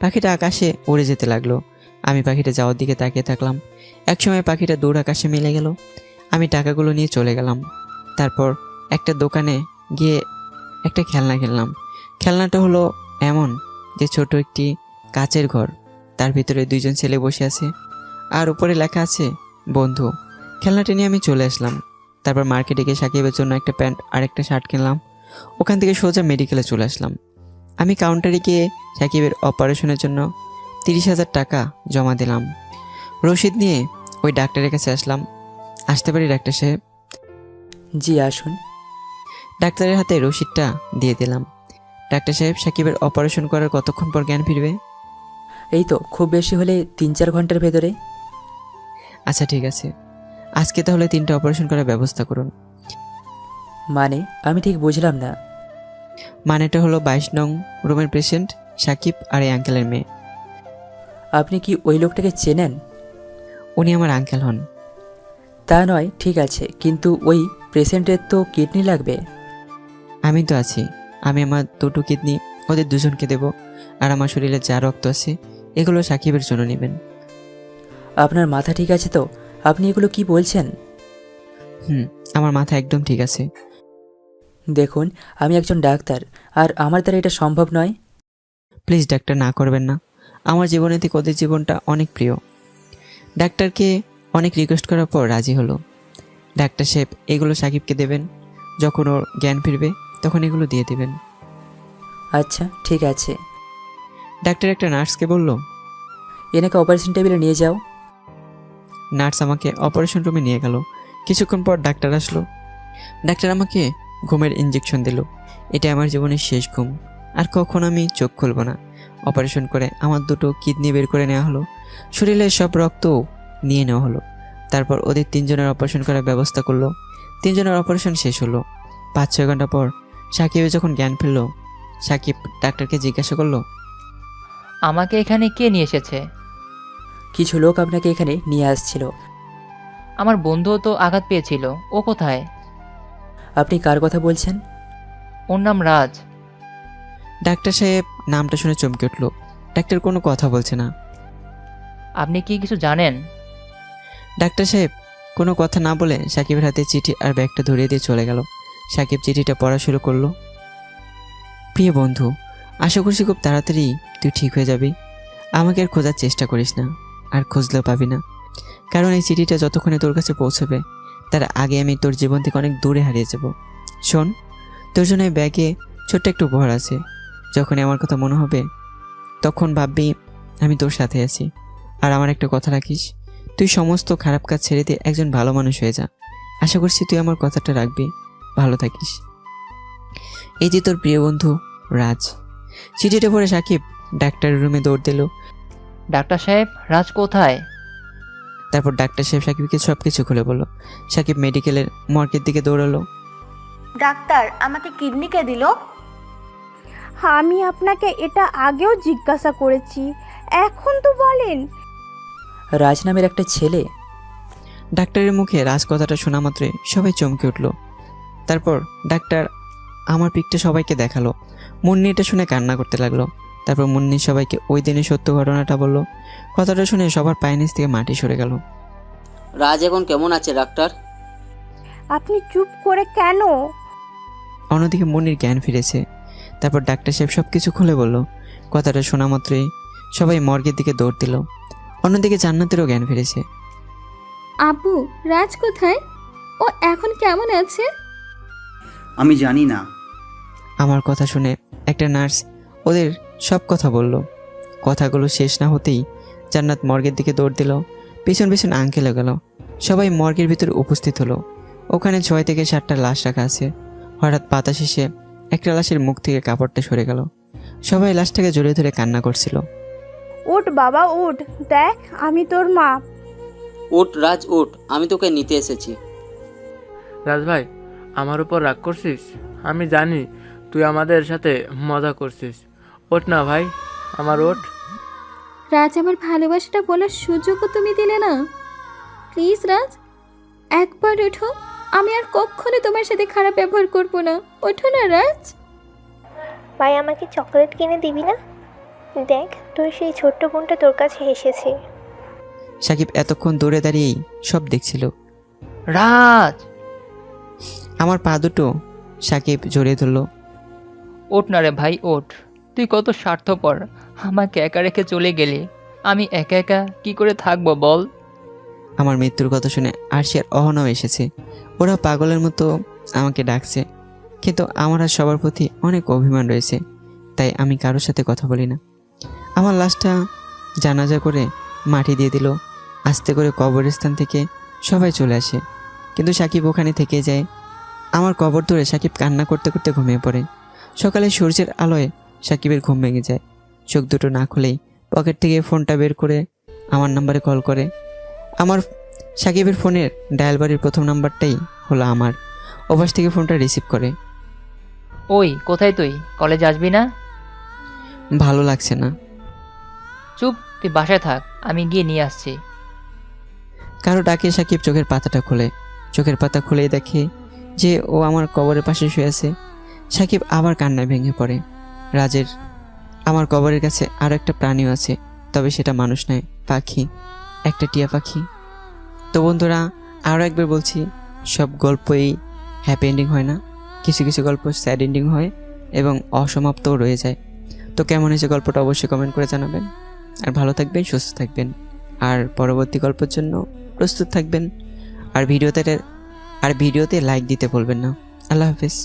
পাখিটা আকাশে উড়ে যেতে লাগলো। আমি পাখিটা যাওয়ার দিকে তাকিয়ে থাকলাম। একসময় পাখিটা দূর আকাশে মিলে গেল। আমি টাকাগুলো নিয়ে চলে গেলাম। তারপর একটা দোকানে গিয়ে একটা খেলনা কিনলাম। খেলনাটা হলো এমন যে ছোট একটি কাচের ঘর, তার ভিতরে 2জন ছেলে বসে আছে, আর উপরে লেখা আছে বন্ধু। খেলনাটা নিয়ে আমি চলে আসলাম। তারপর মার্কেটে গিয়ে সাকিবের জন্য একটা প্যান্ট আর একটা শার্ট কিনলাম। ওখান থেকে সোজা মেডিকেলে চলে আসলাম। আমি কাউন্টারে গিয়ে সাকিবের অপারেশনের জন্য 30,000 টাকা জমা দিলাম। রসিদ নিয়ে ওই ডাক্তারের কাছে আসলাম। আসতে পারি ডাক্তার সাহেব? জি আসুন। ডাক্তারের হাতে রসিদটা দিয়ে দিলাম। ডাক্তার সাহেব, সাকিবের অপারেশন করার কতক্ষণ পর জ্ঞান ফিরবে? এই তো খুব বেশি হলে 3-4 ঘন্টার ভেতরে। আচ্ছা ঠিক আছে, আজকে তাহলে 3টা অপারেশন করার ব্যবস্থা করুন। মানে আমি ঠিক বুঝলাম না। মানেটা হলো 22 নং রুমের পেশেন্ট সাকিব আর এই আঙ্কেলের মেয়ে। আপনি কি ওই লোকটাকে চেনেন? উনি আমার আঙ্কেল হন। তা নয় ঠিক আছে, কিন্তু ওই পেশেন্টের তো কিডনি লাগবে। আমি তো আছি। আমি আমার 2টো কিডনি ওদের 2জনকে দেব, আর আমার শরীরে যা রক্ত আছে এগুলো সাকিবের জন্য নেবেন। আপনার মাথা ঠিক আছে তো? আপনি এগুলো কি বলছেন? আমার মাথা একদম ঠিক আছে। দেখুন, আমি একজন ডাক্তার, আর আমার দ্বারা এটা সম্ভব নয়। প্লিজ ডাক্তার, না করবেন না। আমার জীবনে থেকে ওদের জীবনটা অনেক প্রিয়। ডাক্তারকে অনেক রিকোয়েস্ট করার পর রাজি হলো। ডাক্তার সাহেব এগুলো সাকিবকে দেবেন, যখন ওর জ্ঞান ফিরবে তখন এগুলো দিয়ে দেবেন। আচ্ছা, ঠিক আছে। ডাক্তার একটা নার্সকে বলল, এনাকে অপারেশন টেবিলে নিয়ে যাও। নার্স আমাকে অপারেশন রুমে নিয়ে গেল। কিছুক্ষণ পর ডাক্তার আসলো। ডাক্তার আমাকে ঘুমের ইঞ্জেকশন দিল। এটা আমার জীবনের শেষ ঘুম, আর কখন আমি চোখ খুলব না। অপারেশন করে আমার দুটো কিডনি বের করে নেওয়া হলো, শরীরের সব রক্ত নিয়ে নেওয়া হলো। তারপর ওদের 3 জনের অপারেশন করার ব্যবস্থা করলো। 3 জনের অপারেশন শেষ হলো। 5-6 ঘন্টা পর সাকিবের যখন জ্ঞান ফিরল, সাকিব ডাক্তারকে জিজ্ঞাসা করলো, আমাকে এখানে কে নিয়ে এসেছে? কিছু লোক আপনাকে এখানে নিয়ে আসছিল। আমার বন্ধুও তো আঘাত পেয়েছিল, ও কোথায়? আপনি কার কথা বলছেন? ওর নাম রাজ। ডাক্তার সাহেব নামটা শুনে চমকে উঠল। ডাক্তার কোনো কথা বলছে না। আপনি কি কিছু জানেন? ডাক্তার সাহেব কোনো কথা না বলে সাকিবের হাতে চিঠি আর ব্যাগটা ধরিয়ে দিয়ে চলে গেল। সাকিব চিঠিটা পড়া শুরু করলো। প্রিয় বন্ধু, আশা করছি খুব তাড়াতাড়ি তুই ঠিক হয়ে যাবি। আমাকে আর খোঁজার চেষ্টা করিস না, আর খুঁজলেও পাবি না, কারণ এই চিঠিটা যতক্ষণে তোর কাছে পৌঁছবে তার আগে আমি তোর জীবন থেকে অনেক দূরে হারিয়ে যাব। শোন, তোর জন্য এই ব্যাগে ছোট্ট একটু উপহার আছে। যখনই আমার কথা মনে হবে তখন ভাববি আমি তোর সাথে আছি। আর আমার একটা কথা রাখিস, তুই সমস্ত খারাপ কাজ ছেড়ে দিয়ে একজন ভালো মানুষ হয়ে যা। আশা করছি তুই আমার কথাটা রাখবি। ভালো থাকিস। এই যে তোর প্রিয় বন্ধু রাজ। চিঠিটা পড়ে সাকিব ডাক্তারের রুমে দৌড় দিল। ডাক্তার সাহেব, রাজ কোথায়? তারপর ডাক্তার সাহেব সাকিবকে সব কিছু খুলে বলল। সাকিব মেডিকেলের মর্গের দিকে দৌড়ালো। ডাক্তার, আমাকে কিডনি কে দিল? আমি আপনাকে এটা আগেও জিজ্ঞাসা করেছি, এখন তো বলেন। রাজ নামের একটা ছেলে। ডাক্তারের মুখে রাজ কথাটা শোনা মাত্রই সবাই চমকে উঠল। তারপর ডাক্তার আমার পিকটা সবাইকে দেখালো। মুন্নি এটা শুনে কান্না করতে লাগলো। তারপর মুন্নি সবাইকে ওই দিনের সত্য ঘটনাটা বলল। কথাটা শুনে সবার পায়ের নিচ থেকে মাটি সরে গেল। রাজ এখন কেমন আছে ডাক্তার? আপনি চুপ করে কেন? অন্যদিকে মুন্নির জ্ঞান ফিরেছে। তারপর ডাক্তার সাহেব সব কিছু খুলে বলল। কথাটা শোনা মাত্রই সবাই মর্গের দিকে দৌড় দিল। অন্যদিকে জান্নাতেরও জ্ঞান ফিরেছে। আব্বু, রাজ কোথায়? ও এখন কেমন আছে? আমি জানি না। আমার কথা শুনে একটা নার্স ওদের সব কথা বলল। কথাগুলো শেষ না হতেই জান্নাত মর্গের দিকে দৌড় দিল। পিছন পিছন আঙ্কেলে গেল। সবাই মর্গের ভিতরে উপস্থিত হলো। ওখানে 6 থেকে 7টা লাশ রাখা আছে। হঠাৎ বাতাস এসে একটা লাশের মুখ থেকে কাপড়টা সরে গেল। সবাই লাশটাকে জড়িয়ে ধরে কান্না করছিল। উঠ বাবা উঠ, দেখ আমি তোর মা। উঠ রাজ উঠ, আমি তোকে নিতে এসেছি। রাজ ভাই, আমার উপর রাগ করছিস? আমি জানি তুই আমাদের সাথে মজা করছিস। ওঠ না ভাই, আমার ওঠ। রাজ, আমার ভালোবাসাটা বলার সুযোগও তুমি দিলে না। প্লিজ রাজ, একবার ওঠো। আমি আর কখনো তোমার সাথে খারাপ ব্যবহার করব না। ওঠো না রাজ। ভাই, আমাকে চকলেট কিনে দিবি না? দেখ, তোর সেই ছোট্ট বোনটা তোর কাছে এসেছে। সাকিব এতক্ষণ দৌড়ে দাঁড়িয়েই সব দেখছিল। রাজ! আমার পা দুটো সাকিব জড়িয়ে ধরল। ওঠ না রে ভাই, ওঠ। তুই কত স্বার্থপর, আমাকে একা রেখে চলে গেলি। আমি একা একা কি করে থাকবো বল? আমার মৃত্যুর কথা শুনে আরশি আর অহনাও এসেছে। ওরা পাগলের মতো আমাকে ডাকছে, কিন্তু আমার আর সবার প্রতি অনেক অভিমান রয়েছে, তাই আমি কারোর সাথে কথা বলি না। আমার লাশটা জানাজা করে মাটি দিয়ে দিল। আস্তে করে কবরস্থান থেকে সবাই চলে আসে, কিন্তু সাকিব ওখানে থেকে যায়। আমার কবর ধরে সাকিব কান্না করতে করতে ঘুমিয়ে পড়ে। সকালে সূর্যের আলোয় সাকিবের ঘুম ভেঙে যায়। চোখ দুটো না খুলেই পকেট থেকে ফোনটা বের করে আমার নাম্বারে কল করে। আমার সাকিবের ফোনের ডায়াল বাড়ির প্রথম নাম্বারটাই হলো আমার। ওপাশ থেকে ফোনটা রিসিভ করে। ওই কোথায় তুই? কলেজ আসবি না? ভালো লাগছে না। চুপ, তুই বাসায় থাক, আমি গিয়ে নিয়ে আসছি। কারো ডাকে সাকিব চোখের পাতাটা খোলে। চোখের পাতা খুলেই দেখে যে ও আমার কবরের পাশে শুয়ে আছে। সাকিব আবার কান্নায় ভেঙে পড়ে। রাজের আমার কবরের কাছে আরও একটা প্রাণীও আছে, তবে সেটা মানুষ নয়, পাখি, একটা টিয়া পাখি। তো বন্ধুরা, আরও একবার বলছি, সব গল্পই হ্যাপি এন্ডিং হয় না, কিছু কিছু গল্প স্যাড এন্ডিং হয় এবং অসমাপ্তও রয়ে যায়। তো কেমন হয়েছে গল্পটা অবশ্যই কমেন্ট করে জানাবেন। আর ভালো থাকবেন, সুস্থ থাকবেন, আর পরবর্তী গল্পের জন্য প্রস্তুত থাকবেন। আর ভিডিওতে লাইক দিতে ভুলবেন না। আল্লাহ হাফিজ।